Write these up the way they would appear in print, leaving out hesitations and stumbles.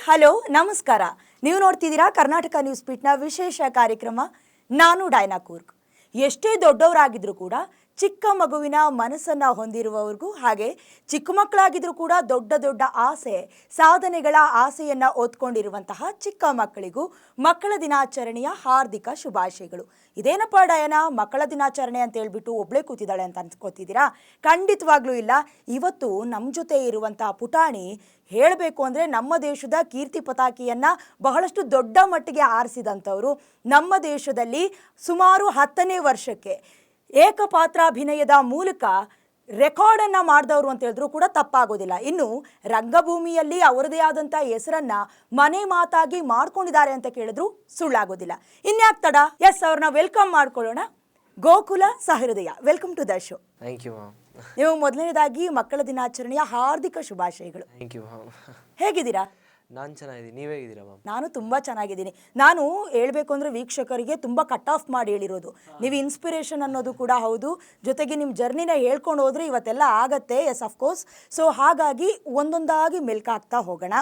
Hello ನಮಸ್ಕಾರ. ನೀವು ನೋಡ್ತಿದ್ದೀರಾ ಕರ್ನಾಟಕ ನ್ಯೂಸ್ ಪೀಟ್ನ ವಿಶೇಷ ಕಾರ್ಯಕ್ರಮ. ನಾನು ಡೈನಾ ಕೂರ್ಗ್. ಎಷ್ಟೇ ದೊಡ್ಡವರಾಗಿದ್ರೂ ಕೂಡ ಚಿಕ್ಕ ಮಗುವಿನ ಮನಸ್ಸನ್ನು ಹೊಂದಿರುವವರಿಗೂ ಹಾಗೆ ಚಿಕ್ಕ ಮಕ್ಕಳಾಗಿದ್ರೂ ಕೂಡ ದೊಡ್ಡ ದೊಡ್ಡ ಆಸೆ ಸಾಧನೆಗಳ ಆಸೆಯನ್ನು ಹೊತ್ಕೊಂಡಿರುವಂತಹ ಚಿಕ್ಕ ಮಕ್ಕಳಿಗೂ ಮಕ್ಕಳ ದಿನಾಚರಣೆಯ ಹಾರ್ದಿಕ ಶುಭಾಶಯಗಳು. ಇದೇನಪ್ಪ ಡಯನಾ ಮಕ್ಕಳ ದಿನಾಚರಣೆ ಅಂತ ಹೇಳ್ಬಿಟ್ಟು ಒಬ್ಳೆ ಕೂತಿದ್ದಾಳೆ ಅಂತ ಅನ್ಸ್ಕೊತಿದ್ದೀರಾ? ಖಂಡಿತವಾಗ್ಲೂ ಇಲ್ಲ. ಇವತ್ತು ನಮ್ಮ ಜೊತೆ ಇರುವಂತಹ ಪುಟಾಣಿ ಹೇಳಬೇಕು ಅಂದರೆ ನಮ್ಮ ದೇಶದ ಕೀರ್ತಿ ಪತಾಕಿಯನ್ನು ಬಹಳಷ್ಟು ದೊಡ್ಡ ಮಟ್ಟಿಗೆ ಆರಿಸಿದಂಥವರು. ನಮ್ಮ ದೇಶದಲ್ಲಿ ಸುಮಾರು 10ನೇ ವರ್ಷಕ್ಕೆ ಏಕಪಾತ್ರಾಭಿನಯದ ಮೂಲಕ ರೆಕಾರ್ಡನ್ನು ಮಾಡಿದವರು ಅಂತ ಹೇಳಿದ್ರು ಕೂಡ ತಪ್ಪಾಗೋದಿಲ್ಲ. ಇನ್ನು ರಂಗಭೂಮಿಯಲ್ಲಿ ಅವರದೇ ಆದಂಥ ಹೆಸರನ್ನು ಮನೆ ಮಾತಾಗಿ ಮಾಡ್ಕೊಂಡಿದ್ದಾರೆ ಅಂತ ಕೇಳಿದ್ರು ಸುಳ್ಳಾಗೋದಿಲ್ಲ. ಇನ್ಯಾಕೆ ತಡ, ಎಸ್ ಅವ್ರನ್ನ ವೆಲ್ಕಮ್ ಮಾಡ್ಕೊಳ್ಳೋಣ. Gokula Sahrudaya, welcome to the show. Thank you ma'am. ನೀವು ಮೊದಲನೇದಾಗಿ ಮಕ್ಕಳ ದಿನಾಚರಣೆಯ ಹಾರ್ದಿಕ ಶುಭಾಶಯಗಳು. Thank you ma'am. ಹೇಗಿದ್ದೀರಾ? ನಾನು ಚೆನ್ನಾಗಿದ್ದೀನಿ, ನೀವು ಹೇಗಿದ್ದೀರಾ ಮ್ಯಾಮ್? ನಾನು ತುಂಬ ಚೆನ್ನಾಗಿದ್ದೀನಿ. ನಾನು ಹೇಳಬೇಕು ಅಂದರೆ ವೀಕ್ಷಕರಿಗೆ ತುಂಬ ಕಟ್ ಆಫ್ ಮಾಡಿ ಹೇಳಿರೋದು, ನೀವು ಇನ್ಸ್ಪಿರೇಷನ್ ಅನ್ನೋದು ಕೂಡ ಹೌದು, ಜೊತೆಗೆ ನಿಮ್ಮ ಜರ್ನಿನ ಹೇಳ್ಕೊಂಡು ಹೋದರೆ ಇವತ್ತೆಲ್ಲ ಆಗತ್ತೆ. Yes of course. ಸೊ ಹಾಗಾಗಿ ಒಂದೊಂದಾಗಿ ಮೆಲ್ಕಾಗ್ತಾ ಹೋಗೋಣ.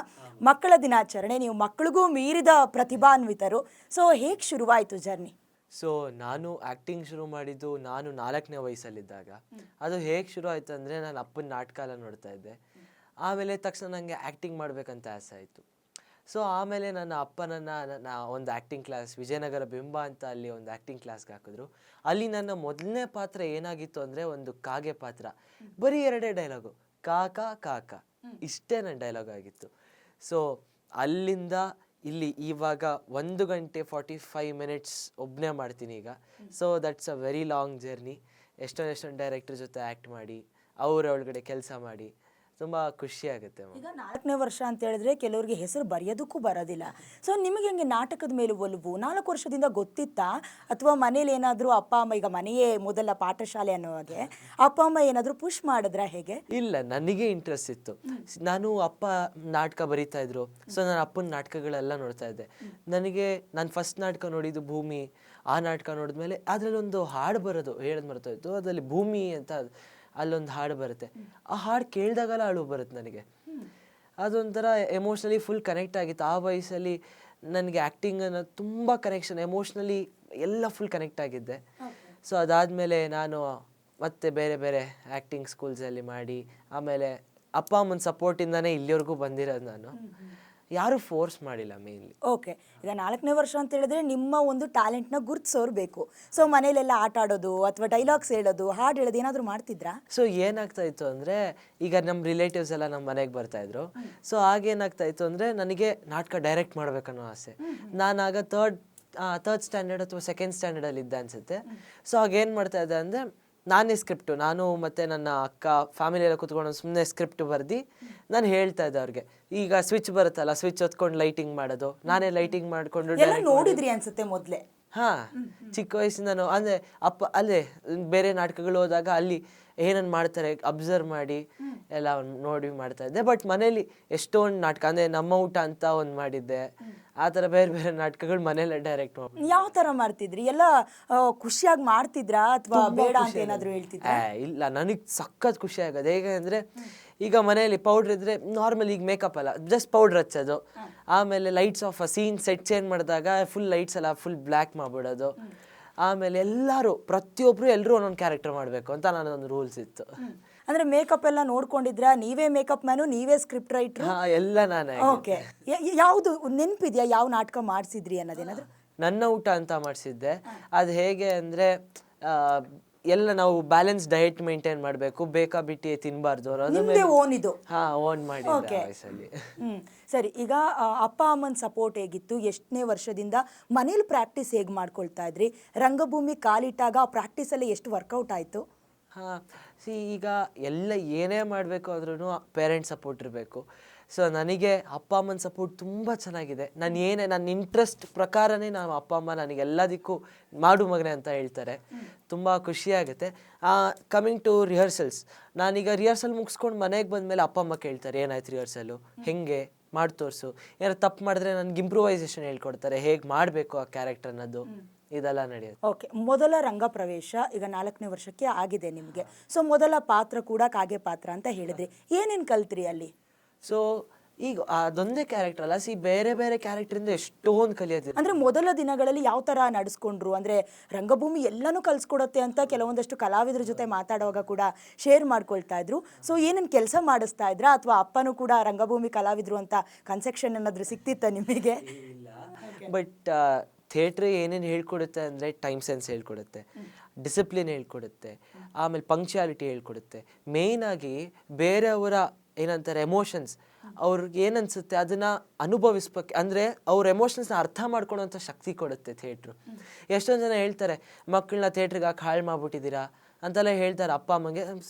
ಮಕ್ಕಳ ದಿನಾಚರಣೆ, ನೀವು ಮಕ್ಕಳಿಗೂ ಮೀರಿದ ಪ್ರತಿಭಾನ್ವಿತರು. ಸೊ ಹೇಗೆ ಶುರುವಾಯಿತು ಜರ್ನಿ? ಸೊ ನಾನು ಆ್ಯಕ್ಟಿಂಗ್ ಶುರು ಮಾಡಿದ್ದು ನಾನು 4ನೇ ವಯಸ್ಸಲ್ಲಿದ್ದಾಗ. ಅದು ಹೇಗೆ ಶುರು ಆಯಿತು ಅಂದರೆ, ನಾನು ಅಪ್ಪನ ನಾಟಕ ಎಲ್ಲ ನೋಡ್ತಾ ಇದ್ದೆ. ಆಮೇಲೆ ತಕ್ಷಣ ನನಗೆ ಆ್ಯಕ್ಟಿಂಗ್ ಮಾಡಬೇಕಂತ ಆಸೆ ಆಯಿತು. ಸೊ ಆಮೇಲೆ ನನ್ನ ಅಪ್ಪ ನನ್ನ ಒಂದು ಆ್ಯಕ್ಟಿಂಗ್ ಕ್ಲಾಸ್, ವಿಜಯನಗರ ಬಿಂಬ ಅಂತ ಅಲ್ಲಿ ಒಂದು ಆ್ಯಕ್ಟಿಂಗ್ ಕ್ಲಾಸ್ಗೆ ಹಾಕಿದ್ರು. ಅಲ್ಲಿ ನನ್ನ ಮೊದಲನೇ ಪಾತ್ರ ಏನಾಗಿತ್ತು ಅಂದರೆ ಒಂದು ಕಾಗೆ ಪಾತ್ರ. ಬರೀ 2 ಡೈಲಾಗು, ಕಾಕ ಕಾಕ, ಇಷ್ಟೇ ನನ್ನ ಡೈಲಾಗ್ ಆಗಿತ್ತು. ಸೊ ಅಲ್ಲಿಂದ ಇಲ್ಲಿ ಇವಾಗ 1 ಗಂಟೆ 45 ಮಿನಿಟ್ಸ್ ಒಬ್ಬನೇ ಮಾಡ್ತೀನಿ ಈಗ. So that's a very long journey. ಎಷ್ಟೊಂದು ಡೈರೆಕ್ಟರ್ ಜೊತೆ ಆ್ಯಕ್ಟ್ ಮಾಡಿ, ಅವರ ಒಳಗಡೆ ಕೆಲಸ ಮಾಡಿ ತುಂಬ ಖುಷಿ ಆಗುತ್ತೆ. ಈಗ 4ನೇ ವರ್ಷ ಅಂತ ಹೇಳಿದ್ರೆ ಕೆಲವರಿಗೆ ಹೆಸರು ಬರೆಯೋದಕ್ಕೂ ಬರೋದಿಲ್ಲ. ಸೊ ನಿಮಗೆ ಹೆಂಗೆ ನಾಟಕದ ಮೇಲೆ ಒಲವು 4 ವರ್ಷದಿಂದ ಗೊತ್ತಿತ್ತಾ, ಅಥವಾ ಮನೇಲಿ ಏನಾದರೂ ಅಪ್ಪ ಅಮ್ಮ, ಈಗ ಮನೆಯೇ ಮೊದಲ ಪಾಠಶಾಲೆ ಅನ್ನೋ ಹಾಗೆ ಅಪ್ಪ ಅಮ್ಮ ಏನಾದರೂ ಪುಷ್ ಮಾಡಿದ್ರಾ ಹೇಗೆ? ಇಲ್ಲ, ನನಗೆ ಇಂಟ್ರೆಸ್ಟ್ ಇತ್ತು. ನಾನು ಅಪ್ಪ ನಾಟಕ ಬರೀತಾ ಇದ್ರು. ಸೊ ನಾನು ಅಪ್ಪನ ನಾಟಕಗಳೆಲ್ಲ ನೋಡ್ತಾ ಇದ್ದೆ. ನಾನು ಫಸ್ಟ್ ನಾಟಕ ನೋಡಿದ್ದು ಭೂಮಿ. ಆ ನಾಟಕ ನೋಡಿದ್ಮೇಲೆ ಅದರಲ್ಲಿ ಒಂದು ಹಾಡು ಬರೋದು, ಹೇಳೋದು ಮರ್ತೋಯ್ತು, ಅದರಲ್ಲಿ ಭೂಮಿ ಅಂತ ಅಲ್ಲೊಂದು ಹಾಡು ಬರುತ್ತೆ. ಆ ಹಾಡು ಕೇಳಿದಾಗಲ್ಲ ಅಳು ಬರುತ್ತೆ ನನಗೆ. ಅದೊಂಥರ ಎಮೋಷ್ನಲಿ ಫುಲ್ ಕನೆಕ್ಟ್ ಆಗಿತ್ತು. ಆ ವಯಸ್ಸಲ್ಲಿ ನನಗೆ ಆ್ಯಕ್ಟಿಂಗ್ ಅನ್ನೋ ತುಂಬ ಕನೆಕ್ಷನ್, ಎಮೋಷ್ನಲಿ ಎಲ್ಲ ಫುಲ್ ಕನೆಕ್ಟ್ ಆಗಿದ್ದೆ. ಸೊ ಅದಾದಮೇಲೆ ನಾನು ಮತ್ತೆ ಬೇರೆ ಬೇರೆ ಆ್ಯಕ್ಟಿಂಗ್ ಸ್ಕೂಲ್ಸಲ್ಲಿ ಮಾಡಿ, ಆಮೇಲೆ ಅಪ್ಪ ಅಮ್ಮನ ಸಪೋರ್ಟಿಂದನೇ ಇಲ್ಲಿವರೆಗೂ ಬಂದಿರೋದು. ನಾನು ಯಾರೂ ಫೋರ್ಸ್ ಮಾಡಿಲ್ಲ ಮೇನ್ಲಿ. ಓಕೆ. ಈಗ 4ನೇ ವರ್ಷ ಅಂತ ಹೇಳಿದ್ರೆ ನಿಮ್ಮ ಒಂದು ಟ್ಯಾಲೆಂಟ್ನ ಗುರ್ತಿಸೋರು ಬೇಕು. ಸೊ ಮನೇಲೆಲ್ಲ ಆಟ ಆಡೋದು ಅಥವಾ ಡೈಲಾಗ್ಸ್ ಹೇಳೋದು, ಹಾಡು ಹೇಳೋದು ಏನಾದರೂ ಮಾಡ್ತಿದ್ರಾ? ಸೊ ಏನಾಗ್ತಾ ಇತ್ತು ಅಂದರೆ, ಈಗ ನಮ್ಮ ರಿಲೇಟಿವ್ಸ್ ಎಲ್ಲ ನಮ್ಮ ಮನೆಗೆ ಬರ್ತಾಯಿದ್ರು. ಸೊ ಆಗೇನಾಗ್ತಾ ಇತ್ತು ಅಂದರೆ, ನನಗೆ ನಾಟಕ ಡೈರೆಕ್ಟ್ ಮಾಡ್ಬೇಕನ್ನೋ ಆಸೆ. ನಾನಾಗ ಥರ್ಡ್ ಸ್ಟ್ಯಾಂಡರ್ಡ್ ಅಥವಾ ಸೆಕೆಂಡ್ ಸ್ಟ್ಯಾಂಡರ್ಡಲ್ಲಿ ಇದ್ದೆ ಅನಿಸುತ್ತೆ. ಸೊ ಆಗೇನು ಮಾಡ್ತಾ ಇದ್ದೆ ಅಂದರೆ, ನಾನೇ ಸ್ಕ್ರಿಪ್ಟು, ನಾನು ಮತ್ತು ನನ್ನ ಅಕ್ಕ ಫ್ಯಾಮಿಲಿ ಎಲ್ಲ ಕೂತ್ಕೊಂಡು ಸುಮ್ಮನೆ ಸ್ಕ್ರಿಪ್ಟ್ ಬರೆದು ನಾನು ಹೇಳ್ತಾ ಇದ್ದೆ ಅವ್ರಿಗೆ. ಈಗ ಸ್ವಿಚ್ ಬರುತ್ತಲ್ಲ, ಸ್ವಿಚ್ ಹೊತ್ಕೊಂಡು ಲೈಟಿಂಗ್ ಮಾಡೋದು, ನಾನೇ ಲೈಟಿಂಗ್ ಮಾಡಿಕೊಂಡು ನೋಡಿದ್ರಿ ಅನ್ಸುತ್ತೆ ಮೊದಲೇ. ಚಿಕ್ಕ ವಯಸ್ಸಿಂದನೂ ಅಂದರೆ ಅಲ್ಲೇ ಬೇರೆ ನಾಟಕಗಳು ಹೋದಾಗ ಅಲ್ಲಿ ಏನನ್ನು ಮಾಡ್ತಾರೆ ಅಬ್ಸರ್ವ್ ಮಾಡಿ ಎಲ್ಲ ನೋಡಿ ಮಾಡ್ತಾ ಇದ್ದೆ. ಬಟ್ ಮನೇಲಿ ಎಷ್ಟೊಂದು ನಾಟಕ ಅಂದರೆ ನಮ್ಮ ಊಟ ಅಂತ ಒಂದು ಮಾಡಿದ್ದೆ. ಆ ಥರ ಬೇರೆ ಬೇರೆ ನಾಟಕಗಳು ಮನೇಲೆ ಡೈರೆಕ್ಟ್ ಮಾಡಿ. ಯಾವ ಥರ ಮಾಡ್ತಿದ್ರಿ? ಎಲ್ಲ ಖುಷಿಯಾಗಿ ಮಾಡ್ತಿದ್ರಾ ಅಥವಾ ಬೇಡ ಅಂತ ಏನಾದರೂ ಹೇಳ್ತಿದ್ರಾ? ಇಲ್ಲ, ನನಗೆ ಸಖತ್ ಖುಷಿ ಆಗೋದು. ಹೇಗೆ ಅಂದರೆ, ಈಗ ಮನೆಯಲ್ಲಿ ಪೌಡ್ರ್ ಇದ್ದರೆ ನಾರ್ಮಲ್, ಈಗ ಮೇಕಪ್ ಅಲ್ಲ, ಜಸ್ಟ್ ಪೌಡ್ರ್ ಹಚ್ಚೋದು. ಆಮೇಲೆ lights off scene set change ಮಾಡಿದಾಗ ಫುಲ್ ಲೈಟ್ಸ್ ಎಲ್ಲ ಫುಲ್ ಬ್ಲ್ಯಾಕ್ ಮಾಡಿಬಿಡೋದು. ಆಮೇಲೆ ಎಲ್ಲರೂ ಒಂದೊಂದು ಕ್ಯಾರೆಕ್ಟರ್ ಮಾಡಬೇಕು ಅಂತ ನನ್ನದೊಂದು ರೂಲ್ಸ್ ಇತ್ತು. ಅಂದರೆ ಮೇಕಪ್ ಎಲ್ಲ ನೋಡ್ಕೊಂಡಿದ್ರಾ? ನೀವೇ ಮೇಕಪ್ ಮ್ಯಾನು, ನೀವೇ ಸ್ಕ್ರಿಪ್ಟ್ ರೈಟ್ರು? ಎಲ್ಲ ನಾನೇ. ಓಕೆ. ಯಾವುದು ನೆನಪಿದೆಯಾ ಯಾವ ನಾಟಕ ಮಾಡಿಸಿದ್ರಿ ಅನ್ನೋದೇನಾದ್ರು? ನನ್ನ ಊಟ ಅಂತ ಮಾಡಿಸಿದ್ದೆ. ಅದು ಹೇಗೆ ಅಂದರೆ, ಎಲ್ಲ ನಾವು ಬ್ಯಾಲೆನ್ಸ್ ಡಯಟ್ ಮೇಂಟೈನ್ ಮಾಡಬೇಕು, ಬೇಕಾ ಬಿಟ್ಟು ತಿನ್ನಬಾರ್ದು ಅನ್ನೋದು ಓನ್ ಮಾಡಿದ್ದೆ ವಯಸ್ಸಲ್ಲಿ. ಸರಿ. ಈಗ ಅಪ್ಪ ಅಮ್ಮನ ಸಪೋರ್ಟ್ ಹೇಗಿತ್ತು? ಎಷ್ಟನೇ ವರ್ಷದಿಂದ ಮನೇಲಿ ಪ್ರಾಕ್ಟೀಸ್ ಹೇಗೆ ಮಾಡ್ಕೊಳ್ತಾ ಇದ್ರಿ? ರಂಗಭೂಮಿ ಕಾಲಿಟ್ಟಾಗ ಆ ಪ್ರಾಕ್ಟೀಸಲ್ಲಿ ಎಷ್ಟು ವರ್ಕೌಟ್ ಆಯಿತು? ಈಗ ಎಲ್ಲ ಏನೇ ಮಾಡಬೇಕು ಅಂದ್ರೂ ಪೇರೆಂಟ್ಸ್ ಸಪೋರ್ಟ್ ಇರಬೇಕು. ಸೊ ನನಗೆ ಅಪ್ಪ ಅಮ್ಮನ ಸಪೋರ್ಟ್ ತುಂಬ ಚೆನ್ನಾಗಿದೆ. ನನ್ನ ಇಂಟ್ರೆಸ್ಟ್ ಪ್ರಕಾರನೇ ನಾನು ಅಪ್ಪ ಅಮ್ಮ ನನಗೆಲ್ಲದಕ್ಕೂ ಮಾಡು ಮಗನೆ ಅಂತ ಹೇಳ್ತಾರೆ. ತುಂಬ ಖುಷಿಯಾಗುತ್ತೆ. ಕಮಿಂಗ್ ಟು ರಿಹರ್ಸಲ್ಸ್, ನಾನೀಗ ರಿಹರ್ಸಲ್ ಮುಗಿಸ್ಕೊಂಡು ಮನೆಗೆ ಬಂದಮೇಲೆ ಅಪ್ಪ ಅಮ್ಮ ಕೇಳ್ತಾರೆ, ಏನಾಯ್ತು ರಿಹರ್ಸಲು, ಹೆಂಗೆ ಮಾಡಿ ತೋರಿಸು, ಏನಾರು ತಪ್ಪು ಮಾಡಿದ್ರೆ ನನಗೆ ಇಂಪ್ರೂವೈಸೇಷನ್ ಹೇಳ್ಕೊಡ್ತಾರೆ, ಹೇಗೆ ಮಾಡಬೇಕು ಆ ಕ್ಯಾರೆಕ್ಟರ್ ಅನ್ನೋದು, ಇದೆಲ್ಲ ನಡೆಯುತ್ತೆ. ಓಕೆ. ಮೊದಲ ರಂಗ ಪ್ರವೇಶ ಈಗ 4ನೇ ವರ್ಷಕ್ಕೆ ಆಗಿದೆ ನಿಮಗೆ. ಸೊ ಮೊದಲ ಪಾತ್ರ ಕೂಡ ಕಾಗೆ ಪಾತ್ರ ಅಂತ ಹೇಳಿದ್ರಿ. ಏನೇನು ಕಲ್ತ್ರಿ ಅಲ್ಲಿ? ಸೊ ಈಗ ಅದೊಂದೇ ಕ್ಯಾರೆಕ್ಟರ್ ಅಲ್ಲ, ಬೇರೆ ಬೇರೆ ಕ್ಯಾರೆಕ್ಟರಿಂದ ಎಷ್ಟೊಂದು ಕಲಿಯೋದಿದೆ. ಅಂದ್ರೆ ಮೊದಲ ದಿನಗಳಲ್ಲಿ ಯಾವ ತರ ನಡೆಸ್ಕೊಂಡ್ರು, ಅಂದ್ರೆ ರಂಗಭೂಮಿ ಎಲ್ಲಾನು ಕಲ್ಸ್ಕೊಡತ್ತೆ ಅಂತ ಕೆಲವೊಂದಷ್ಟು ಕಲಾವಿದರ ಜೊತೆ ಮಾತಾಡುವಾಗ ಕೂಡ ಶೇರ್ ಮಾಡ್ಕೊಳ್ತಾ ಇದ್ರು. ಸೊ ಏನೇನು ಕೆಲಸ ಮಾಡಿಸ್ತಾ ಇದ್ರ, ಅಥವಾ ಅಪ್ಪನೂ ಕೂಡ ರಂಗಭೂಮಿ ಕಲಾವಿದ್ರು ಅಂತ ಕನ್ಸೆಕ್ಷನ್ ಏನಾದ್ರು ಸಿಕ್ತಿತ್ತ ನಿಮಗೆ? ಬಟ್ ಥಿಯೇಟ್ರ್ ಏನೇನು ಹೇಳ್ಕೊಡುತ್ತೆ ಅಂದರೆ ಟೈಮ್ ಸೆನ್ಸ್ ಹೇಳ್ಕೊಡುತ್ತೆ, ಡಿಸಿಪ್ಲಿನ್ ಹೇಳ್ಕೊಡುತ್ತೆ, ಆಮೇಲೆ ಪಂಕ್ಚುಯಾಲಿಟಿ ಹೇಳ್ಕೊಡುತ್ತೆ. ಮೇಯ್ನಾಗಿ ಬೇರೆಯವರ ಏನಂತಾರೆ ಎಮೋಷನ್ಸ್, ಅವ್ರಿಗೆ ಏನನ್ಸುತ್ತೆ ಅದನ್ನು ಅನುಭವಿಸ್ಬೇಕು, ಅಂದರೆ ಅವ್ರ ಎಮೋಷನ್ಸ್ನ ಅರ್ಥ ಮಾಡ್ಕೊಳ್ಳೋಂಥ ಶಕ್ತಿ ಕೊಡುತ್ತೆ ಥಿಯೇಟ್ರು. ಎಷ್ಟೊಂದು ಜನ ಹೇಳ್ತಾರೆ ಮಕ್ಕಳನ್ನ ಥಿಯೇಟ್ರಿಗೆ ಹಾಕಿ ಹಾಳು ಮಾಡ್ಬಿಟ್ಟಿದ್ದೀರಾ ಅಂತೆಲ್ಲ ಹೇಳ್ತಾರೆ ಅಪ್ಪ ಅಮ್ಮಂಗೆ.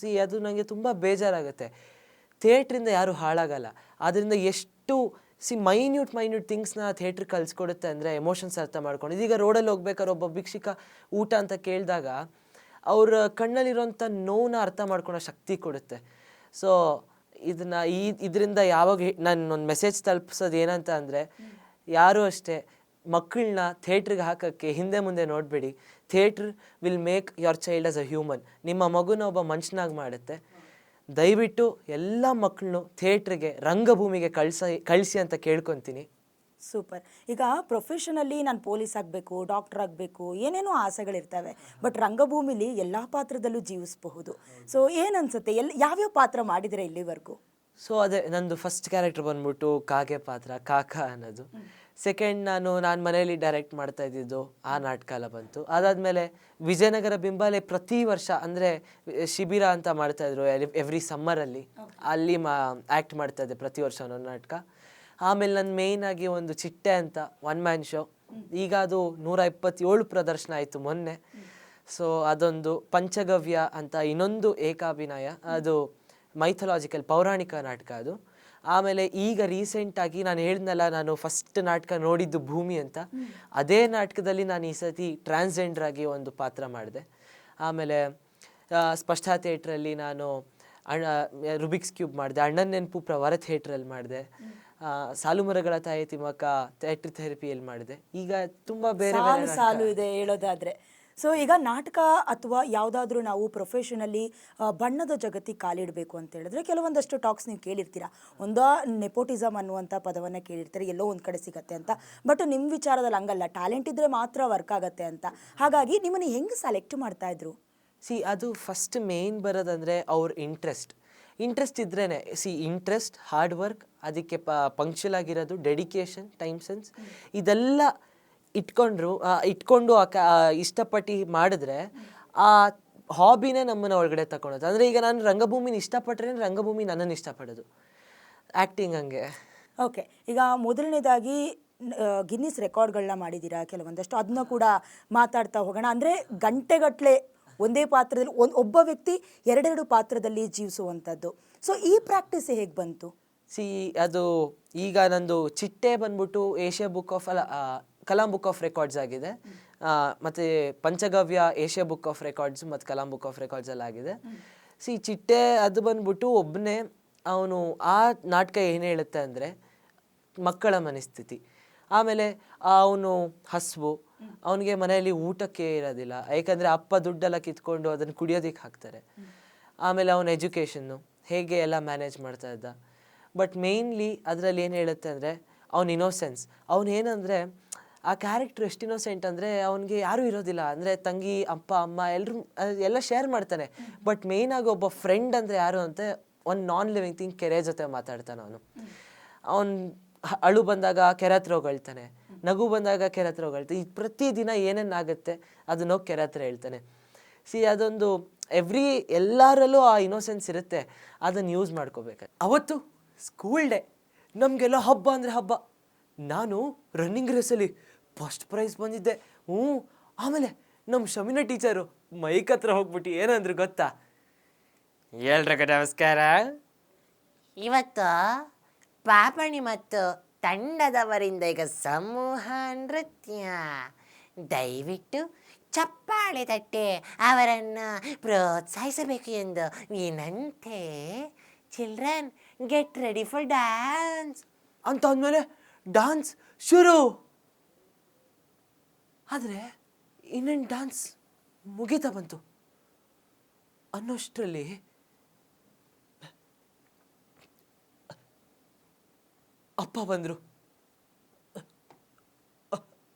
ಅದು ನನಗೆ ತುಂಬ ಬೇಜಾರಾಗುತ್ತೆ. ಥಿಯೇಟ್ರಿಂದ ಯಾರೂ ಹಾಳಾಗಲ್ಲ, ಅದರಿಂದ ಎಷ್ಟು ಮೈನ್ಯೂಟ್ ಥಿಂಗ್ಸ್ನ ಥಿಯೇಟ್ರ್ ಕಲಿಸ್ಕೊಡುತ್ತೆ ಅಂದರೆ ಎಮೋಷನ್ಸ್ ಅರ್ಥ ಮಾಡ್ಕೊಂಡು. ಇದೀಗ ರೋಡಲ್ಲಿ ಹೋಗ್ಬೇಕಾದ್ರೆ ಒಬ್ಬ ಭಿಕ್ಷುಕ ಊಟ ಅಂತ ಕೇಳಿದಾಗ ಅವ್ರ ಕಣ್ಣಲ್ಲಿರೋಂಥ ನೋವನ್ನ ಅರ್ಥ ಮಾಡ್ಕೊಳ್ಳೋ ಶಕ್ತಿ ಕೊಡುತ್ತೆ. ಸೊ ಇದರಿಂದ ಯಾವಾಗ ನಾನು ಒಂದು ಮೆಸೇಜ್ ತಲುಪಿಸೋದು ಏನಂತ ಅಂದರೆ, ಯಾರೂ ಅಷ್ಟೇ ಮಕ್ಕಳನ್ನ ಥಿಯೇಟ್ರಿಗೆ ಹಾಕೋಕ್ಕೆ ಹಿಂದೆ ಮುಂದೆ ನೋಡಬೇಡಿ. Theatre will make your child as a human. ನಿಮ್ಮ ಮಗುನ ಒಬ್ಬ ಮನುಷ್ಯನಾಗಿ ಮಾಡುತ್ತೆ. ದಯವಿಟ್ಟು ಎಲ್ಲ ಮಕ್ಕಳನ್ನು ಥಿಯೇಟ್ರಿಗೆ, ರಂಗಭೂಮಿಗೆ ಕಳಿಸಿ ಅಂತ ಕೇಳ್ಕೊತೀನಿ. ಸೂಪರ್. ಈಗ ಪ್ರೊಫೆಷನಲ್ಲಿ ನಾನು ಪೊಲೀಸ್ ಆಗಬೇಕು, ಡಾಕ್ಟರ್ ಆಗಬೇಕು, ಏನೇನೋ ಆಸೆಗಳಿರ್ತವೆ. ಬಟ್ ರಂಗಭೂಮಿಲಿ ಎಲ್ಲ ಪಾತ್ರದಲ್ಲೂ ಜೀವಿಸಬಹುದು. ಸೊ ಏನನ್ಸುತ್ತೆ, ಯಾವ್ಯಾವ ಪಾತ್ರ ಮಾಡಿದಿರ ಇಲ್ಲಿವರೆಗೂ? ಸೊ ಅದೇ ನಂದು ಫಸ್ಟ್ ಕ್ಯಾರೆಕ್ಟರ್ ಬಂದ್ಬಿಟ್ಟು ಕಾಗೆ ಪಾತ್ರ, ಕಾಕ ಅನ್ನೋದು. ಸೆಕೆಂಡ್ ನಾನು ಮನೆಯಲ್ಲಿ ಡೈರೆಕ್ಟ್ ಮಾಡ್ತಾ ಇದ್ದಿದ್ದು ಆ ನಾಟಕ ಎಲ್ಲ ಬಂತು. ಅದಾದಮೇಲೆ ವಿಜಯನಗರ ಬಿಂಬಾಲೆ ಪ್ರತಿ ವರ್ಷ ಅಂದರೆ ಶಿಬಿರ ಅಂತ ಮಾಡ್ತಾಯಿದ್ರು ಎವ್ರಿ ಸಮ್ಮರಲ್ಲಿ, ಅಲ್ಲಿ ಆ್ಯಕ್ಟ್ ಮಾಡ್ತಾಯಿದ್ದೆ ಪ್ರತಿ ವರ್ಷ ಒಂದೊಂದು ನಾಟಕ. ಆಮೇಲೆ ನನ್ನ ಮೇಯ್ನಾಗಿ ಒಂದು ಚಿಟ್ಟೆ ಅಂತ 1 man ಶೋ, ಈಗ ಅದು 127 ಪ್ರದರ್ಶನ ಆಯಿತು ಮೊನ್ನೆ. ಸೊ ಅದೊಂದು ಪಂಚಗವ್ಯ ಅಂತ ಇನ್ನೊಂದು ಏಕಾಭಿನಯ, ಅದು ಮೈಥಲಾಜಿಕಲ್ ಪೌರಾಣಿಕ ನಾಟಕ ಅದು. ಆಮೇಲೆ ಈಗ ರೀಸೆಂಟಾಗಿ ನಾನು ಹೇಳಿದ್ನಲ್ಲ, ನಾನು ಫಸ್ಟ್ ನಾಟಕ ನೋಡಿದ್ದು ಭೂಮಿ ಅಂತ, ಅದೇ ನಾಟಕದಲ್ಲಿ ನಾನು ಈ ಸತಿ ಟ್ರಾನ್ಸ್ಜೆಂಡರ್ ಆಗಿ ಒಂದು ಪಾತ್ರ ಮಾಡಿದೆ. ಆಮೇಲೆ ಸ್ಪಷ್ಟ ಥಿಯೇಟ್ರಲ್ಲಿ ನಾನು ರುಬಿಕ್ಸ್ ಕ್ಯೂಬ್ ಮಾಡಿದೆ, ಅಣ್ಣನ ನೆನಪು ಪ್ರವರ ಥಿಯೇಟ್ರಲ್ಲಿ ಮಾಡಿದೆ, ಸಾಲುಮರಗಳ ತಾಯಿ ತಿಮ್ಮಕ್ಕ ಥಿಯೇಟ್ರ್ ಥೆರಪಿಯಲ್ಲಿ ಮಾಡಿದೆ. ಈಗ ತುಂಬ ಬೇರೆ ಸಾಲು ಇದೆ ಹೇಳೋದಾದ್ರೆ. ಸೊ ಈಗ ನಾಟಕ ಅಥವಾ ಯಾವುದಾದ್ರೂ ನಾವು ಪ್ರೊಫೆಷನಲ್ಲಿ ಬಣ್ಣದ ಜಗತ್ತಿಗೆ ಕಾಲಿಡಬೇಕು ಅಂತ ಹೇಳಿದ್ರೆ ಕೆಲವೊಂದಷ್ಟು ಟಾಕ್ಸ್ ನೀವು ಕೇಳಿರ್ತೀರಾ. ಒಂದೋ ನೆಪೋಟಿಸಮ್ ಅನ್ನುವಂಥ ಪದವನ್ನು ಕೇಳಿರ್ತೀರಿ, ಎಲ್ಲೋ ಒಂದು ಕಡೆ ಸಿಗತ್ತೆ ಅಂತ. ಬಟ್ ನಿಮ್ಮ ವಿಚಾರದಲ್ಲಿ ಹಂಗಲ್ಲ, ಟ್ಯಾಲೆಂಟ್ ಇದ್ದರೆ ಮಾತ್ರ ವರ್ಕ್ ಆಗುತ್ತೆ ಅಂತ. ಹಾಗಾಗಿ ನಿಮ್ಮನ್ನು ಹೆಂಗೆ ಸೆಲೆಕ್ಟ್ ಮಾಡ್ತಾಯಿದ್ರು? ಅದು ಫಸ್ಟ್ ಮೇನ್ ಬರೋದಂದರೆ ಅವ್ರ ಇಂಟ್ರೆಸ್ಟ್ ಇದ್ರೇ. ಇಂಟ್ರೆಸ್ಟ್, ಹಾರ್ಡ್ ವರ್ಕ್, ಅದಕ್ಕೆ ಪಂಕ್ಚುಲ್ ಆಗಿರೋದು, ಡೆಡಿಕೇಶನ್, ಟೈಮ್ ಸೆನ್ಸ್, ಇದೆಲ್ಲ ಇಟ್ಕೊಂಡು ಇಷ್ಟಪಟ್ಟು ಮಾಡಿದ್ರೆ ಆ ಹಾಬಿನೇ ನಮ್ಮನ್ನು ಒಳಗಡೆ ತಗೊಳೋದು. ಅಂದರೆ ಈಗ ನಾನು ರಂಗಭೂಮಿನ ಇಷ್ಟಪಟ್ಟರೆ ರಂಗಭೂಮಿ ನನ್ನನ್ನು ಇಷ್ಟಪಡೋದು. ಆ್ಯಕ್ಟಿಂಗ್ ಹಂಗೆ. ಓಕೆ, ಈಗ ಮೊದಲನೇದಾಗಿ ಗಿನ್ನಿಸ್ ರೆಕಾರ್ಡ್ಗಳನ್ನ ಮಾಡಿದ್ದೀರಾ ಕೆಲವೊಂದಷ್ಟು, ಅದನ್ನ ಕೂಡ ಮಾತಾಡ್ತಾ ಹೋಗೋಣ. ಅಂದರೆ ಗಂಟೆಗಟ್ಟಲೆ ಒಂದೇ ಪಾತ್ರದಲ್ಲಿ ಒಬ್ಬ ವ್ಯಕ್ತಿ ಎರಡೆರಡು ಪಾತ್ರದಲ್ಲಿ ಜೀವಿಸುವಂಥದ್ದು. ಸೊ ಈ ಪ್ರಾಕ್ಟೀಸ್ ಹೇಗೆ ಬಂತು? ಅದು ಈಗ ನಂದು ಚಿಟ್ಟೆ ಬಂದ್ಬಿಟ್ಟು Asia book of Kalam book of records ಆಗಿದೆ, ಮತ್ತು ಪಂಚಗವ್ಯ ಏಷ್ಯಾ ಬುಕ್ ಆಫ್ ರೆಕಾರ್ಡ್ಸ್ ಮತ್ತು ಕಲಾಂ ಬುಕ್ ಆಫ್ ರೆಕಾರ್ಡ್ಸಲ್ಲಿ ಆಗಿದೆ. ಚಿಟ್ಟೆ ಅದು ಬಂದ್ಬಿಟ್ಟು ಒಬ್ಬನೇ ಅವನು, ಆ ನಾಟಕ ಏನು ಹೇಳುತ್ತೆ ಅಂದರೆ ಮಕ್ಕಳ ಮನಸ್ಥಿತಿ. ಆಮೇಲೆ ಅವನು ಹಸಿವು, ಅವನಿಗೆ ಮನೆಯಲ್ಲಿ ಊಟಕ್ಕೆ ಇರೋದಿಲ್ಲ, ಯಾಕಂದರೆ ಅಪ್ಪ ದುಡ್ಡೆಲ್ಲ ಕಿತ್ಕೊಂಡು ಅದನ್ನು ಕುಡಿಯೋದಕ್ಕೆ ಹಾಕ್ತಾರೆ. ಆಮೇಲೆ ಅವನ ಎಜುಕೇಷನ್ನು ಹೇಗೆ ಎಲ್ಲ ಮ್ಯಾನೇಜ್ ಮಾಡ್ತಾ ಇದ್ದ. ಬಟ್ ಮೇಯ್ನ್ಲಿ ಅದರಲ್ಲಿ ಏನು ಹೇಳುತ್ತೆ ಅಂದರೆ ಅವನ ಇನ್ನೋಸೆನ್ಸ್. ಅವನೇನಂದರೆ ಆ ಕ್ಯಾರೆಕ್ಟ್ರ್ ಎಷ್ಟು ಇನ್ನೋಸೆಂಟ್ ಅಂದರೆ ಅವನಿಗೆ ಯಾರೂ ಇರೋದಿಲ್ಲ, ಅಂದರೆ ತಂಗಿ, ಅಪ್ಪ, ಅಮ್ಮ ಎಲ್ಲ ಶೇರ್ ಮಾಡ್ತಾನೆ. ಬಟ್ ಮೇಯ್ನಾಗಿ ಒಬ್ಬ ಫ್ರೆಂಡ್ ಅಂದರೆ ಯಾರು ಅಂತ ಒಂದು ನಾನ್ ಲಿವಿಂಗ್ ಥಿಂಗ್, ಕೆರೆ ಜೊತೆ ಮಾತಾಡ್ತಾನೆ ಅವನು ಅಳು ಬಂದಾಗ ಕೆರೆ ಹತ್ರ ಹೋಗ್ತಾನೆ, ನಗು ಬಂದಾಗ ಕೆರೆ ಹತ್ರ ಹೋಗ್ತಾನೆ. ಈ ಪ್ರತಿದಿನ ಏನೇನಾಗುತ್ತೆ ಅದನ್ನ ಕೆರೆ ಹತ್ರ ಹೇಳ್ತಾನೆ. ಅದೊಂದು ಎಲ್ಲರಲ್ಲೂ ಆ ಇನ್ನೋಸೆನ್ಸ್ ಇರುತ್ತೆ, ಅದನ್ನು ಯೂಸ್ ಮಾಡ್ಕೋಬೇಕು. ಅವತ್ತು ಸ್ಕೂಲ್ ಡೇ, ನಮಗೆಲ್ಲ ಹಬ್ಬ ಅಂದರೆ ಹಬ್ಬ. ನಾನು ರನ್ನಿಂಗ್ ರೇಸಲ್ಲಿ ಫಸ್ಟ್ ಪ್ರೈಸ್ ಬಂದಿದ್ದೆ. ಆಮೇಲೆ ನಮ್ಮ ಶಮಿನ ಟೀಚರು ಮೈಕ್ ಹತ್ರ ಹೋಗ್ಬಿಟ್ಟು ಏನಂದ್ರು ಗೊತ್ತಾ? ಎಲ್ರಿಗೂ ನಮಸ್ಕಾರ, ಇವತ್ತು ಪಾಪಣಿ ಮತ್ತು ತಂಡದವರಿಂದ ಈಗ ಸಮೂಹ ನೃತ್ಯ, ದಯವಿಟ್ಟು ಚಪ್ಪಾಳೆ ತಟ್ಟೆ ಅವರನ್ನು ಪ್ರೋತ್ಸಾಹಿಸಬೇಕು ಎಂದು ವಿನಂತಿ. Children, get ready for dance ಅಂತ ಅಂದಮೇಲೆ ಡ್ಯಾನ್ಸ್ ಶುರು. ಆದರೆ ಇನ್ನೇನು ಡ್ಯಾನ್ಸ್ ಮುಗೀತಾ ಬಂತು ಅನ್ನೋಷ್ಟರಲ್ಲಿ ಅಪ್ಪ ಬಂದರು.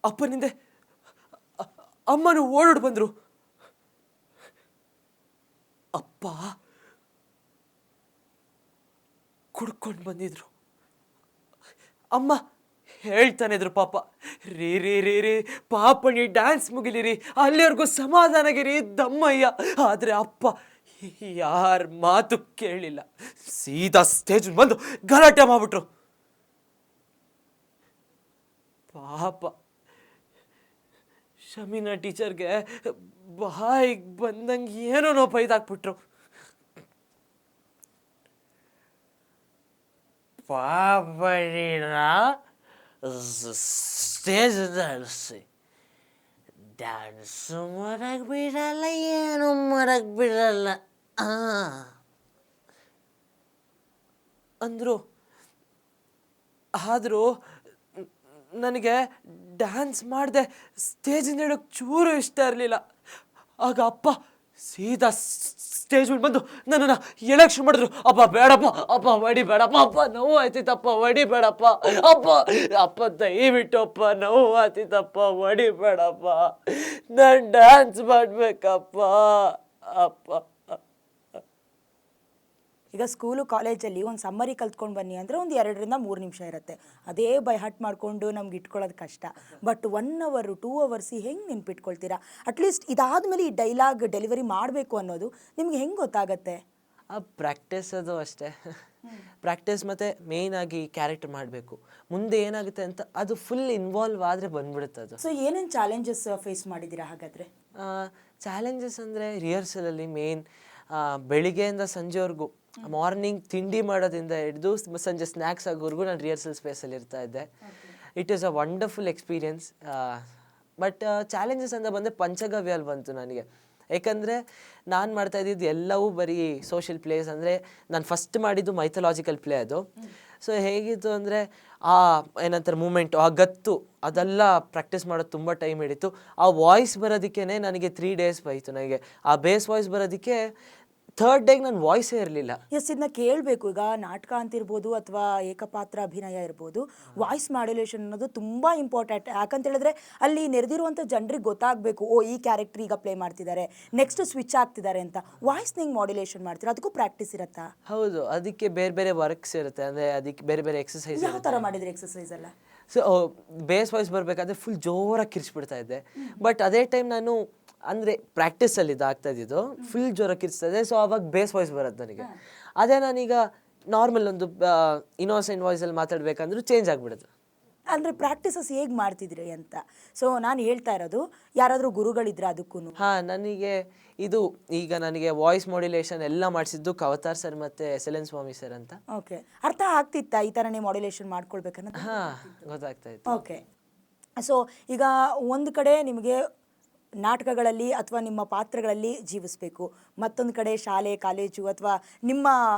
ಅಪ್ಪನಿಂದೆ ಅಮ್ಮನು ಓಡೋಡ್ ಬಂದರು. ಅಪ್ಪ ಕುಡ್ಕೊಂಡು ಬಂದಿದ್ರು. ಅಮ್ಮ ಹೇಳ್ತಾನೆ ಇದ್ರು, ಪಾಪ ರೀ ರೀ ರೀ ರೀ ಪಾಪಣಿ ಡ್ಯಾನ್ಸ್ ಮುಗಿಲಿರಿ, ಅಲ್ಲಿವರೆಗೂ ಸಮಾಧಾನಗಿರಿ ದಮ್ಮಯ್ಯ. ಆದರೆ ಅಪ್ಪ ಯಾರ ಮಾತು ಕೇಳಿಲ್ಲ, ಸೀದಾ ಸ್ಟೇಜ್ ಬಂದು ಗಲಾಟೆ ಮಾಡ್ಬಿಟ್ರು. ಪಾಪ ಶಮೀನಾ ಟೀಚರ್ಗೆ ಬಾಯಿಗೆ ಬಂದಂಗೆ ಏನೋ ಬೈದಾಕ್ಬಿಟ್ರು. ಪಾಪಡಿನ ಸ್ಟೇಜ್ ದಾಳಿಸಿ ಡ್ಯಾನ್ಸು ಮಾಡಕ್ ಬಿಡಲ್ಲ, ಏನು ಮಾಡಕ್ ಬಿಡಲ್ಲ ಅಂದರು. ಆದರೂ ನನಗೆ ಡ್ಯಾನ್ಸ್ ಮಾಡಿದೆ ಸ್ಟೇಜಿಂದ ಹೇಳೋಕ್ಕೆ ಚೂರು ಇಷ್ಟ ಇರಲಿಲ್ಲ. ಆಗ ಅಪ್ಪ ಸೀದಾ ಸ್ಟೇಜ್ ಮೇಲೆ ಬಂದು ನನ್ನನ್ನು ಎಲೆಕ್ಷನ್ ಮಾಡಿದ್ರು. ಅಪ್ಪ ಬೇಡಪ್ಪ, ಅಪ್ಪ ಹೊಡಿಬೇಡಪ್ಪ, ಅಪ್ಪ ನೋವು ಆಯ್ತಿತ್ತಪ್ಪ, ಹೊಡಿಬೇಡಪ್ಪ, ಅಪ್ಪ ಅಪ್ಪ ದಯವಿಟ್ಟು ಅಪ್ಪ ನೋವು ಆಯ್ತಿತ್ತಪ್ಪ, ಹೊಡಿಬೇಡಪ್ಪ, ನಾನು ಡ್ಯಾನ್ಸ್ ಮಾಡಬೇಕಪ್ಪ ಅಪ್ಪ. ಈಗ ಸ್ಕೂಲು ಕಾಲೇಜಲ್ಲಿ ಒಂದು ಸಮ್ಮರಿ ಕಲ್ತ್ಕೊಂಡು ಬನ್ನಿ ಅಂದರೆ ಒಂದು 2ರಿಂದ 3 ನಿಮಿಷ ಇರುತ್ತೆ. ಅದೇ ಬೈ ಹಟ್ ಮಾಡಿಕೊಂಡು ನಮ್ಗೆ ಇಟ್ಕೊಳ್ಳೋದು ಕಷ್ಟ. ಬಟ್ 1 ಅವರ್ 2 ಅವರ್ಸ್ ಹೆಂಗೆ ನೆನ್ಪಿಟ್ಕೊಳ್ತೀರಾ? ಅಟ್ಲೀಸ್ಟ್ ಇದಾದಮೇಲೆ ಈ ಡೈಲಾಗ್ ಡೆಲಿವರಿ ಮಾಡಬೇಕು ಅನ್ನೋದು ನಿಮ್ಗೆ ಹೆಂಗೆ ಗೊತ್ತಾಗತ್ತೆ? ಆ ಪ್ರಾಕ್ಟೀಸ್ ಅದು ಅಷ್ಟೇ. ಪ್ರಾಕ್ಟೀಸ್ ಮತ್ತು ಮೇಯ್ನಾಗಿ ಕ್ಯಾರೆಕ್ಟರ್ ಮಾಡಬೇಕು. ಮುಂದೆ ಏನಾಗುತ್ತೆ ಅಂತ ಅದು ಫುಲ್ ಇನ್ವಾಲ್ವ್ ಆದರೆ ಬಂದ್ಬಿಡುತ್ತೆ ಅದು. ಸೊ ಏನೇನು ಚಾಲೆಂಜಸ್ ಫೇಸ್ ಮಾಡಿದ್ದೀರಾ ಹಾಗಾದರೆ? ಚಾಲೆಂಜಸ್ ಅಂದರೆ ರಿಹರ್ಸಲಲ್ಲಿ ಮೇನ್ ಬೆಳಿಗ್ಗೆಯಿಂದ ಸಂಜೆವರೆಗೂ, ಮಾರ್ನಿಂಗ್ ತಿಂಡಿ ಮಾಡೋದ್ರಿಂದ ಹಿಡಿದು ಸಂಜೆ ಸ್ನ್ಯಾಕ್ಸ್ ಆಗೋವರೆಗೂ ನಾನು ರಿಹರ್ಸಲ್ ಸ್ಪೇಸಲ್ಲಿ ಇರ್ತಾ ಇದ್ದೆ. It is a wonderful experience. But challenges ಅಂತ ಬಂದರೆ ಪಂಚಗವ್ಯಲ್ಲಿ ಬಂತು ನನಗೆ. ಯಾಕಂದರೆ ನಾನು ಮಾಡ್ತಾ ಇದ್ದಿದ್ದು ಎಲ್ಲವೂ ಬರೀ ಸೋಷಿಯಲ್ ಪ್ಲೇಸ್. ಅಂದರೆ ನಾನು ಫಸ್ಟ್ ಮಾಡಿದ್ದು ಮೈಥಲಾಜಿಕಲ್ ಪ್ಲೇ ಅದು. ಸೊ ಹೇಗಿತ್ತು ಅಂದರೆ ಏನಂತಾರೆ ಮೂಮೆಂಟು, ಆ ಗತ್ತು ಅದೆಲ್ಲ ಪ್ರಾಕ್ಟೀಸ್ ಮಾಡೋದು ತುಂಬ ಟೈಮ್ ಹಿಡಿತು. ಆ ವಾಯ್ಸ್ ಬರೋದಕ್ಕೇ ನನಗೆ 3 ಡೇಸ್ ಬೇಕು. ನನಗೆ ಆ ಬೇಸ್ ವಾಯ್ಸ್ ಬರೋದಕ್ಕೆ 3rd ಡೇಗೆ ನನ್ನ ವಾಯ್ಸೇ ಇರಲಿಲ್ಲ. ಎಸ್, ಇದನ್ನ ಕೇಳಬೇಕು. ಈಗ ನಾಟಕ ಅಂತಿರ್ಬೋದು ಅಥವಾ ಏಕಪಾತ್ರ ಅಭಿನಯ ಇರ್ಬೋದು, ವಾಯ್ಸ್ ಮಾಡ್ಯುಲೇಷನ್ ಅನ್ನೋದು ತುಂಬ ಇಂಪಾರ್ಟೆಂಟ್. ಯಾಕಂತ ಹೇಳಿದ್ರೆ ಅಲ್ಲಿ ನೆರೆದಿರುವಂಥ ಜನರಿಗೆ ಗೊತ್ತಾಗಬೇಕು, ಓ ಈ ಕ್ಯಾರೆಕ್ಟರ್ ಈಗ ಪ್ಲೇ ಮಾಡ್ತಿದ್ದಾರೆ, ನೆಕ್ಸ್ಟ್ ಸ್ವಿಚ್ ಆಗ್ತಿದ್ದಾರೆ ಅಂತ. ವಾಯ್ಸ್ ನೀವು ಮಾಡ್ಯುಲೇಷನ್ ಮಾಡ್ತೀರಾ, ಅದಕ್ಕೂ ಪ್ರಾಕ್ಟೀಸ್ ಇರುತ್ತಾ? ಹೌದು, ಅದಕ್ಕೆ ಬೇರೆ ಬೇರೆ ವರ್ಕ್ಸ್ ಇರುತ್ತೆ. ಅಂದರೆ ಅದಕ್ಕೆ ಬೇರೆ ಬೇರೆ ಎಕ್ಸಸೈಸ್. ಯಾವ ಥರ ಮಾಡಿದ್ರಿ ಎಕ್ಸಸೈಸ್ ಎಲ್ಲ? ಸೊ ಬೇಸ್ ವಾಯ್ಸ್ ಬರಬೇಕಾದ್ರೆ ಫುಲ್ ಜೋರಾಗಿ ಕಿರ್ಚ್ಬಿಡ್ತಾ ಇದ್ದೆ. ಬಟ್ ಅದೇ ಟೈಮ್ ನಾನು ಅಂದರೆ ಪ್ರಾಕ್ಟೀಸಲ್ಲಿ ಇದಾಗ್ತಾ ಇದ್ದಿದ್ದು ಫುಲ್ ಜೋರಾಗಿ ಕಿರ್ಚ್ತಾ ಇದೆ. ಸೊ ಆವಾಗ ಬೇಸ್ ವಾಯ್ಸ್ ಬರುತ್ತೆ ನನಗೆ. ಅದೇ ನಾನೀಗ ನಾರ್ಮಲ್ ಒಂದು ಇನ್ನೋಸೆಂಟ್ ವಾಯ್ಸಲ್ಲಿ ಮಾತಾಡಬೇಕಂದ್ರೂ ಚೇಂಜ್ ಆಗಿಬಿಡೋದು. ಅಂದರೆ ಪ್ರಾಕ್ಟೀಸಸ್ ಹೇಗೆ ಮಾಡ್ತಿದ್ರಿ ಅಂತ. ಸೊ ನಾನು ಹೇಳ್ತಾ ಇರೋದು, ಯಾರಾದರೂ ಗುರುಗಳಿದ್ರೆ ಅದಕ್ಕೂ? ನನಗೆ ಇದು ಈಗ ನನಗೆ ವಾಯ್ಸ್ ಮಾಡ್ಯುಲೇಷನ್ ಎಲ್ಲ ಮಾಡಿಸಿದ್ದು ಕವತಾರ್ ಸರ್ ಮತ್ತು SLN ಸ್ವಾಮಿ ಸರ್ ಅಂತ. ಓಕೆ, ಅರ್ಥ ಆಗ್ತಿತ್ತಾ ಈ ಥರನೇ ಮಾಡ್ಯುಲೇಷನ್ ಮಾಡ್ಕೊಳ್ಬೇಕನ್ನೋದು? ಗೊತ್ತಾಗ್ತಾ ಇತ್ತು. ಓಕೆ. ಸೊ ಈಗ ಒಂದು ಕಡೆ ನಿಮಗೆ ನಾಟಕಗಳಲ್ಲಿ ಅಥವಾ ನಿಮ್ಮ ಪಾತ್ರಗಳಲ್ಲಿ ಜೀವಿಸಬೇಕು, ಮತ್ತೊಂದು ಕಡೆ ಶಾಲೆ ಕಾಲೇಜು ಅಥವಾ ನಿಮ್ಮ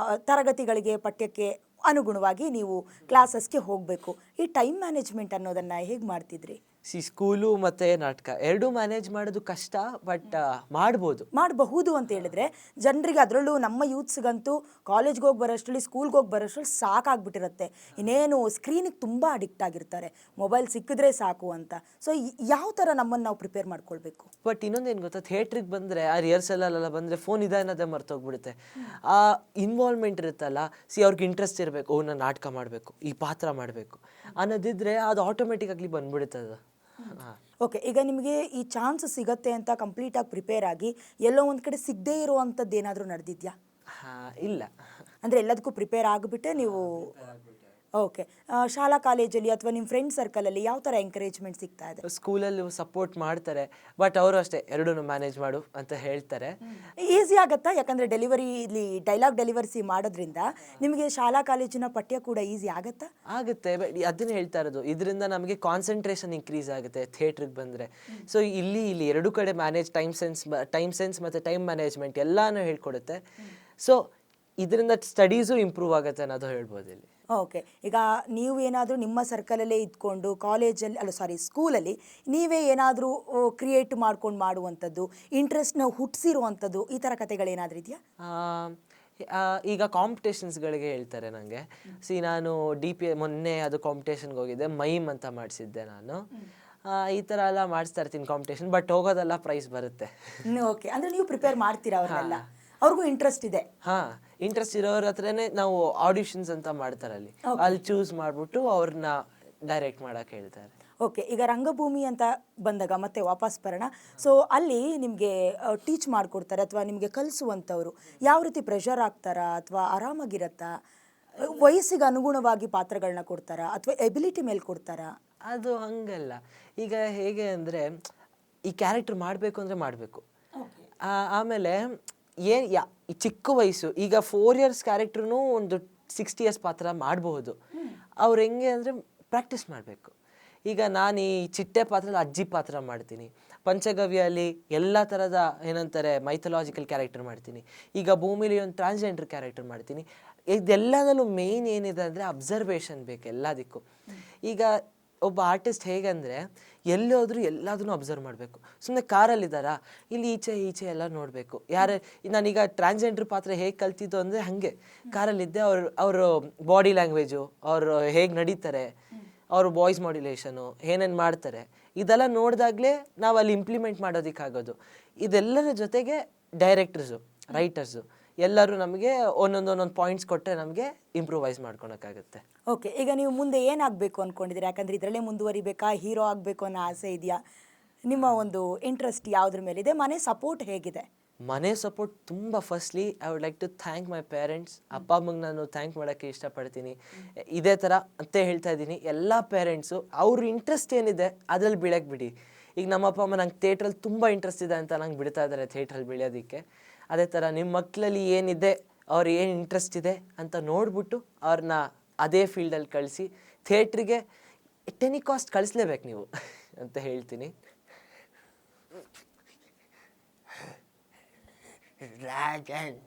ತರಗತಿಗಳಿಗೆ ಪಠ್ಯಕ್ಕೆ ಅನುಗುಣವಾಗಿ ನೀವು ಕ್ಲಾಸಸ್ಗೆ ಹೋಗಬೇಕು. ಈ ಟೈಮ್ ಮ್ಯಾನೇಜ್ಮೆಂಟ್ ಅನ್ನೋದನ್ನು ಹೇಗೆ ಮಾಡ್ತಿದ್ರಿ? ಸ್ಕೂಲು ಮತ್ತು ನಾಟಕ ಎರಡೂ ಮ್ಯಾನೇಜ್ ಮಾಡೋದು ಕಷ್ಟ. ಬಟ್ ಮಾಡಬಹುದು ಅಂತ ಹೇಳಿದ್ರೆ ಜನರಿಗೆ, ಅದರಲ್ಲೂ ನಮ್ಮ ಯೂತ್ಸ್ಗಂತೂ ಕಾಲೇಜ್ಗೆ ಹೋಗಿ ಬರೋಷ್ಟರಲ್ಲಿ, ಸ್ಕೂಲ್ಗೆ ಹೋಗಿ ಬರೋಷ್ಟರಲ್ಲಿ ಸಾಕಾಗ್ಬಿಟ್ಟಿರುತ್ತೆ. ಇನ್ನೇನು ಸ್ಕ್ರೀನಿಗೆ ತುಂಬ ಅಡಿಕ್ಟ್ ಆಗಿರ್ತಾರೆ, ಮೊಬೈಲ್ ಸಿಕ್ಕಿದ್ರೆ ಸಾಕು ಅಂತ. ಸೊ ಯಾವ ಥರ ನಮ್ಮನ್ನು ನಾವು ಪ್ರಿಪೇರ್ ಮಾಡ್ಕೊಳ್ಬೇಕು? ಬಟ್ ಇನ್ನೊಂದೇನು ಗೊತ್ತಾ, ಥಿಯೇಟ್ರಿಗೆ ಬಂದರೆ ಆ ರಿಹರ್ಸಲೆಲ್ಲ ಬಂದರೆ ಫೋನ್ ಇದೆ ಅನ್ನೋದೇ ಮರ್ತೋಗ್ಬಿಡುತ್ತೆ. ಆ ಇನ್ವಾಲ್ವ್ಮೆಂಟ್ ಇರುತ್ತಲ್ಲ, ಅವ್ರಿಗೆ ಇಂಟ್ರೆಸ್ಟ್ ಇರಬೇಕು, ಓ ನಾನು ನಾಟಕ ಮಾಡಬೇಕು, ಈ ಪಾತ್ರ ಮಾಡಬೇಕು ಅನ್ನೋದಿದ್ರೆ ಅದು ಆಟೋಮೆಟಿಕ್ಕಾಗಿ ಬಂದ್ಬಿಡುತ್ತೆ ಅದು. ಓಕೆ, ಈಗ ನಿಮಗೆ ಈ ಚಾನ್ಸ್ ಸಿಗತ್ತೆ ಅಂತ ಕಂಪ್ಲೀಟಾಗಿ ಪ್ರಿಪೇರ್ ಆಗಿ ಎಲ್ಲೋ ಒಂದು ಕಡೆ ಸಿಗದೇ ಇರುವಂಥದ್ದು ಏನಾದರೂ ನಡೆದಿದ್ಯಾ? ಇಲ್ಲ. ಅಂದರೆ ಎಲ್ಲದಕ್ಕೂ ಪ್ರಿಪೇರ್ ಆಗಿಬಿಟ್ಟೆ ನೀವು? ಓಕೆ. ಶಾಲಾ ಕಾಲೇಜಲ್ಲಿ ಅಥವಾ ನಿಮ್ಮ ಫ್ರೆಂಡ್ ಸರ್ಕಲಲ್ಲಿ ಯಾವ ಥರ ಎಂಕರೇಜ್ಮೆಂಟ್ ಸಿಗ್ತಾ ಇದೆ? ಸ್ಕೂಲಲ್ಲಿ ಸಪೋರ್ಟ್ ಮಾಡ್ತಾರೆ, ಬಟ್ ಅವರು ಅಷ್ಟೇ ಎರಡೂ ಮ್ಯಾನೇಜ್ ಮಾಡು ಅಂತ ಹೇಳ್ತಾರೆ. ಈಸಿ ಆಗುತ್ತಾ? ಯಾಕಂದರೆ ಇಲ್ಲಿ ಡೈಲಾಗ್ ಡೆಲಿವರಿಸಿ ಮಾಡೋದ್ರಿಂದ ನಿಮಗೆ ಶಾಲಾ ಕಾಲೇಜಿನ ಪಠ್ಯ ಕೂಡ ಈಸಿ ಆಗುತ್ತಾ? ಆಗುತ್ತೆ, ಬಟ್ ಅದನ್ನೇ ಹೇಳ್ತಾ ಇರೋದು, ಇದರಿಂದ ನಮಗೆ ಕಾನ್ಸಂಟ್ರೇಷನ್ ಇನ್ಕ್ರೀಸ್ ಆಗುತ್ತೆ ಥಿಯೇಟ್ರಿಗೆ ಬಂದರೆ. ಸೊ ಇಲ್ಲಿ ಎರಡೂ ಕಡೆ ಮ್ಯಾನೇಜ್, ಟೈಮ್ ಸೆನ್ಸ್ ಮತ್ತು ಟೈಮ್ ಮ್ಯಾನೇಜ್ಮೆಂಟ್ ಎಲ್ಲನೂ ಹೇಳ್ಕೊಡುತ್ತೆ. ಸೊ ಇದರಿಂದ ಸ್ಟಡೀಸು ಇಂಪ್ರೂವ್ ಆಗುತ್ತೆ ಅನ್ನೋದು ಹೇಳ್ಬೋದು ಇಲ್ಲಿ. ಓಕೆ. ಈಗ ನೀವು ಏನಾದರೂ ನಿಮ್ಮ ಸರ್ಕಲಲ್ಲೇ ಇದ್ಕೊಂಡು ಸ್ಕೂಲಲ್ಲಿ ನೀವೇ ಏನಾದರೂ ಕ್ರಿಯೇಟ್ ಮಾಡ್ಕೊಂಡು ಮಾಡುವಂಥದ್ದು, ಇಂಟ್ರೆಸ್ಟ್ನ ಹುಟ್ಟಿಸಿರುವಂಥದ್ದು, ಈ ಥರ ಕಥೆಗಳೇನಾದರೂ ಇದೆಯಾ? ಈಗ ಕಾಂಪಿಟೇಷನ್ಸ್ಗಳಿಗೆ ಹೇಳ್ತಾರೆ ನನಗೆ. ನಾನು DP ಮೊನ್ನೆ ಅದು ಕಾಂಪಿಟೇಷನ್ಗೆ ಹೋಗಿದ್ದೆ, ಮೈಮ್ ಅಂತ ಮಾಡಿಸಿದ್ದೆ ನಾನು. ಈ ಥರ ಎಲ್ಲ ಮಾಡಿಸ್ತಾ ಇರ್ತೀನಿ ಕಾಂಪಿಟೇಷನ್, ಬಟ್ ಹೋಗೋದೆಲ್ಲ ಪ್ರೈಸ್ ಬರುತ್ತೆ. ಓಕೆ, ಅಂದ್ರೆ ನೀವು ಪ್ರಿಪೇರ್ ಮಾಡ್ತೀರಾ ಅವ್ರನ್ನೆಲ್ಲ? ಅವ್ರಿಗೂ ಇಂಟ್ರೆಸ್ಟ್ ಇದೆ? ಇಂಟ್ರೆಸ್ಟ್ ಇರೋರ ಹತ್ರನೇ ನಾವು ಆಡಿಷನ್ಸ್ ಅಂತ ಮಾಡ್ತಾರೆ ಅಲ್ಲಿ ಚೂಸ್ ಮಾಡಿಬಿಟ್ಟು ಅವ್ರನ್ನ ಡೈರೆಕ್ಟ್ ಮಾಡಕ್ಕೆ ಹೇಳ್ತಾರೆ. ಓಕೆ, ಈಗ ರಂಗಭೂಮಿ ಅಂತ ಬಂದಾಗ ಮತ್ತೆ ವಾಪಸ್ ಬರೋಣ. ಸೊ ಅಲ್ಲಿ ನಿಮಗೆ ಟೀಚ್ ಮಾಡಿಕೊಡ್ತಾರೆ ಅಥವಾ ನಿಮಗೆ ಕಲಿಸುವಂಥವ್ರು ಯಾವ ರೀತಿ ಪ್ರೆಷರ್ ಆಗ್ತಾರಾ ಅಥವಾ ಆರಾಮಾಗಿರತ್ತಾ? ವಯಸ್ಸಿಗೆ ಅನುಗುಣವಾಗಿ ಪಾತ್ರಗಳನ್ನ ಕೊಡ್ತಾರಾ ಅಥವಾ ಎಬಿಲಿಟಿ ಮೇಲೆ ಕೊಡ್ತಾರಾ? ಅದು ಹಂಗಲ್ಲ. ಈಗ ಹೇಗೆ ಅಂದರೆ, ಈ ಕ್ಯಾರೆಕ್ಟರ್ ಮಾಡಬೇಕು ಅಂದರೆ ಮಾಡಬೇಕು. ಆಮೇಲೆ ಈ ಚಿಕ್ಕ ವಯಸ್ಸು, ಈಗ 4 years ಕ್ಯಾರೆಕ್ಟ್ರೂ ಒಂದು 60 years ಪಾತ್ರ ಮಾಡಬಹುದು. ಅವ್ರು ಹೆಂಗೆ ಅಂದರೆ ಪ್ರಾಕ್ಟೀಸ್ ಮಾಡಬೇಕು. ಈಗ ನಾನು ಈ ಚಿಟ್ಟೆ ಪಾತ್ರಲ್ಲಿ ಅಜ್ಜಿ ಪಾತ್ರ ಮಾಡ್ತೀನಿ, ಪಂಚಗವ್ಯಲ್ಲಿ ಎಲ್ಲ ಥರದ ಏನಂತಾರೆ ಮೈಥಲಾಜಿಕಲ್ ಕ್ಯಾರೆಕ್ಟರ್ ಮಾಡ್ತೀನಿ, ಈಗ ಭೂಮಿಲಿ ಒಂದು ಟ್ರಾನ್ಸ್ಜೆಂಡರ್ ಕ್ಯಾರೆಕ್ಟರ್ ಮಾಡ್ತೀನಿ. ಇದೆಲ್ಲದಲ್ಲೂ ಮೇಯ್ನ್ ಏನಿದೆ ಅಂದರೆ ಅಬ್ಸರ್ವೇಷನ್ ಬೇಕು ಎಲ್ಲದಕ್ಕೂ. ಈಗ ಒಬ್ಬ ಆರ್ಟಿಸ್ಟ್ ಹೇಗೆಂದರೆ ಎಲ್ಲಿ ಹೋದ್ರೂ ಎಲ್ಲದನ್ನೂ ಅಬ್ಸರ್ವ್ ಮಾಡಬೇಕು. ಸುಮ್ಮನೆ ಕಾರಲ್ಲಿದ್ದಾರಾ, ಇಲ್ಲಿ ಈಚೆ ಎಲ್ಲ ನೋಡಬೇಕು. ನಾನೀಗ ಟ್ರಾನ್ಸ್ಜೆಂಡರ್ ಪಾತ್ರ ಹೇಗೆ ಕಲ್ತಿದ್ದು ಅಂದರೆ ಹಾಗೆ ಕಾರಲ್ಲಿದ್ದೆ, ಅವರು ಬಾಡಿ ಲ್ಯಾಂಗ್ವೇಜು, ಅವರು ಹೇಗೆ ನಡೀತಾರೆ, ಅವರು ವಾಯ್ಸ್ ಮಾಡ್ಯುಲೇಷನು ಏನೇನು ಮಾಡ್ತಾರೆ, ಇದೆಲ್ಲ ನೋಡಿದಾಗಲೇ ನಾವು ಅಲ್ಲಿ ಇಂಪ್ಲಿಮೆಂಟ್ ಮಾಡೋದಕ್ಕಾಗೋದು. ಇದೆಲ್ಲರ ಜೊತೆಗೆ ಡೈರೆಕ್ಟರ್ಸು, ರೈಟರ್ಸು ಎಲ್ಲರೂ ನಮಗೆ ಒಂದೊಂದು ಪಾಯಿಂಟ್ಸ್ ಕೊಟ್ಟರೆ ನಮಗೆ ಇಂಪ್ರೂವೈಸ್ ಮಾಡ್ಕೊಳಕ್ಕಾಗುತ್ತೆ. ಓಕೆ, ಈಗ ನೀವು ಮುಂದೆ ಏನಾಗಬೇಕು ಅಂದ್ಕೊಂಡಿದ್ದೀರಾ? ಯಾಕಂದರೆ ಇದರಲ್ಲೇ ಮುಂದುವರಿಬೇಕಾ, ಹೀರೋ ಆಗಬೇಕು ಅನ್ನೋ ಆಸೆ ಇದೆಯಾ? ನಿಮ್ಮ ಒಂದು ಇಂಟ್ರೆಸ್ಟ್ ಯಾವುದ್ರ ಮೇಲಿದೆ? ಮನೆ ಸಪೋರ್ಟ್ ಹೇಗಿದೆ? ಮನೆ ಸಪೋರ್ಟ್ ತುಂಬ. Firstly I would like to thank my parents. ಅಪ್ಪ ಅಮ್ಮಗೆ ನಾನು ಥ್ಯಾಂಕ್ ಮಾಡೋಕ್ಕೆ ಇಷ್ಟಪಡ್ತೀನಿ. ಇದೇ ಥರ ಅಂತ ಹೇಳ್ತಾ ಇದ್ದೀನಿ, ಎಲ್ಲ ಪೇರೆಂಟ್ಸು ಅವ್ರ ಇಂಟ್ರೆಸ್ಟ್ ಏನಿದೆ ಅದ್ರಲ್ಲಿ ಬೀಳಕ್ಕೆ ಬಿಡಿ. ಈಗ ನಮ್ಮ ಅಪ್ಪ ಅಮ್ಮ ನಂಗೆ ಥಿಯೇಟ್ರಲ್ಲಿ ತುಂಬ ಇಂಟ್ರೆಸ್ಟ್ ಇದೆ ಅಂತ ನಂಗೆ ಬಿಡ್ತಾ ಇದ್ದಾರೆ ಥಿಯೇಟ್ರಲ್ಲಿ ಬೆಳೆಯೋದಕ್ಕೆ. ಅದೇ ಥರ ನಿಮ್ಮ ಮಕ್ಕಳಲ್ಲಿ ಏನಿದೆ, ಅವ್ರು ಏನು ಇಂಟ್ರೆಸ್ಟ್ ಇದೆ ಅಂತ ನೋಡಿಬಿಟ್ಟು ಅವ್ರನ್ನ ಅದೇ ಫೀಲ್ಡಲ್ಲಿ ಕಳಿಸಿ. ಥಿಯೇಟ್ರಿಗೆ ಎನಿ ಕಾಸ್ಟ್ ಕಳಿಸ್ಲೇಬೇಕು ನೀವು ಅಂತ ಹೇಳ್ತೀನಿ. ರಾಜನ್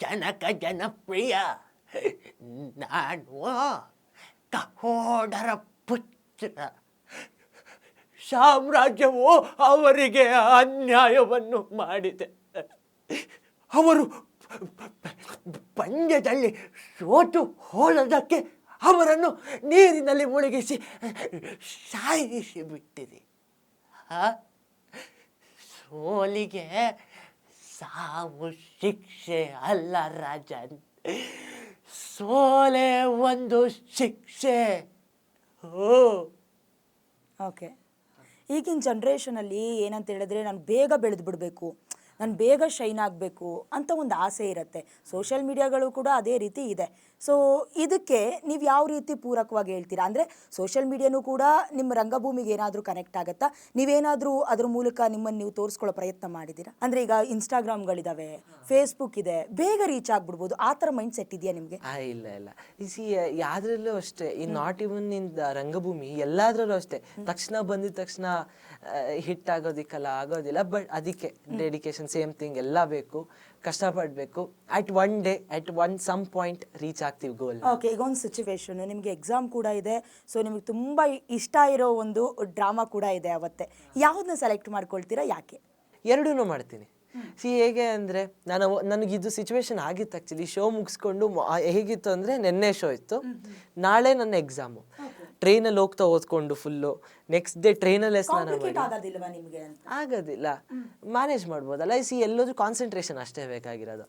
ಜನಕ ಜನಪ್ರಿಯ, ನಾನು ಕಹೋಡರ ಪುತ್ರ. ಸಾಮ್ರಾಜ್ಯವು ಅವರಿಗೆ ಅನ್ಯಾಯವನ್ನು ಮಾಡಿದೆ. ಅವರು ಪಂದ್ಯದಲ್ಲಿ ಸೋತು ಹೋಲದಕ್ಕೆ ಅವರನ್ನು ನೀರಿನಲ್ಲಿ ಮುಳುಗಿಸಿ ಸಾಯಿಸಿ ಬಿಟ್ಟಿದೆ. ಸೋಲಿಗೆ ಸಾವು ಶಿಕ್ಷೆ ಅಲ್ಲ ರಾಜನ್, ಸೋಲೆ ಒಂದು ಶಿಕ್ಷೆ. ಓಕೆ, ಈಗಿನ ಜನ್ರೇಷನಲ್ಲಿ ಏನಂತ ಹೇಳಿದ್ರೆ, ನಾನು ಬೇಗ ಬೆಳೆದು ಬಿಡಬೇಕು, ನಾನು ಬೇಗ ಶೈನ್ ಆಗಬೇಕು ಅಂತ ಒಂದು ಆಸೆ ಇರುತ್ತೆ. ಸೋಷಿಯಲ್ ಮೀಡಿಯಾಗಳು ಕೂಡ ಅದೇ ರೀತಿ ಇದೆ. ಸೊ ಇದಕ್ಕೆ ನೀವು ಯಾವ ರೀತಿ ಪೂರಕವಾಗಿ ಹೇಳ್ತೀರಾ? ಅಂದರೆ ಸೋಷಿಯಲ್ ಮೀಡಿಯಾನೂ ಕೂಡ ನಿಮ್ಮ ರಂಗಭೂಮಿಗೆ ಏನಾದರೂ ಕನೆಕ್ಟ್ ಆಗುತ್ತಾ? ನೀವೇನಾದರೂ ಅದ್ರ ಮೂಲಕ ನಿಮ್ಮನ್ನು ನೀವು ತೋರಿಸ್ಕೊಳ್ಳೋ ಪ್ರಯತ್ನ ಮಾಡಿದ್ದೀರಾ? ಅಂದರೆ ಈಗ ಇನ್ಸ್ಟಾಗ್ರಾಮ್ಗಳಿದ್ದಾವೆ, ಫೇಸ್ಬುಕ್ ಇದೆ, ಬೇಗ ರೀಚ್ ಆಗಿಬಿಡ್ಬೋದು, ಆ ಥರ ಮೈಂಡ್ ಸೆಟ್ ಇದೆಯಾ ನಿಮಗೆ? ಇಲ್ಲ ಯಾವುದ್ರಲ್ಲೂ ಅಷ್ಟೇ. ಈ ನಾಟ್ ಇವನ್ ಇನ್ ರಂಗಭೂಮಿ, ಎಲ್ಲಾದ್ರಲ್ಲೂ ಅಷ್ಟೇ. ತಕ್ಷಣ ಬಂದಿದ ತಕ್ಷಣ ಹಿಟ್ ಆಗೋದಿಲ್ಲ. ಬಟ್ ಅದಕ್ಕೆ ಡೆಡಿಕೇಶನ್, ಸೇಮ್ ಥಿಂಗ್, ಎಲ್ಲ ಬೇಕು, ಕಷ್ಟಪಡಬೇಕು. ಅಟ್ ಸಮ್ ಪಾಯಿಂಟ್ ರೀಚ್ ಆಗ್ತೀವಿ ಗೋಲ್. ಓಕೆ, ಈಗ ಒಂದು ಸಿಚುವೇಶನ್, ನಿಮಗೆ ಎಕ್ಸಾಮ್ ಕೂಡ ಇದೆ, ಸೊ ನಿಮಗೆ ತುಂಬ ಇಷ್ಟ ಇರೋ ಒಂದು ಡ್ರಾಮಾ ಕೂಡ ಇದೆ ಅವತ್ತೆ, ಯಾವುದನ್ನ ಸೆಲೆಕ್ಟ್ ಮಾಡ್ಕೊಳ್ತೀರಾ, ಯಾಕೆ? ಎರಡೂ ಮಾಡ್ತೀನಿ. ಹೇಗೆ ಅಂದರೆ, ನನಗಿದು ಸಿಚುವೇಶನ್ ಆಗಿತ್ತು. ಆ್ಯಕ್ಚುಲಿ ಶೋ ಮುಗಿಸ್ಕೊಂಡು ಹೇಗಿತ್ತು ಅಂದರೆ, ನೆನ್ನೆ ಶೋ ಇತ್ತು, ನಾಳೆ ನನ್ನ ಎಕ್ಸಾಮು. ಟ್ರೈನಲ್ಲಿ ಹೋಗ್ತಾ ಓದ್ಕೊಂಡು ಫುಲ್ಲು, ನೆಕ್ಸ್ಟ್ ಡೇ ಟ್ರೈನಲ್ಲೇ ಸ್ನಾನ ಮಾಡಿ. ಆಗೋದಿಲ್ಲ, ಮ್ಯಾನೇಜ್ ಮಾಡ್ಬೋದಲ್ಲ. ಎಲ್ಲೋದ್ರೂ ಕಾನ್ಸಂಟ್ರೇಷನ್ ಅಷ್ಟೇ ಬೇಕಾಗಿರೋದು.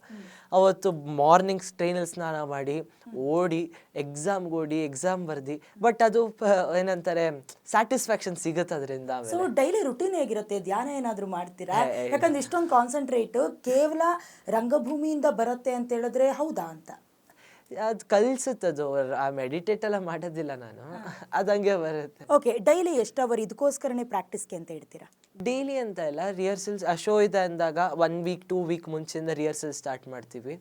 ಅವತ್ತು ಮಾರ್ನಿಂಗ್ಸ್ ಟ್ರೈನಲ್ಲಿ ಸ್ನಾನ ಮಾಡಿ ಎಕ್ಸಾಮ್ ಬರ್ದು, ಬಟ್ ಅದು ಏನಂತಾರೆ ಸ್ಯಾಟಿಸ್ಫ್ಯಾಕ್ಷನ್ ಸಿಗುತ್ತೆ ಅದರಿಂದ. ಸೊ ಡೈಲಿ ರುಟೀನ್ ಹೇಗಿರುತ್ತೆ? ಧ್ಯಾನ ಏನಾದರೂ ಮಾಡ್ತೀರಾ? ಯಾಕಂದ್ರೆ ಇಷ್ಟೊಂದು ಕಾನ್ಸಂಟ್ರೇಟ್ ಕೇವಲ ರಂಗಭೂಮಿಯಿಂದ ಬರುತ್ತೆ ಅಂತ ಹೇಳಿದ್ರೆ ಹೌದಾ ಅಂತ? ಅದು ಕಲಿಸುತ್ತದು, ಆ ಮೆಡಿಟೇಟ್ ಎಲ್ಲ ಮಾಡೋದಿಲ್ಲ ನಾನು, ಅದಂಗೆ ಬರುತ್ತೆ. ಓಕೆ, ಡೈಲಿ ಎಷ್ಟು ಅವರ್ ಇದಕ್ಕೋಸ್ಕರನೇ ಪ್ರಾಕ್ಟೀಸ್ಗೆ ಅಂತ ಹೇಳ್ತೀರಾ? ಡೈಲಿ ಅಂತ ಇಲ್ಲ, ರಿಹರ್ಸಲ್ಸ್ ಆ ಶೋ ಇದೆ ಅಂದಾಗ 1 week 2 week ಮುಂಚೆಯಿಂದ ರಿಹರ್ಸಲ್ ಸ್ಟಾರ್ಟ್ ಮಾಡ್ತೀವಿ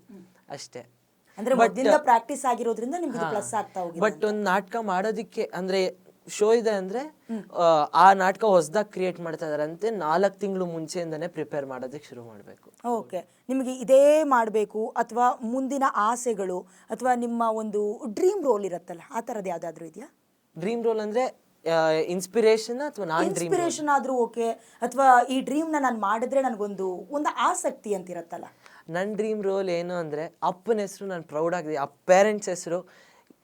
ಅಷ್ಟೇ. ಅಂದ್ರೆ ಮೊದಲಿಂದ ಪ್ರಾಕ್ಟೀಸ್ ಆಗಿರೋದ್ರಿಂದ ನಿಮ್ಗೆ ಪ್ಲಸ್ ಆಗ್ತಾ ಹೋಗಿದೆ. ಬಟ್ ಒಂದು ನಾಟಕ ಮಾಡೋದಕ್ಕೆ ಅಂದ್ರೆ ಶೋ ಇದೆ ಅಂದ್ರೆ ಆ ನಾಟಕ ಹೊಸದಾಗಿ ಕ್ರಿಯೇಟ್ ಮಾಡ್ತಾ ಇದಾರಂತೆ, 4 ತಿಂಗಳು ಮುಂಚೆಯಿಂದಾನೇ ಪ್ರಿಪೇರ್ ಮಾಡೋದಕ್ಕೆ ಶುರು ಮಾಡಬೇಕು. ಓಕೆ, ನಿಮಗೆ ಇದೇ ಮಾಡಬೇಕು ಅಥವಾ ಮುಂದಿನ ಆಸೆಗಳು ಅಥವಾ ನಿಮ್ಮ ಒಂದು ಡ್ರೀಮ್ ರೋಲ್ ಇರುತ್ತಲ್ಲ, ಆ ಥರದ್ದು ಯಾವುದಾದ್ರೂ ಇದೆಯಾ? ಡ್ರೀಮ್ ರೋಲ್ ಅಂದ್ರೆ ಇನ್ಸ್ಪಿರೇಷನ್ ಅಥವಾ ಇನ್ಸ್ಪಿರೇಷನ್ ಆದ್ರೂ ಓಕೆ, ಅಥವಾ ಈ ಡ್ರೀಮ್ನ ನಾನು ಮಾಡಿದ್ರೆ ನನಗೊಂದು ಆಸಕ್ತಿ ಅಂತ ಇರುತ್ತಲ್ಲ, ನನ್ನ ಡ್ರೀಮ್ ರೋಲ್ ಏನು ಅಂದರೆ ಅಪ್ಪನ ಹೆಸರು ನಾನು ಪ್ರೌಡ್ ಆಗಿದೆ. ಪೇರೆಂಟ್ಸ್ ಹೆಸರು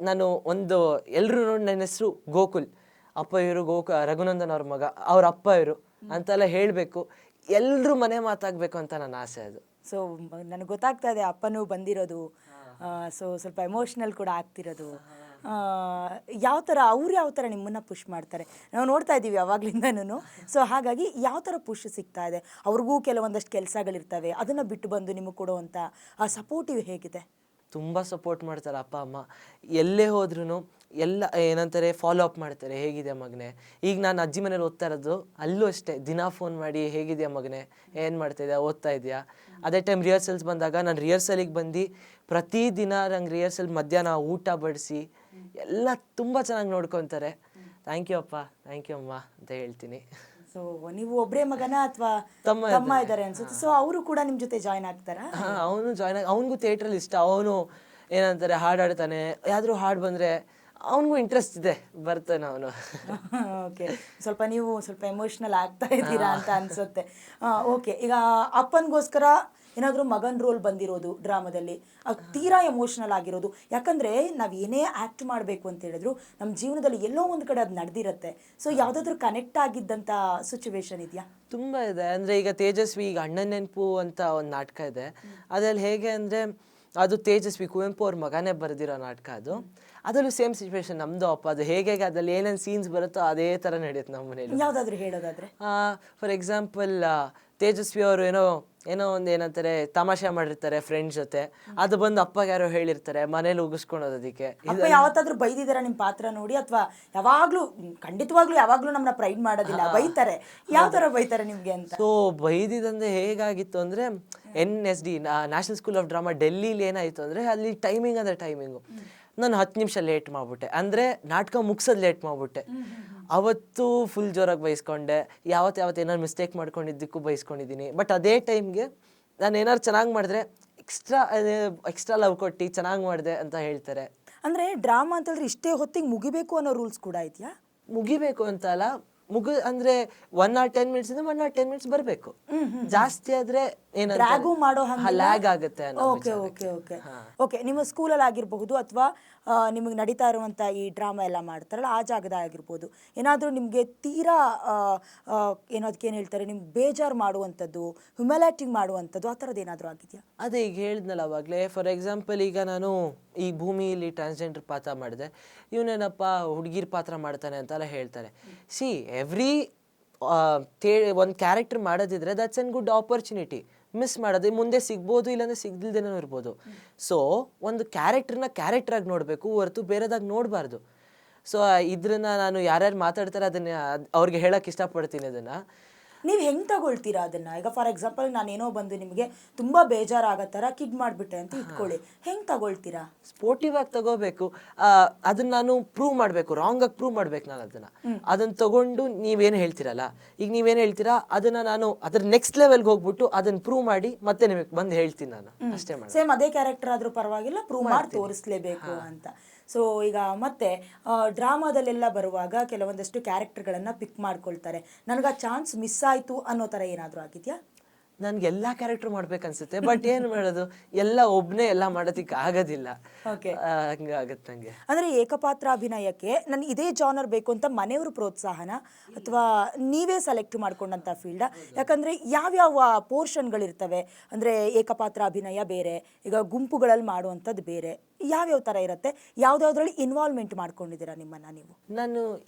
ನಾನು ಒಂದು ಎಲ್ಲರೂ ನೋಡಿ ನನ್ನ ಹೆಸರು ಗೋಕುಲ್, ಅಪ್ಪ ಇವರು ರಘುನಂದನ್ ಅವ್ರ ಮಗ, ಅವ್ರ ಅಪ್ಪ ಇವರು ಅಂತೆಲ್ಲ ಹೇಳಬೇಕು, ಎಲ್ಲರೂ ಮನೆ ಮಾತಾಗಬೇಕು ಅಂತ ನನ್ನ ಆಸೆ ಅದು. ಸೊ ನನಗೆ ಗೊತ್ತಾಗ್ತಾ ಇದೆ ಅಪ್ಪನೂ ಬಂದಿರೋದು, ಸೊ ಸ್ವಲ್ಪ ಎಮೋಷ್ನಲ್ ಕೂಡ ಆಗ್ತಿರೋದು. ಯಾವ ಥರ ಅವ್ರು ಯಾವ ಥರ ನಿಮ್ಮನ್ನು ಪುಷ್ ಮಾಡ್ತಾರೆ ನಾವು ನೋಡ್ತಾ ಇದ್ದೀವಿ ಯಾವಾಗಲಿಂದನೂ. ಸೊ ಹಾಗಾಗಿ ಯಾವ ಥರ ಪುಷ್ ಸಿಗ್ತಾ ಇದೆ? ಅವ್ರಿಗೂ ಕೆಲವೊಂದಷ್ಟು ಕೆಲಸಗಳಿರ್ತವೆ, ಅದನ್ನು ಬಿಟ್ಟು ಬಂದು ನಿಮಗೆ ಕೊಡುವಂಥ ಆ ಸಪೋರ್ಟಿವ್ ಹೇಗಿದೆ? ತುಂಬ ಸಪೋರ್ಟ್ ಮಾಡ್ತಾರೆ ಅಪ್ಪ ಅಮ್ಮ. ಎಲ್ಲೇ ಹೋದ್ರೂ ಎಲ್ಲ ಏನಂತಾರೆ ಫಾಲೋ ಅಪ್ ಮಾಡ್ತಾರೆ, ಹೇಗಿದೆ ಮಗನೇ. ಈಗ ನಾನು ಅಜ್ಜಿ ಮನೇಲಿ ಓದ್ತಾ ಇರೋದು, ಅಲ್ಲೂ ಅಷ್ಟೇ ದಿನ ಫೋನ್ ಮಾಡಿ ಹೇಗಿದೆಯಾ ಮಗನೇ, ಏನು ಮಾಡ್ತಾಯಿದ್ಯಾ, ಓದ್ತಾ ಇದೆಯಾ. ಅದೇ ಟೈಮ್ ರಿಹರ್ಸಲ್ಸ್ ಬಂದಾಗ ನಾನು ರಿಹರ್ಸಲಿಗೆ ಬಂದು ಪ್ರತಿದಿನ ನಂಗೆ ರಿಹರ್ಸಲ್ ಮಧ್ಯಾಹ್ನ ಊಟ ಬಡಿಸಿ ಎಲ್ಲ ತುಂಬ ಚೆನ್ನಾಗಿ ನೋಡ್ಕೊತಾರೆ. ಥ್ಯಾಂಕ್ ಯು ಅಪ್ಪ, ಥ್ಯಾಂಕ್ ಯು ಅಮ್ಮ ಅಂತ ಹೇಳ್ತೀನಿ. ಸೊ ನೀವು ಒಬ್ಬರೇ ಮಗನ ಅಥವಾ ತಮ್ಮ ಇದ್ದಾರೆ ಅನ್ಸುತ್ತೆ? ಸೊ ಅವರು ಕೂಡ ನಿಮ್ಮ ಜೊತೆ ಜಾಯ್ನ್ ಆಗ್ತಾರಾ? ಹಾಂ, ಅವನು ಜಾಯ್ನ್ ಆಗಿ, ಅವನಿಗೂ ಥಿಯೇಟ್ರಲ್ಲಿ ಇಷ್ಟ. ಅವನು ಏನಂತಾರೆ ಹಾಡಾಡ್ತಾನೆ, ಯಾವ್ದಾದ್ರು ಹಾಡು ಬಂದರೆ ಅವನಿಗೂ ಇಂಟ್ರೆಸ್ಟ್ ಇದೆ, ಬರ್ತಾನೆ ಅವನು. ಓಕೆ, ನೀವು ಸ್ವಲ್ಪ ಎಮೋಷ್ನಲ್ ಆಗ್ತಾ ಇದ್ದೀರಾ ಅಂತ ಅನ್ಸುತ್ತೆ. ಓಕೆ, ಈಗ ಅಪ್ಪನಿಗೋಸ್ಕರ ಏನಾದರೂ ಮಗನ ರೋಲ್ ಬಂದಿರೋದು ಡ್ರಾಮಾದಲ್ಲಿ ತೀರಾ ಎಮೋಷ್ನಲ್ ಆಗಿರೋದು? ಯಾಕಂದರೆ ನಾವು ಏನೇ ಆ್ಯಕ್ಟ್ ಮಾಡಬೇಕು ಅಂತ ಹೇಳಿದ್ರು ನಮ್ಮ ಜೀವನದಲ್ಲಿ ಎಲ್ಲೋ ಒಂದು ಕಡೆ ಅದು ನಡೆದಿರುತ್ತೆ. ಸೊ ಯಾವುದಾದ್ರೂ ಕನೆಕ್ಟ್ ಆಗಿದ್ದಂಥ ಸಿಚುವೇಶನ್ ಇದೆಯಾ? ತುಂಬ ಇದೆ. ಅಂದರೆ ಈಗ ತೇಜಸ್ವಿ, ಈಗ ಅಣ್ಣನ ನೆನಪು ಅಂತ ಒಂದು ನಾಟಕ ಇದೆ. ಅದರಲ್ಲಿ ಹೇಗೆ ಅಂದರೆ ಅದು ತೇಜಸ್ವಿ ಕುವೆಂಪು ಅವ್ರ ಮಗನೇ ಬರೆದಿರೋ ನಾಟಕ ಅದು. ಅದರಲ್ಲೂ ಸೇಮ್ ಸಿಚುವೇಶನ್ ನಮ್ಮದು ಅಪ್ಪ. ಅದು ಹೇಗೆ ಅದ್ರಲ್ಲಿ ಏನೇನು ಸೀನ್ಸ್ ಬರುತ್ತೋ ಅದೇ ಥರ ನಡೆಯುತ್ತೆ ನಮ್ಮ ಮನೇಲಿ. ಯಾವುದಾದ್ರೂ ಹೇಳೋದಾದರೆ? ಫಾರ್ ಎಕ್ಸಾಂಪಲ್ ತೇಜಸ್ವಿ ಅವರು ಏನೋ ಒಂದು ಏನಂತಾರೆ ತಮಾಷೆ ಮಾಡಿರ್ತಾರೆ ಫ್ರೆಂಡ್ಸ್ ಜೊತೆ, ಅದು ಬಂದು ಅಪ್ಪಗೆ ಯಾರೋ ಹೇಳಿರ್ತಾರೆ ಮನೇಲಿ ಉಗಿಸ್ಕೊಳೋದಕ್ಕೆ. ಅಪ್ಪ ಯಾವತ್ತಾದ್ರೂ ಬೈದಿದಾರ ನಿಮ್ಮ ಪಾತ್ರ ನೋಡಿ? ಅಥವಾ ಯಾವಾಗ್ಲೂ ಖಂಡಿತವಾಗ್ಲೂ ಯಾವಾಗ್ಲೂ ನಮ್ಮನ್ನ ಪ್ರೈಡ್ ಮಾಡೋದಿಲ್ಲ, ಬೈತಾರೆ? ಯಾವ ಥರ ಬೈತಾರೆ ನಿಮಗೆ ಅಂತ? ಸೊ ಬೈದಿದಂದ್ರೆ ಹೇಗಾಗಿತ್ತು ಅಂದರೆ NSD national school of drama ಡೆಲ್ಲಿಲಿ ಏನಾಯಿತು ಅಂದರೆ ಅಲ್ಲಿ ಟೈಮಿಂಗ್ ಅಂದರೆ ಟೈಮಿಂಗು ನಾನು 10 ನಿಮಿಷ ಲೇಟ್ ಮಾಡಿಬಿಟ್ಟೆ. ಅಂದರೆ ನಾಟಕ ಮುಗಿಸೋದು ಲೇಟ್ ಮಾಡಿಬಿಟ್ಟೆ. ಅವತ್ತು ಫುಲ್ ಜೋರಾಗಿ ಬೈಸ್ಕೊಂಡೆ. ಯಾವತ್ತು ಏನಾದ್ರು ಮಿಸ್ಟೇಕ್ ಮಾಡ್ಕೊಂಡಿದ್ದಕ್ಕೂ ಬೈಸ್ಕೊಂಡಿದ್ದೀನಿ. ಬಟ್ ಅದೇ ಟೈಮ್ಗೆ ನಾನು ಏನಾದ್ರು ಚೆನ್ನಾಗಿ ಮಾಡಿದ್ರೆ ಎಕ್ಸ್ಟ್ರಾ ಲವ್ ಕೊಟ್ಟು ಚೆನ್ನಾಗಿ ಮಾಡಿದೆ ಅಂತ ಹೇಳ್ತಾರೆ. ಅಂದರೆ ಡ್ರಾಮಾ ಅಂತ ಹೇಳಿದ್ರೆ ಇಷ್ಟೇ ಹೊತ್ತಿಗೆ ಮುಗಿಬೇಕು ಅನ್ನೋ ರೂಲ್ಸ್ ಕೂಡ ಇದೆಯಾ? ಮುಗಿಬೇಕು ಅಂತ ಅಲ್ಲ, ಅಂದರೆ 1 or 10 minutes ಇಂದ 1 or 10 minutes ಬರಬೇಕು. ಜಾಸ್ತಿ ಆದರೆ ಡ್ರ್ಯಾಗು ಮಾಡೋ ಹಾಗೆ ಲ್ಯಾಗ್ ಆಗುತ್ತೆ. ಓಕೆ, ನಿಮ್ಮ ಸ್ಕೂಲಲ್ಲಿ ಆಗಿರಬಹುದು ಅಥವಾ ನಿಮಗೆ ನಡೀತಾ ಇರುವಂಥ ಈ ಡ್ರಾಮಾ ಎಲ್ಲ ಮಾಡ್ತಾರಲ್ಲ ಆ ಜಾಗದ ಆಗಿರ್ಬೋದು, ಏನಾದರೂ ನಿಮಗೆ ತೀರಾ ಅದಕ್ಕೇನು ಹೇಳ್ತಾರೆ, ನಿಮ್ಗೆ ಬೇಜಾರು ಮಾಡುವಂಥದ್ದು, ಹ್ಯುಮಿಲೇಟಿಂಗ್ ಮಾಡುವಂಥದ್ದು, ಆ ಥರದ್ದು ಏನಾದರೂ ಆಗಿದೆಯಾ? ಅದೇ ಈಗ ಹೇಳಿದ್ನಲ್ಲ ಅವಾಗಲೇ. ಫಾರ್ ಎಕ್ಸಾಂಪಲ್ ಈಗ ನಾನು ಈ ಭೂಮಿಯಲ್ಲಿ ಟ್ರಾನ್ಸ್ಜೆಂಡರ್ ಪಾತ್ರ ಮಾಡಿದೆ, ಇವನೇನಪ್ಪ ಹುಡುಗಿರ ಪಾತ್ರ ಮಾಡ್ತಾನೆ ಅಂತೆಲ್ಲ ಹೇಳ್ತಾರೆ. ಸಿ ಎವ್ರಿ ಒಂದು ಕ್ಯಾರೆಕ್ಟರ್ ಮಾಡೋದಿದ್ರೆ that's an good opportunity. Miss ಮಾಡೋದು ಮುಂದೆ ಸಿಗ್ಬೋದು, ಇಲ್ಲಾಂದರೆ ಸಿಗ್ದಿಲ್ದೇನೋ ಇರ್ಬೋದು. ಸೊ ಒಂದು ಕ್ಯಾರೆಕ್ಟ್ರಾಗಿ ನೋಡಬೇಕು ಹೊರತು ಬೇರೆದಾಗಿ ನೋಡಬಾರ್ದು. ಸೊ ಇದನ್ನ ನಾನು ಯಾರ್ಯಾರು ಮಾತಾಡ್ತಾರೆ ಅದನ್ನ ಅವ್ರಿಗೆ ಹೇಳೋಕ್ಕೆ ಇಷ್ಟಪಡ್ತೀನಿ. ಅದನ್ನು ನೀವು ಹೆಂಗೆ ತಗೊಳ್ತೀರಾ ಅದನ್ನು? ಈಗ ಫಾರ್ ಎಕ್ಸಾಂಪಲ್ ನಾನೇನೋ ಬಂದು ನಿಮಗೆ ತುಂಬ ಬೇಜಾರಾಗೋ ಥರ ಕಿಡ್ ಮಾಡಿಬಿಟ್ಟೆ ಅಂತ ಇಟ್ಕೊಳ್ಳಿ, ಹೆಂಗೆ ತಗೊಳ್ತೀರಾ? ಸ್ಪೋರ್ಟಿವ್ ಆಗಿ ತಗೋಬೇಕು. ಅದನ್ನ ನಾನು ಪ್ರೂವ್ ಮಾಡಬೇಕು, ರಾಂಗಾಗಿ ಪ್ರೂವ್ ಮಾಡ್ಬೇಕು ನಾನು ಅದನ್ನು ತಗೊಂಡು ನೀವೇನು ಹೇಳ್ತೀರಲ್ಲ, ಈಗ ನೀವೇನು ಹೇಳ್ತೀರಾ ಅದನ್ನು ನಾನು ಅದ್ರ ನೆಕ್ಸ್ಟ್ ಲೆವೆಲ್ಗೆ ಹೋಗ್ಬಿಟ್ಟು ಅದನ್ನು ಪ್ರೂವ್ ಮಾಡಿ ಮತ್ತೆ ನಿಮಗೆ ಬಂದು ಹೇಳ್ತೀನಿ ನಾನು. ಅಷ್ಟೇ ಮಾಡಿ ಸೇಮ್ ಅದೇ ಕ್ಯಾರೆಕ್ಟರ್ ಆದರೂ ಪರವಾಗಿಲ್ಲ, ಪ್ರೂವ್ ಮಾಡಿ ತೋರಿಸ್ಲೇಬೇಕು ಅಂತ. ಸೊ ಈಗ ಮತ್ತೆ ಡ್ರಾಮಾದಲ್ಲೆಲ್ಲ ಬರುವಾಗ ಕೆಲವೊಂದಷ್ಟು ಕ್ಯಾರೆಕ್ಟರ್ಗಳನ್ನು ಪಿಕ್ ಮಾಡ್ಕೊಳ್ತಾರೆ. ನನಗೆ ಆ ಚಾನ್ಸ್ ಮಿಸ್ ಆಯಿತು ಅನ್ನೋ ಥರ ಏನಾದರೂ ಆಗಿದೆಯಾ? ನನಗೆಲ್ಲ ಕ್ಯಾರೆಕ್ಟರ್ ಮಾಡ್ಬೇಕನ್ಸುತ್ತೆ, ಬಟ್ ಏನು ಮಾಡೋದು, ಎಲ್ಲ ಒಬ್ಬನೇ ಎಲ್ಲ ಮಾಡೋದಕ್ಕೆ ಆಗೋದಿಲ್ಲ. ಓಕೆ, ಹಂಗೆ ಆಗುತ್ತೆ ನನಗೆ. ಅಂದರೆ ಏಕಪಾತ್ರ ಅಭಿನಯಕ್ಕೆ ನನಗೆ ಇದೇ ಜಾನರ್ ಬೇಕು ಅಂತ ಮನೆಯವರು ಪ್ರೋತ್ಸಾಹನ ಅಥವಾ ನೀವೇ ಸೆಲೆಕ್ಟ್ ಮಾಡ್ಕೊಂಡಂಥ ಫೀಲ್ಡ? ಯಾಕಂದರೆ ಯಾವ್ಯಾವ ಪೋರ್ಷನ್ಗಳಿರ್ತವೆ, ಅಂದರೆ ಏಕಪಾತ್ರ ಅಭಿನಯ ಬೇರೆ, ಈಗ ಗುಂಪುಗಳಲ್ಲಿ ಮಾಡುವಂಥದ್ದು ಬೇರೆ, ಯಾವ್ಯಾವ ಥರ ಇರುತ್ತೆ? ಯಾವುದ್ಯಾವುದ್ರಲ್ಲಿ ಇನ್ವಾಲ್ವ್ಮೆಂಟ್ ಮಾಡ್ಕೊಂಡಿದ್ದೀರಾ ನಿಮ್ಮನ್ನು ನೀವು? ನಾನು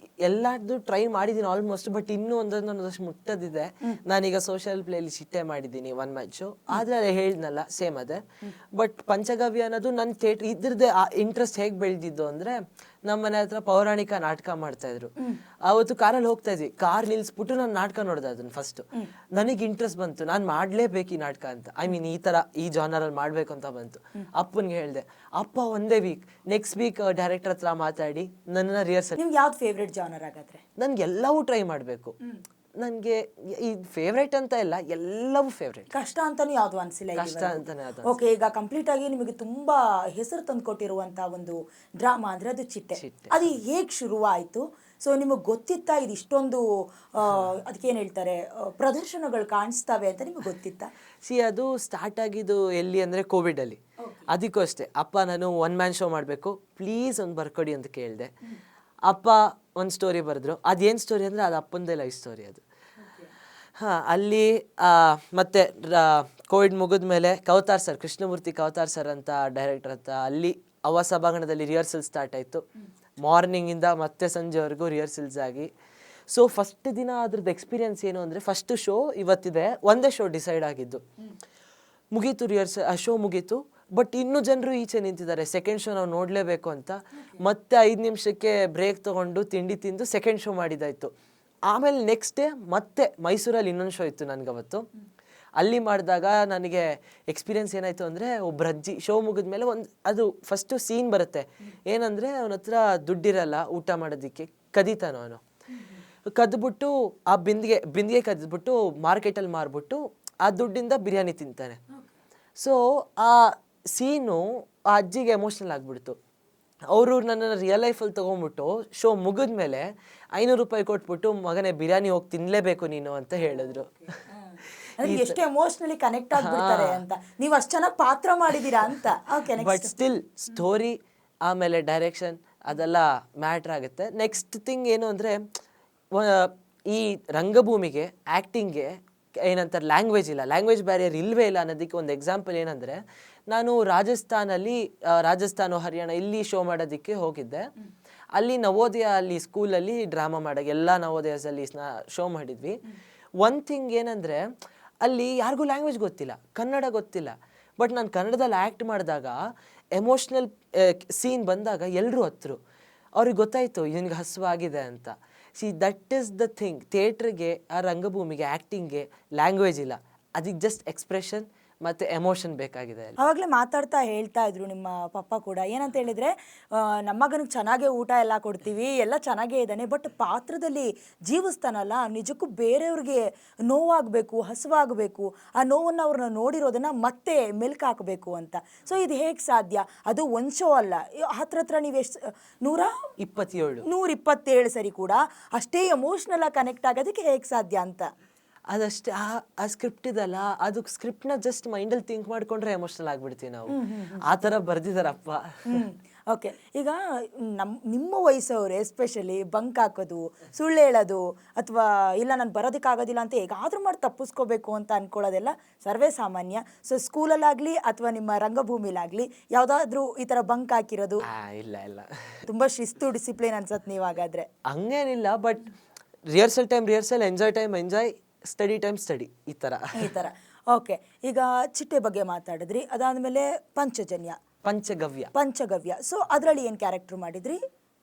ಎಲ್ಲಾರ್ದು ಟ್ರೈ ಮಾಡಿದ್ದೀನಿ ಆಲ್ಮೋಸ್ಟ್, ಬಟ್ ಇನ್ನೂ ಒಂದಷ್ಟು ಮುಟ್ಟದಿದೆ. ನಾನೀಗ ಸೋಷಿಯಲ್ ಪ್ಲೇಲಿ ಶಿಟ್ಟೆ ಮಾಡಿದ್ದೀನಿ 1 ಮ್ಯಾಚು, ಆದರೆ ಅದೇ ಹೇಳಿದ್ನಲ್ಲ ಸೇಮ್ ಅದೇ. ಬಟ್ ಪಂಚಗವ್ಯ ಅನ್ನೋದು ನನ್ನ ಥಿಯೇಟ್ರ್ ಇದ್ರದ್ದೇ ಇಂಟ್ರೆಸ್ಟ್ ಹೇಗೆ ಬೆಳೆದಿದ್ದು ಅಂದರೆ, ನಮ್ಮ ಮನೆ ಹತ್ರ ಪೌರಾಣಿಕ ನಾಟಕ ಮಾಡ್ತಾ ಇದ್ರು. ಅವತ್ತು ಕಾರಲ್ಲಿ ಹೋಗ್ತಾ ಇದ್ವಿ, ಕಾರ್ ನಿಲ್ಸ್ಬಿಟ್ಟು ನಾನು ನಾಟಕ ನೋಡಿದೆ. ಅದನ್ನ ಫಸ್ಟ್ ನನಗೆ ಇಂಟ್ರೆಸ್ಟ್ ಬಂತು, ನಾನು ಮಾಡ್ಲೇಬೇಕು ಈ ನಾಟಕ ಅಂತ. ಈ ಥರ ಈ ಜಾನರಲ್ಲಿ ಮಾಡಬೇಕು ಅಂತ ಬಂತು. ಅಪ್ಪನಿಗೆ ಹೇಳಿದೆ, ಅಪ್ಪ ಒಂದೇ ವೀಕ್, ನೆಕ್ಸ್ಟ್ ವೀಕ್ ಡೈರೆಕ್ಟರ್ ಹತ್ರ ಮಾತಾಡಿ ನನ್ನ ರಿಹರ್ಸಲ್. ನಿಮ್ಗೆ ಯಾವ್ದು ಫೇವ್ರೆಟ್ ಜಾನರ್ ಆಗಾದ್ರೆ? ನನ್ಗೆ ಎಲ್ಲವೂ ಟ್ರೈ ಮಾಡಬೇಕು. ನನಗೆ ಈ ಫೇವ್ರೇಟ್ ಅಂತ ಇಲ್ಲ, ಎಲ್ಲವೂ ಫೇವ್ರೇಟ್. ಕಷ್ಟ ಅಂತಾನು ಯಾವ್ದು ಅನ್ಸಿಲ್ಲ? ಕಷ್ಟ ಅಂತಾನೆ ಅದು. ಓಕೆ, ಈಗ ಕಂಪ್ಲೀಟ್ ಆಗಿ ನಿಮಗೆ ತುಂಬಾ ಹೆಸರು ತಂದು ಕೊಟ್ಟಿರುವಂತ ಒಂದು ಡ್ರಾಮಾ ಅಂದ್ರೆ ಅದು ಚಿಟ್ಟೆ. ಅದು ಹೇಗೆ ಶುರುವಾಯಿತು? ಸೊ ನಿಮಗೆ ಗೊತ್ತಿತ್ತಾ ಇದು ಇಷ್ಟೊಂದು ಅದಕ್ಕೇನು ಹೇಳ್ತಾರೆ ಪ್ರದರ್ಶನಗಳು ಕಾಣಿಸ್ತವೆ ಅಂತ ನಿಮಗೆ ಗೊತ್ತಿತ್ತಾ? ಅದು ಸ್ಟಾರ್ಟ್ ಆಗಿದ್ದು ಎಲ್ಲಿ ಅಂದರೆ ಕೋವಿಡಲ್ಲಿ. ಅದಕ್ಕೂ ಅಷ್ಟೇ ಅಪ್ಪ ನಾನು ಒನ್ ಮ್ಯಾನ್ ಶೋ ಮಾಡಬೇಕು ಪ್ಲೀಸ್ ಒಂದು ಬರ್ಕೊಡಿ ಅಂತ ಕೇಳಿದೆ. ಅಪ್ಪ ಒಂದು ಸ್ಟೋರಿ ಬರೆದ್ರು. ಅದೇನು ಸ್ಟೋರಿ ಅಂದರೆ ಅದು ಅಪ್ಪಂದೇ ಲೈಫ್ ಸ್ಟೋರಿ ಅದು. ಅಲ್ಲಿ ಮತ್ತೆ ಕೋವಿಡ್ ಮುಗಿದ ಮೇಲೆ ಕವತಾರ್ ಸರ್, ಕೃಷ್ಣಮೂರ್ತಿ ಕವತಾರ್ ಸರ್ ಅಂತ ಡೈರೆಕ್ಟರ್ ಅಂತ, ಅಲ್ಲಿ ಅವ ಸಭಾಂಗಣದಲ್ಲಿ ರಿಹರ್ಸಲ್ ಸ್ಟಾರ್ಟ್ ಆಯಿತು. ಮಾರ್ನಿಂಗಿಂದ ಮತ್ತೆ ಸಂಜೆವರೆಗೂ ರಿಹರ್ಸಲ್ಸ್ ಆಗಿ. ಸೊ ಫಸ್ಟ್ ದಿನ ಅದ್ರದ್ದು ಎಕ್ಸ್ಪೀರಿಯನ್ಸ್ ಏನು ಅಂದರೆ, ಫಸ್ಟ್ ಶೋ ಇವತ್ತಿದೆ, ಒಂದೇ ಶೋ ಡಿಸೈಡ್ ಆಗಿದ್ದು. ಮುಗೀತು ರಿಹರ್ಸಲ್, ಆ ಶೋ ಮುಗೀತು. ಬಟ್ ಇನ್ನೂ ಜನರು ಈಚೆ ನಿಂತಿದ್ದಾರೆ, ಸೆಕೆಂಡ್ ಶೋ ನಾವು ನೋಡಲೇಬೇಕು ಅಂತ. ಮತ್ತೆ 5 ನಿಮಿಷಕ್ಕೆ ಬ್ರೇಕ್ ತೊಗೊಂಡು ತಿಂಡಿ ತಿಂದು ಸೆಕೆಂಡ್ ಶೋ ಮಾಡಿದ್ದಾಯಿತು. ಆಮೇಲೆ ನೆಕ್ಸ್ಟ್ ಡೇ ಮತ್ತೆ ಮೈಸೂರಲ್ಲಿ ಇನ್ನೊಂದು ಶೋ ಇತ್ತು ನನಗವತ್ತು. ಅಲ್ಲಿ ಮಾಡಿದಾಗ ನನಗೆ ಎಕ್ಸ್ಪೀರಿಯನ್ಸ್ ಏನಾಯಿತು ಅಂದರೆ, ಒಬ್ಬರು ಅಜ್ಜಿ ಶೋ ಮುಗಿದ ಮೇಲೆ ಅದು ಫಸ್ಟು ಸೀನ್ ಬರುತ್ತೆ. ಏನಂದರೆ ಅವನ ಹತ್ರ ದುಡ್ಡಿರಲ್ಲ ಊಟ ಮಾಡೋದಕ್ಕೆ, ಕದೀತಾನೋ ಅವನು. ಕದ್ಬಿಟ್ಟು ಆ ಬಿಂದಿಗೆ ಕದ್ಬಿಟ್ಟು ಮಾರ್ಕೆಟಲ್ಲಿ ಮಾರ್ಬಿಟ್ಟು ಆ ದುಡ್ಡಿಂದ ಬಿರಿಯಾನಿ ತಿಂತಾನೆ. ಸೊ ಆ ಸೀನು ಆ ಅಜ್ಜಿಗೆ ಎಮೋಷ್ನಲ್ ಆಗಿಬಿಡ್ತು. ಅವರು ನನ್ನನ್ನು ರಿಯಲ್ ಲೈಫಲ್ಲಿ ತೊಗೊಂಬಿಟ್ಟು ಶೋ ಮುಗಿದ ಮೇಲೆ 500 ರೂಪಾಯಿ ಕೊಟ್ಬಿಟ್ಟು, ಮಗನೇ ಬಿರಿಯಾನಿ ಹೋಗಿ ತಿನ್ನಲೇಬೇಕು ನೀನು ಅಂತ ಹೇಳಿದ್ರು. ಎಷ್ಟು ಎಮೋಷನಲಿ ಕನೆಕ್ಟ್ ಆಗ್ಬಿಡ್ತಾರೆ ಅಂತ, ನೀವು ಅಷ್ಟು ಚೆನ್ನಾಗಿ ಪಾತ್ರ ಮಾಡಿದ್ದೀರಾ ಅಂತ. ಬಟ್ ಸ್ಟಿಲ್ ಸ್ಟೋರಿ ಆಮೇಲೆ ಡೈರೆಕ್ಷನ್ ಅದೆಲ್ಲ ಮ್ಯಾಟ್ರ್ ಆಗುತ್ತೆ. ನೆಕ್ಸ್ಟ್ ಥಿಂಗ್ ಏನು ಅಂದರೆ, ಈ ರಂಗಭೂಮಿಗೆ ಆ್ಯಕ್ಟಿಂಗ್ಗೆ ಏನಂತಾರೆ ಲ್ಯಾಂಗ್ವೇಜ್ ಇಲ್ಲ, ಲ್ಯಾಂಗ್ವೇಜ್ ಬ್ಯಾರಿಯರ್ ಇಲ್ಲವೇ ಇಲ್ಲ ಅನ್ನೋದಕ್ಕೆ ಒಂದು ಎಕ್ಸಾಂಪಲ್ ಏನಂದರೆ, ನಾನು ರಾಜಸ್ಥಾನ ಹರಿಯಾಣ ಇಲ್ಲಿ ಶೋ ಮಾಡೋದಕ್ಕೆ ಹೋಗಿದ್ದೆ. ಅಲ್ಲಿ ನವೋದಯ ಅಲ್ಲಿ ಸ್ಕೂಲಲ್ಲಿ ಡ್ರಾಮಾ ಮಾಡೋಕ್ಕೆ ಎಲ್ಲ ನವೋದಯದಲ್ಲಿ ಶೋ ಮಾಡಿದ್ವಿ. ಒಂದು ಥಿಂಗ್ ಏನಂದರೆ, ಅಲ್ಲಿ ಯಾರಿಗೂ ಲ್ಯಾಂಗ್ವೇಜ್ ಗೊತ್ತಿಲ್ಲ, ಕನ್ನಡ ಗೊತ್ತಿಲ್ಲ. ಬಟ್ ನಾನು ಕನ್ನಡದಲ್ಲಿ ಆ್ಯಕ್ಟ್ ಮಾಡಿದಾಗ ಎಮೋಷ್ನಲ್ ಸೀನ್ ಬಂದಾಗ ಎಲ್ಲರೂ ಹತ್ತರು. ಅವ್ರಿಗೆ ಗೊತ್ತಾಯಿತು ಇವನಿಗೆ ಹಸುವಾಗಿದೆ ಅಂತ. That is the thing. ಥಿಯೇಟ್ರಿಗೆ, ಆ ರಂಗಭೂಮಿಗೆ, ಆ್ಯಕ್ಟಿಂಗ್ಗೆ ಲ್ಯಾಂಗ್ವೇಜ್ ಇಲ್ಲ, ಅದಕ್ಕೆ ಜಸ್ಟ್ ಎಕ್ಸ್ಪ್ರೆಷನ್ ಮತ್ತು ಎಮೋಷನ್ ಬೇಕಾಗಿದೆ. ಆವಾಗಲೇ ಮಾತಾಡ್ತಾ ಹೇಳ್ತಾ ಇದ್ರು ನಿಮ್ಮ ಪಪ್ಪ ಕೂಡ, ಏನಂತ ಹೇಳಿದರೆ, ನಮ್ಮ ಮಗನಿಗೆ ಚೆನ್ನಾಗೇ ಊಟ ಎಲ್ಲ ಕೊಡ್ತೀವಿ, ಎಲ್ಲ ಚೆನ್ನಾಗೇ ಇದ್ದಾನೆ, ಬಟ್ ಪಾತ್ರದಲ್ಲಿ ಜೀವಿಸ್ತಾನಲ್ಲ, ನಿಜಕ್ಕೂ ಬೇರೆಯವ್ರಿಗೆ ನೋವಾಗಬೇಕು, ಹಸುವಾಗಬೇಕು, ಆ ನೋವನ್ನು ಅವ್ರನ್ನ ನೋಡಿರೋದನ್ನು ಮತ್ತೆ ಮೆಲ್ಕು ಹಾಕಬೇಕು ಅಂತ. ಸೊ ಇದು ಹೇಗೆ ಸಾಧ್ಯ? ಅದು ಒಂದು ಶೋ ಅಲ್ಲ, ಹತ್ರ ನೀವು ಎಷ್ಟು 127 ಸರಿ ಕೂಡ ಅಷ್ಟೇ ಎಮೋಷ್ನಲ್ ಆಗಿ ಕನೆಕ್ಟ್ ಆಗೋದಕ್ಕೆ ಹೇಗೆ ಸಾಧ್ಯ ಅಂತ. ಅದಷ್ಟೇ, ಆ ಸ್ಕ್ರಿಪ್ಟ್ ಇದಲ್ಲ, ಅದು ಸ್ಕ್ರಿಪ್ಟ್ನ ಜಸ್ಟ್ ಮೈಂಡಲ್ಲಿ ಥಿಂಕ್ ಮಾಡಿಕೊಂಡ್ರೆ ಎಮೋಷ್ನಲ್ ಆಗಿಬಿಡ್ತೀವಿ ನಾವು. ಆ ಥರ ಬರೆದಿದ್ದಾರಪ್ಪ. ಓಕೆ, ಈಗ ನಿಮ್ಮ ವಯಸ್ಸವರು ಎಸ್ಪೆಷಲಿ ಬಂಕ್ ಹಾಕೋದು, ಸುಳ್ಳು ಹೇಳೋದು, ಅಥವಾ ಇಲ್ಲ ನಾನು ಬರೋದಕ್ಕಾಗೋದಿಲ್ಲ ಅಂತ ಹೇಗಾದರೂ ಮಾಡಿ ತಪ್ಪಿಸ್ಕೋಬೇಕು ಅಂತ ಅಂದ್ಕೊಳ್ಳೋದೆಲ್ಲ ಸರ್ವೇ ಸಾಮಾನ್ಯ. ಸೊ ಸ್ಕೂಲಲ್ಲಾಗಲಿ ಅಥವಾ ನಿಮ್ಮ ರಂಗಭೂಮಿಲಾಗಲಿ ಯಾವುದಾದ್ರೂ ಈ ಥರ ಬಂಕ್ ಹಾಕಿರೋದು? ಇಲ್ಲ. ತುಂಬ ಶಿಸ್ತು, ಡಿಸಿಪ್ಲಿನ್ ಅನ್ಸತ್ತೆ ನೀವು ಹಾಗಾದರೆ. ಹಂಗೇನಿಲ್ಲ, but rehearsal time rehearsal, enjoy time enjoy, study time study, ಈ ಥರ. ಓಕೆ, ಈಗ ಚಿಟ್ಟೆ ಬಗ್ಗೆ ಮಾತಾಡಿದ್ರಿ, ಅದಾದಮೇಲೆ ಪಂಚಗವ್ಯ. ಸೊ ಅದರಲ್ಲಿ ಏನು ಕ್ಯಾರೆಕ್ಟರ್ ಮಾಡಿದ್ರಿ?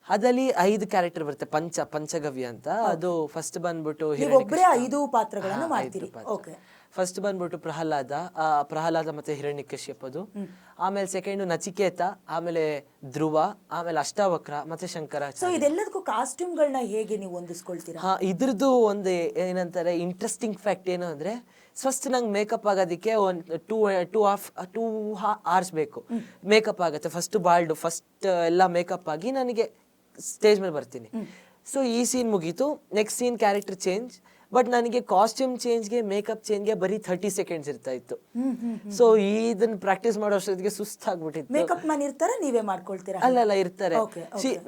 ಅದರಲ್ಲಿ 5 ಕ್ಯಾರೆಕ್ಟರ್ ಬರುತ್ತೆ. ಪಂಚಗವ್ಯ ಅಂತ. ಅದು ಫಸ್ಟ್ ಬಂದ್ಬಿಟ್ಟು ಒಬ್ಬರೇ 5 ಪಾತ್ರಗಳನ್ನು ಮಾಡ್ತೀರಿ. ಓಕೆ, ಫಸ್ಟ್ ಬಂದ್ಬಿಟ್ಟು ಪ್ರಹ್ಲಾದ ಮತ್ತೆ ಹಿರಣ್ಯಕಶ್ಯಪದು. ಆಮೇಲೆ ಸೆಕೆಂಡು ನಚಿಕೇತ, ಆಮೇಲೆ ಧ್ರುವ, ಆಮೇಲೆ ಅಷ್ಟಾವಕ್ರ ಮತ್ತೆ ಶಂಕರ. ಸೊ ಇದೆಲ್ಲದಕ್ಕೂ ಕಾಸ್ಟ್ಯೂಮ್ಗಳನ್ನ ಹೇಗೆ ನೀವು ಹೊಂದಿಸ್ಕೊಳ್ತೀರಾ? ಇದ್ರದ್ದು ಒಂದು ಏನಂತಾರೆ ಇಂಟ್ರೆಸ್ಟಿಂಗ್ ಫ್ಯಾಕ್ಟ್ ಏನು ಅಂದರೆ, ಫಸ್ಟ್ ನಂಗೆ ಮೇಕಪ್ ಆಗೋದಕ್ಕೆ ಒಂದು 2 hours ಬೇಕು. ಮೇಕಪ್ ಆಗುತ್ತೆ, ಫಸ್ಟ್ ಎಲ್ಲ ಮೇಕಪ್ ಆಗಿ ನನಗೆ ಸ್ಟೇಜ್ ಮೇಲೆ ಬರ್ತೀನಿ. ಸೊ ಈ ಸೀನ್ ಮುಗೀತು, next scene character change. But ನನಗೆ ಕಾಸ್ಟ್ಯೂಮ್ ಚೇಂಜ್ಗೆ, ಮೇಕಪ್ ಚೇಂಜ್ಗೆ ಬರೀ 30 seconds ಇರ್ತಾ ಇತ್ತು. ಸೊ ಇದನ್ನ ಪ್ರಾಕ್ಟೀಸ್ ಮಾಡೋ ಅಷ್ಟೊತ್ತಿಗೆ ಸುಸ್ತಾಗ್ಬಿಟ್ಟಿತ್ತು. ಮೇಕಪ್ ಮ್ಯಾನ್ ಇರ್ತಾರೆ, ನೀವೇ ಮಾಡ್ಕೊಳ್ತೀರಾ? ಅಲ್ಲ ಇರ್ತಾರೆ.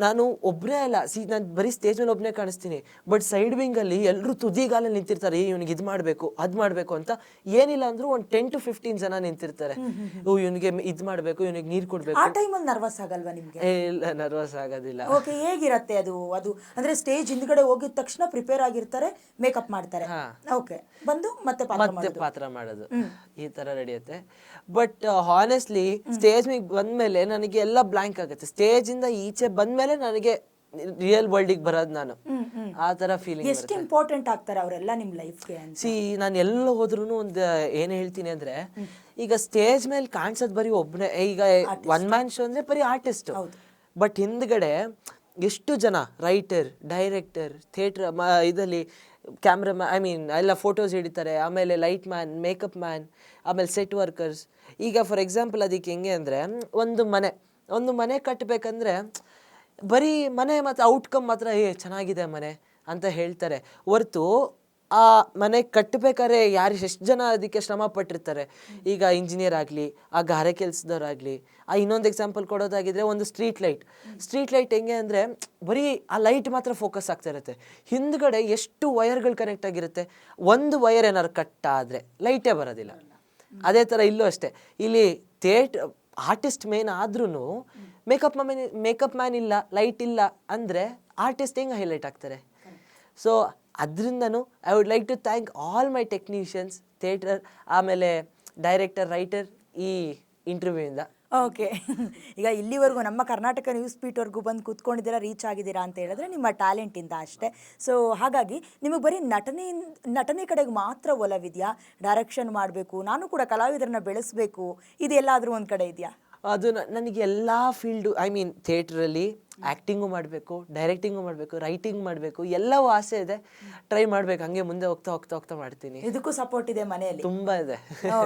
ನಾನು ಒಬ್ಬರೇ ಅಲ್ಲ, ನಾನು ಬರೀ ಸ್ಟೇಜ್ ಮೇಲೆ ಒಬ್ಬನೇ ಕಾಣಿಸ್ತೀನಿ. ಬಟ್ ಸೈಡ್ ವಿಂಗ್ ಅಲ್ಲಿ ಎಲ್ಲರೂ ತುದಿಗಾಲಲ್ಲಿ ನಿಂತಿರ್ತಾರೆ, ಇವನಿಗೆ ಇದು ಮಾಡಬೇಕು ಅದು ಮಾಡಬೇಕು ಅಂತ. ಏನಿಲ್ಲ ಅಂದ್ರೂ ಒಂದು 10 to 15 ಜನ ನಿಂತಿರ್ತಾರೆ. ಇವನಿಗೆ ಇದು ಮಾಡಬೇಕು, ಇವನಿಗೆ ನೀರು ಕೊಡ್ಬೇಕು. ಆ ಟೈಮಲ್ಲಿ ನರ್ವಸ್ ಆಗಲ್ವಾ ನಿಮ್ಗೆ? ಇಲ್ಲ, ನರ್ವಸ್ ಆಗೋದಿಲ್ಲ. ಓಕೆ, ಹೇಗಿರತ್ತೆ ಅದು ಅಂದ್ರೆ ಸ್ಟೇಜ್ ಹಿಂದ್ಗಡೆ ಹೋಗಿದ ತಕ್ಷಣ ಪ್ರಿಪೇರ್ ಆಗಿರ್ತಾರೆ, ಮೇಕಪ್ ಮಾಡ್ತಾರೆ, ಓಕೆ, ಬಂದು ಮತ್ತೆ ಪಾತ್ರ ಮಾಡೋದು, ಈ ತರ ನಡೆಯುತ್ತೆ. ಬಟ್ ಹಾನೆಸ್ಟ್ಲಿ ಸ್ಟೇಜ್ ಮೇಲೆ ಬಂದ್ಮೇಲೆ ನನಗೆ ಎಲ್ಲ ಬ್ಲಾಂಕ್ ಆಗುತ್ತೆ. ಸ್ಟೇಜ್ ಇಂದ ಈಚೆ ಬಂದ್ಮೇಲೆ ನನಗೆ ರಿಯಲ್ ವರ್ಲ್ಡಿಗೆ ಬರೋದು ನಾನು, ಆ ತರ ಫೀಲಿಂಗ್. ಎಷ್ಟು ಇಂಪಾರ್ಟೆಂಟ್ ಆಗ್ತಾರೆ ಅವರೆಲ್ಲ ನಿಮ್ಮ ಲೈಫ್ಗೆ? ನಾನು ಎಲ್ಲ ಹೋದ್ರೂ ಒಂದು ಏನು ಹೇಳ್ತೀನಿ ಅಂದ್ರೆ, ಈಗ ಸ್ಟೇಜ್ ಮೇಲೆ ಕಾಣಿಸೋದು ಬರೀ ಒಬ್ಬನೇ. ಈಗ ಒನ್ ಮ್ಯಾನ್ ಶೋ ಅಂದ್ರೆ ಬರೀ ಆರ್ಟಿಸ್ಟ್, ಬಟ್ ಹಿಂದ್ಗಡೆ ಎಷ್ಟು ಜನ ರೈಟರ್, ಡೈರೆಕ್ಟರ್, ಥಿಯೇಟರ್ ಇದರಲ್ಲಿ ಕ್ಯಾಮ್ರಾ ಎಲ್ಲ ಫೋಟೋಸ್ ಹಿಡಿತಾರೆ, ಆಮೇಲೆ ಲೈಟ್ ಮ್ಯಾನ್, ಮೇಕಪ್ ಮ್ಯಾನ್, ಆಮೇಲೆ ಸೆಟ್ ವರ್ಕರ್ಸ್. ಈಗ ಫಾರ್ ಎಕ್ಸಾಂಪಲ್ ಅದಕ್ಕೆ ಹೆಂಗೆ ಅಂದರೆ, ಒಂದು ಮನೆ ಕಟ್ಟಬೇಕಂದ್ರೆ ಬರೀ ಮನೆ ಮಾತ್ರ ಔಟ್ಕಮ್ ಮಾತ್ರ ಚೆನ್ನಾಗಿದೆ ಮನೆ ಅಂತ ಹೇಳ್ತಾರೆ ಹೊರ್ತು ಆ ಮನೆ ಕಟ್ಟಬೇಕಾದ್ರೆ ಎಷ್ಟು ಜನ ಅದಕ್ಕೆ ಶ್ರಮ ಪಟ್ಟಿರ್ತಾರೆ. ಈಗ ಇಂಜಿನಿಯರ್ ಆಗಲಿ, ಆ ಗಾರೆ ಕೆಲಸದವರಾಗಲಿ. ಇನ್ನೊಂದು ಎಕ್ಸಾಂಪಲ್ ಕೊಡೋದಾಗಿದ್ರೆ ಒಂದು ಸ್ಟ್ರೀಟ್ ಲೈಟ್ ಹೆಂಗೆ ಅಂದರೆ ಬರೀ ಆ ಲೈಟ್ ಮಾತ್ರ ಫೋಕಸ್ ಆಗ್ತಾ ಇರುತ್ತೆ, ಹಿಂದ್ಗಡೆ ಎಷ್ಟು ವಯರ್ಗಳು ಕನೆಕ್ಟ್ ಆಗಿರುತ್ತೆ. ಒಂದು ವಯರ್ ಏನಾದ್ರು ಕಟ್ ಆದರೆ ಲೈಟೇ ಬರೋದಿಲ್ಲ. ಅದೇ ಥರ ಇಲ್ಲೂ ಅಷ್ಟೇ, ಇಲ್ಲಿ ಆರ್ಟಿಸ್ಟ್ ಮೇನ್ ಆದ್ರೂ ಮೇಕಪ್ ಮ್ಯಾನ್ ಇಲ್ಲ, ಲೈಟ್ ಇಲ್ಲ ಅಂದರೆ ಆರ್ಟಿಸ್ಟ್ ಹೆಂಗೆ ಹೈಲೈಟ್ ಆಗ್ತಾರೆ? ಸೊ ಅದರಿಂದನೂ I would like to thank all my technicians, theatre, ಆಮೇಲೆ ಡೈರೆಕ್ಟರ್, ರೈಟರ್ ಈ ಇಂಟರ್ವ್ಯೂಯಿಂದ. ಓಕೆ, ಈಗ ಇಲ್ಲಿವರೆಗೂ ನಮ್ಮ ಕರ್ನಾಟಕ ನ್ಯೂಸ್ ಪೀಟ್ವರೆಗೂ ಬಂದು ಕೂತ್ಕೊಂಡಿದ್ದೀರಾ, ರೀಚ್ ಆಗಿದ್ದೀರಾ ಅಂತ ಹೇಳಿದ್ರೆ ನಿಮ್ಮ ಟ್ಯಾಲೆಂಟಿಂದ ಅಷ್ಟೇ. ಸೊ ಹಾಗಾಗಿ ನಿಮಗೆ ಬರೀ ನಟನೆ ಕಡೆಗೆ ಮಾತ್ರ ಒಲವಿದೆಯಾ? ಡೈರೆಕ್ಷನ್ ಮಾಡಬೇಕು, ನಾನು ಕೂಡ ಕಲಾವಿದರನ್ನ ಬೆಳೆಸಬೇಕು, ಇದೆಲ್ಲಾದರೂ ಒಂದು ಕಡೆ ಇದೆಯಾ? ಅದು ನನಗೆ ಎಲ್ಲ ಫೀಲ್ಡು, ಐ ಮೀನ್ ಥಿಯೇಟ್ರಲ್ಲಿ ಆ್ಯಕ್ಟಿಂಗು ಮಾಡಬೇಕು, ಡೈರೆಕ್ಟಿಂಗು ಮಾಡಬೇಕು, ರೈಟಿಂಗ್ ಮಾಡಬೇಕು, ಎಲ್ಲವೂ ಆಸೆ ಇದೆ. ಟ್ರೈ ಮಾಡಬೇಕು, ಹಂಗೆ ಮುಂದೆ ಹೋಗ್ತಾ ಮಾಡ್ತೀನಿ. ಇದಕ್ಕೂ ಸಪೋರ್ಟ್ ಇದೆ ಮನೆಯಲ್ಲಿ? ತುಂಬ ಇದೆ.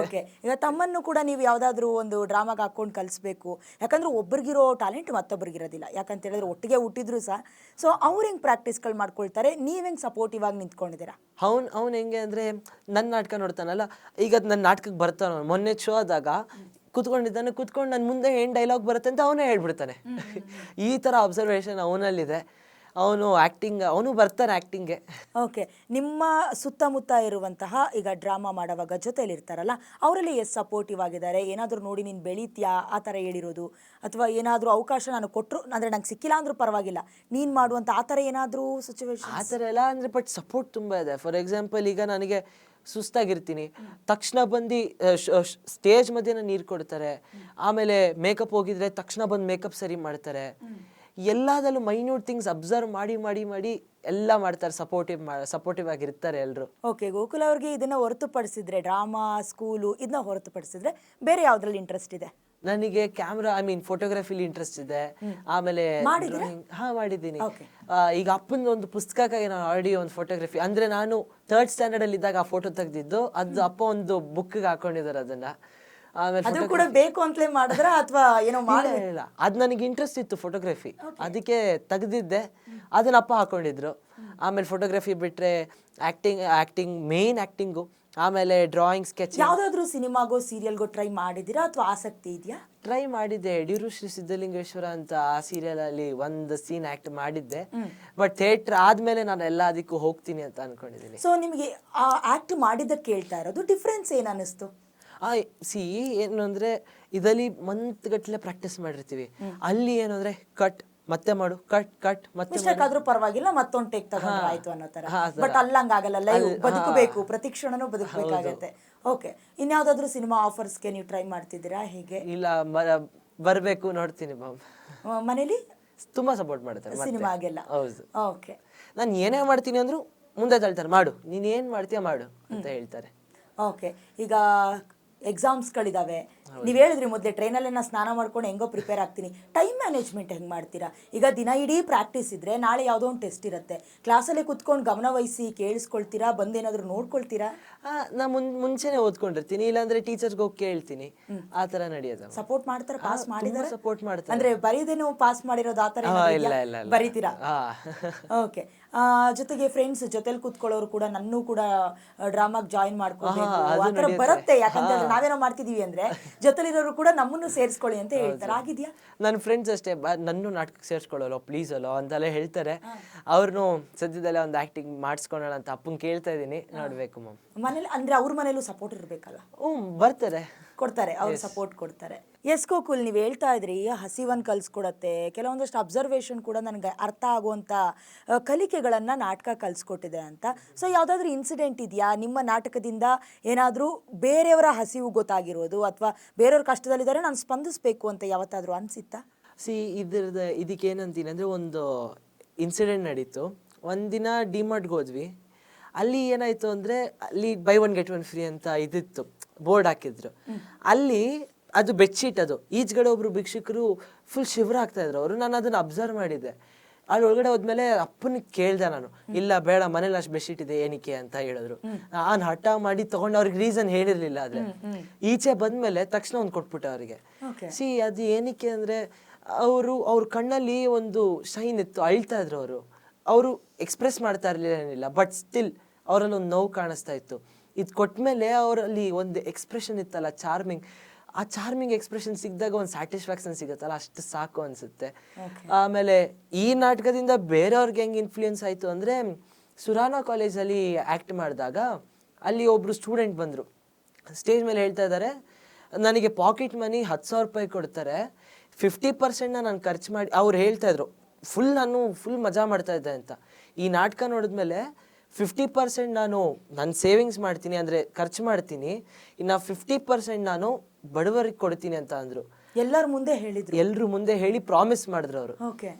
ಓಕೆ, ಈಗ ತಮ್ಮನ್ನು ಕೂಡ ನೀವು ಯಾವುದಾದ್ರೂ ಒಂದು ಡ್ರಾಮಾಗೆ ಹಾಕ್ಕೊಂಡು ಕಲಿಸ್ಬೇಕು, ಯಾಕಂದ್ರೆ ಒಬ್ರಿಗಿರೋ ಟ್ಯಾಲೆಂಟ್ ಮತ್ತೊಬ್ರಿಗಿರೋದಿಲ್ಲ. ಯಾಕಂತ ಹೇಳಿದ್ರೆ ಒಟ್ಟಿಗೆ ಹುಟ್ಟಿದ್ರು ಸಹ. ಸೊ ಅವ್ರು ಹೆಂಗೆ ಪ್ರಾಕ್ಟೀಸ್ಗಳು ಮಾಡ್ಕೊಳ್ತಾರೆ, ನೀವು ಹೆಂಗೆ ಸಪೋರ್ಟಿವ್ ಆಗಿ ನಿಂತ್ಕೊಂಡಿದ್ದೀರಾ? ಅವ್ನು ಹೆಂಗೆ ಅಂದರೆ ನನ್ನ ನಾಟಕ ನೋಡ್ತಾನಲ್ಲ, ಈಗ ನನ್ನ ನಾಟಕಕ್ಕೆ ಬರ್ತಾನ. ಮೊನ್ನೆ ಶೋ ಆದಾಗ ಕುತ್ಕೊಂಡು ನನ್ನ ಮುಂದೆ ಏನು ಡೈಲಾಗ್ ಬರುತ್ತೆ ಅಂತ ಅವನೇ ಹೇಳ್ಬಿಡ್ತಾನೆ. ಈ ಥರ ಅಬ್ಸರ್ವೇಷನ್ ಅವನಲ್ಲಿದೆ. ಅವನು ಬರ್ತಾನೆ ಆ್ಯಕ್ಟಿಂಗ್ಗೆ. ಓಕೆ, ನಿಮ್ಮ ಸುತ್ತಮುತ್ತ ಇರುವಂತಹ ಈಗ ಡ್ರಾಮಾ ಮಾಡುವಾಗ ಜೊತೆಲಿರ್ತಾರಲ್ಲ, ಅವರಲ್ಲಿ ಎಷ್ಟು ಸಪೋರ್ಟಿವ್ ಆಗಿದ್ದಾರೆ? ಏನಾದರೂ ನೋಡಿ ನೀನು ಬೆಳೀತೀಯಾ ಆ ಥರ ಹೇಳಿರೋದು, ಅಥವಾ ಏನಾದರೂ ಅವಕಾಶ ನಾನು ಕೊಟ್ಟರು, ಅಂದರೆ ನಂಗೆ ಸಿಕ್ಕಿಲ್ಲ ಅಂದರೂ ಪರವಾಗಿಲ್ಲ ನೀನು ಮಾಡುವಂಥ ಆ ಥರ ಏನಾದರೂ ಸಿಚುವೇಶನ್? ಆ ಥರ ಎಲ್ಲ ಅಂದರೆ ಬಟ್ ಸಪೋರ್ಟ್ ತುಂಬ ಇದೆ. ಫಾರ್ ಎಕ್ಸಾಂಪಲ್, ಈಗ ನನಗೆ ಸುಸ್ತಾಗಿರ್ತೀನಿ, ತಕ್ಷಣ ಬಂದು ಸ್ಟೇಜ್ ಮಧ್ಯೆ ನೀರು ಕೊಡ್ತಾರೆ. ಆಮೇಲೆ ಮೇಕಪ್ ಹೋಗಿದ್ರೆ ತಕ್ಷಣ ಬಂದು ಮೇಕಪ್ ಸರಿ ಮಾಡ್ತಾರೆ. ಎಲ್ಲದಲ್ಲೂ ಮೈನ್ಯೂಟ್ ಥಿಂಗ್ಸ್ ಅಬ್ಸರ್ವ್ ಮಾಡಿ ಎಲ್ಲ ಮಾಡ್ತಾರೆ. ಸಪೋರ್ಟಿವ್ ಆಗಿರ್ತಾರೆ ಎಲ್ಲರೂ. ಓಕೆ, ಗೋಕುಲ್ ಅವ್ರಿಗೆ ಇದನ್ನು ಹೊರತುಪಡಿಸಿದ್ರೆ, ಡ್ರಾಮಾ, ಸ್ಕೂಲು ಇದನ್ನ ಹೊರತುಪಡಿಸಿದ್ರೆ ಬೇರೆ ಯಾವುದ್ರಲ್ಲಿ ಇಂಟ್ರೆಸ್ಟ್ ಇದೆ? ನನಗೆ ಕ್ಯಾಮ್ರಾ, ಐ ಮೀನ್ ಫೋಟೋಗ್ರಫಿಲಿ ಇಂಟ್ರೆಸ್ಟ್ ಇದೆ. ಆಮೇಲೆ ಮಾಡಿದ್ದೀನಿ. ಈಗ ಅಪ್ಪನ ಒಂದು ಪುಸ್ತಕಕ್ಕೆ ನಾನು ಆಲ್ರೆಡಿ ಒಂದು ಫೋಟೋಗ್ರಫಿ, ಅಂದರೆ ನಾನು 3rd ಸ್ಟ್ಯಾಂಡರ್ಡ್ ಇದ್ದಾಗ ಆ ಫೋಟೋ ತೆಗೆದಿದ್ದು, ಅದು ಅಪ್ಪ ಒಂದು ಬುಕ್ಗೆ ಹಾಕೊಂಡಿದ್ದಾರೆ ಅದನ್ನ. ಆಮೇಲೆ ಕೂಡ ಬೇಕು ಅಂತಲೇ ಮಾಡಿದ್ರ ಅಥವಾ ಏನೋ ಮಾಡಿಲ್ಲ, ಅದು ನನಗೆ ಇಂಟ್ರೆಸ್ಟ್ ಇತ್ತು ಫೋಟೋಗ್ರಫಿ, ಅದಕ್ಕೆ ತೆಗೆದಿದ್ದೆ. ಅದನ್ನ ಅಪ್ಪ ಹಾಕೊಂಡಿದ್ರು. ಆಮೇಲೆ ಫೋಟೋಗ್ರಫಿ ಬಿಟ್ರೆ ಆಕ್ಟಿಂಗ್ ಮೇನ್ ಆಕ್ಟಿಂಗು, ಆಮೇಲೆ ಡ್ರಾಯಿಂಗ್, ಸ್ಕೆಚ್. ಯಾವುದಾದ್ರೂ ಸಿನಿಮಾಗೋ ಸೀರಿಯಲ್ಗೋ ಟ್ರೈ ಮಾಡಿದ್ದೀರಾ ಅಥವಾ ಆಸಕ್ತಿ ಇದೆಯಾ? ಟ್ರೈ ಮಾಡಿದ್ದೆ. ಯಡಿಯೂರು ಶ್ರೀ ಸಿದ್ಧಲಿಂಗೇಶ್ವರ ಅಂತ ಆ ಸೀರಿಯಲ್ ಅಲ್ಲಿ ಒಂದು ಸೀನ್ ಆಕ್ಟ್ ಮಾಡಿದ್ದೆ. ಬಟ್ ಥಿಯೇಟರ್ ಆದ್ಮೇಲೆ ನಾನು ಎಲ್ಲ ಅದಕ್ಕೂ ಹೋಗ್ತೀನಿ ಅಂತ ಅನ್ಕೊಂಡಿದ್ದೀನಿ. ಸೊ ನಿಮಗೆ ಆ ಆಕ್ಟ್ ಮಾಡಿದ್ದಕ್ಕೆ ಕೇಳ್ತಾ ಇರೋದು, ಡಿಫ್ರೆನ್ಸ್ ಏನು ಅನ್ನಿಸ್ತು? ಏನು ಅಂದ್ರೆ ಇದರಲ್ಲಿ ಮಂತ್ ಗಟ್ಟಲೆ ಪ್ರಾಕ್ಟೀಸ್ ಮಾಡಿರ್ತೀವಿ, ಅಲ್ಲಿ ಏನು ಅಂದ್ರೆ ಕಟ್ ಮತ್ತೆ ಮಾಡು, ಕಟ್ ಮತ್ತೆ ಆದ್ರೂ ಪರವಾಗಿಲ್ಲ, ಮತ್ತೊಂದು ಟೇಕ್ ತಗೊಂಡ್ರೆ ಆಯ್ತು ಅನ್ನೋ ತರ. ಬಟ್ ಅಲ್ಲಂಗಾಗಲ್ಲ, ಲೈವ್ ಬದುಕಬೇಕು, ಪ್ರತಿ ಕ್ಷಣನೂ ಬದುಕಬೇಕಾಗತ್ತೆ. ಓಕೆ, ಇನ್ಯಾವುದಾದ್ರೂ ಸಿನಿಮಾ ಆಫರ್ಸ್ಗೆ ನೀವು ಟ್ರೈ ಮಾಡ್ತಿದ್ದೀರಾ ಹೇಗೆ? ಇಲ್ಲ, ಬರ್ಬೇಕು, ನೋಡ್ತೀನಿ. ಮನೇಲಿ ತುಂಬಾ ಸಪೋರ್ಟ್ ಮಾಡ್ತಾರೆ ಸಿನಿಮಾಗೆಲ್ಲ? ಹೌದು. ಓಕೆ, ನಾನು ಏನೇ ಮಾಡ್ತೀನಿ ಅಂದ್ರು ಮುಂದೆ ತಳ್ತಾರೆ, ಮಾಡು, ನೀನ್ ಏನ್ ಮಾಡ್ತೀಯ ಮಾಡು ಅಂತ ಹೇಳ್ತಾರೆ. ಓಕೆ, ಈಗ ಎಕ್ಸಾಮ್ಸ್ಗಳಿದಾವೆ, ನೀವು ಹೇಳಿದ್ರಿ ಮೊದಲೇ ಟ್ರೈನಲ್ಲೇನ ಸ್ನಾನ ಮಾಡ್ಕೊಂಡು ಹೆಂಗೋ ಪ್ರಿಪೇರ್ ಆಗ್ತೀನಿ. ಟೈಮ್ ಮ್ಯಾನೇಜ್ಮೆಂಟ್ ಹೆಂಗೆ ಮಾಡ್ತೀರಾ? ಈಗ ದಿನ ಇಡೀ ಪ್ರಾಕ್ಟೀಸ್ ಇದ್ರೆ ನಾಳೆ ಯಾವುದೋ ಒಂದು ಟೆಸ್ಟ್ ಇರುತ್ತೆ, ಕ್ಲಾಸಲ್ಲೇ ಕುತ್ಕೊಂಡು ಗಮನ ವಹಿಸಿ ಕೇಳಿಸ್ಕೊಳ್ತೀರಾ, ಬಂದೇನಾದರೂ ನೋಡ್ಕೊಳ್ತೀರಾ? ನಾ ಮುಂಚೆನೆ ಓದ್ಕೊಂಡಿರ್ತೀನಿ, ಇಲ್ಲಾಂದ್ರೆ ಟೀಚರ್ಸ್ಗೆ ಹೋಗಿ ಕೇಳ್ತೀನಿ, ಆ ತರ ನಡೆಯೋದು. ಸಪೋರ್ಟ್ ಮಾಡ್ತಾರೆ? ಪಾಸ್ ಮಾಡಿದಾರೆ? ಸಪೋರ್ಟ್ ಮಾಡ್ತಾರೆ. ಅಂದ್ರೆ ಬರೀದೇನು ಪಾಸ್ ಮಾಡಿರೋದು ಆ ಥರ ಬರೀತೀರಾ? ಓಕೆ, ಜೊತೆಗೆ ಫ್ರೆಂಡ್ಸ್ ಜೊತೆಲಿ ಕೂತ್ಕೊಳ್ಳೋರು ಕೂಡ ನನ್ನೂ ಕೂಡ ಡ್ರಾಮಾಗ್ ಜಾಯಿನ್ ಮಾಡ್ಕೋಬೇಕು ಆ ಥರ ಬರುತ್ತೆ. ಯಾಕಂತಂದ್ರೆ ನಾವೇನೋ ಮಾಡ್ತಿದೀವಿ ಅಂದ್ರೆ ಜೊತೆಲಿರೋರು ಕೂಡ ನಮ್ಮನ್ನು ಸೇರಿಸ್ಕೊಳ್ಳಿ ಅಂತ ಹೇಳ್ತಾರೆ. ಆಗಿದ್ಯಾ? ನನ್ನ ಫ್ರೆಂಡ್ಸ್ ಅಷ್ಟೇ, ನನ್ನ ನಾಟಕಕ್ಕೆ ಸೇರಿಸ್ಕೊಳ್ಳೋ ಪ್ಲೀಸ್ ಅಲ್ಲೋ ಅಂತೆಲ್ಲ ಹೇಳ್ತಾರೆ. ಅವ್ರನ್ನು ಸದ್ಯದಲ್ಲೇ ಒಂದು ಆಕ್ಟಿಂಗ್ ಮಾಡಿಸ್ಕೊಳ್ಳೋಣ ಅಂತ ಅಪ್ಪಂಗೆ ಕೇಳ್ತಾ ಇದ್ದೀನಿ, ನೋಡ್ಬೇಕು. ಮನೇಲಿ ಅಂದ್ರೆ ಅವ್ರ ಮನೇಲೂ ಸಪೋರ್ಟ್ ಇರಬೇಕಲ್ಲ? ಬರ್ತಾರೆ, ಕೊಡ್ತಾರೆ, ಅವ್ರು ಸಪೋರ್ಟ್ ಕೊಡ್ತಾರೆ. ಎಸ್ ಗೋಕುಲ್, ನೀವು ಹೇಳ್ತಾ ಇದ್ರಿ ಹಸಿವನ್ನು ಕಲಿಸ್ಕೊಡತ್ತೆ, ಕೆಲವೊಂದಷ್ಟು ಅಬ್ಸರ್ವೇಷನ್ ಕೂಡ ನನಗೆ ಅರ್ಥ ಆಗುವಂಥ ಕಲಿಕೆಗಳನ್ನು ನಾಟಕ ಕಲಿಸ್ಕೊಟ್ಟಿದೆ ಅಂತ. ಸೊ ಯಾವುದಾದ್ರೂ ಇನ್ಸಿಡೆಂಟ್ ಇದೆಯಾ ನಿಮ್ಮ ನಾಟಕದಿಂದ, ಏನಾದರೂ ಬೇರೆಯವರ ಹಸಿವು ಗೊತ್ತಾಗಿರೋದು ಅಥವಾ ಬೇರೆಯವ್ರ ಕಷ್ಟದಲ್ಲಿದ್ದಾರೆ ನಾನು ಸ್ಪಂದಿಸಬೇಕು ಅಂತ ಯಾವತ್ತಾದರೂ ಅನಿಸಿತ್ತಾ? ಇದಕ್ಕೆ ಏನಂತೀನಿ ಅಂದರೆ, ಒಂದು ಇನ್ಸಿಡೆಂಟ್ ನಡೀತು. ಒಂದಿನ ಡಿಮಾರ್ಟ್ಗೆ ಹೋದ್ವಿ. ಅಲ್ಲಿ ಏನಾಯಿತು ಅಂದರೆ, ಅಲ್ಲಿ ಬೈ 1 get 1 ಫ್ರೀ ಅಂತ ಇದಿತ್ತು, ಬೋರ್ಡ್ ಹಾಕಿದ್ರು. ಅಲ್ಲಿ ಅದು ಬೆಡ್ಶೀಟ್, ಅದು ಈಚೆಗಡೆ ಒಬ್ರು ಭಿಕ್ಷುಕರು ಫುಲ್ ಶಿವರ್ ಆಗ್ತಾ ಇದ್ರು ಅವರು. ನಾನು ಅದನ್ನ ಅಬ್ಸರ್ವ್ ಮಾಡಿದ್ದೆ. ಅಲ್ಲಿ ಒಳಗಡೆ ಹೋದ್ಮೇಲೆ ಅಪ್ಪನಿಗೆ ಕೇಳ್ದೆ ನಾನು, ಇಲ್ಲ ಬೇಡ ಮನೇಲಿ ಅಷ್ಟು ಬೆಡ್ಶೀಟ್ ಇದೆ ಏನಕ್ಕೆ ಅಂತ ಹೇಳಿದ್ರು. ನಾನು ಹಠ ಮಾಡಿ ತಗೊಂಡು ಅವ್ರಿಗೆ ರೀಸನ್ ಹೇಳಿರ್ಲಿಲ್ಲ. ಆದ್ರೆ ಈಚೆ ಬಂದ್ಮೇಲೆ ತಕ್ಷಣ ಒಂದು ಕೊಟ್ಬಿಟ್ಟೆ ಅವರಿಗೆ. ಅದು ಏನಕ್ಕೆ ಅಂದ್ರೆ, ಅವ್ರ ಕಣ್ಣಲ್ಲಿ ಒಂದು ಶೈನ್ ಇತ್ತು, ಅಳ್ತಾ ಇದ್ರು ಅವರು ಎಕ್ಸ್ಪ್ರೆಸ್ ಮಾಡ್ತಾ ಇರಲಿಲ್ಲ, ಬಟ್ ಸ್ಟಿಲ್ ಅವರಲ್ಲಿ ಒಂದು ನೋವು ಕಾಣಿಸ್ತಾ ಇತ್ತು. ಇದು ಕೊಟ್ಮೇಲೆ ಅವರಲ್ಲಿ ಒಂದು ಎಕ್ಸ್ಪ್ರೆಷನ್ ಇತ್ತಲ್ಲ, ಆ ಚಾರ್ಮಿಂಗ್ ಎಕ್ಸ್ಪ್ರೆಷನ್ ಸಿಕ್ಕಿದಾಗ ಒಂದು ಸ್ಯಾಟಿಸ್ಫ್ಯಾಕ್ಷನ್ ಸಿಗುತ್ತಲ್ಲ, ಅಷ್ಟು ಸಾಕು ಅನಿಸುತ್ತೆ. ಆಮೇಲೆ ಈ ನಾಟಕದಿಂದ ಬೇರೆಯವ್ರಿಗೆ ಹೆಂಗೆ ಇನ್ಫ್ಲೂಯೆನ್ಸ್ ಆಯಿತು ಅಂದರೆ, ಸುರಾನ ಕಾಲೇಜಲ್ಲಿ ಆ್ಯಕ್ಟ್ ಮಾಡಿದಾಗ ಅಲ್ಲಿ ಒಬ್ಬರು ಸ್ಟೂಡೆಂಟ್ ಬಂದರು, ಸ್ಟೇಜ್ ಮೇಲೆ ಹೇಳ್ತಾ ಇದ್ದಾರೆ, ನನಗೆ ಪಾಕೆಟ್ ಮನಿ 10,000 ರೂಪಾಯಿ ಕೊಡ್ತಾರೆ, 50% ನಾನು ಖರ್ಚು ಮಾಡಿ, ಅವ್ರು ಹೇಳ್ತಾ ಇದ್ರು ನಾನು ಫುಲ್ ಮಜಾ ಮಾಡ್ತಾ ಇದ್ದೆ ಅಂತ. ಈ ನಾಟಕ ನೋಡಿದ್ಮೇಲೆ 50% ನಾನು ನನ್ನ ಸೇವಿಂಗ್ಸ್ ಮಾಡ್ತೀನಿ, ಅಂದರೆ ಖರ್ಚು ಮಾಡ್ತೀನಿ, ಇನ್ನು 50% ನಾನು ಬಡವರಿಗೆ ಕೊಡ್ತೀನಿ ಅಂತ ಅಂದರು. ಎಲ್ಲರ ಮುಂದೆ ಹೇಳಿದ್ರು, ಎಲ್ಲರೂ ಮುಂದೆ ಹೇಳಿ ಪ್ರಾಮಿಸ್ ಮಾಡಿದ್ರು ಅವರು.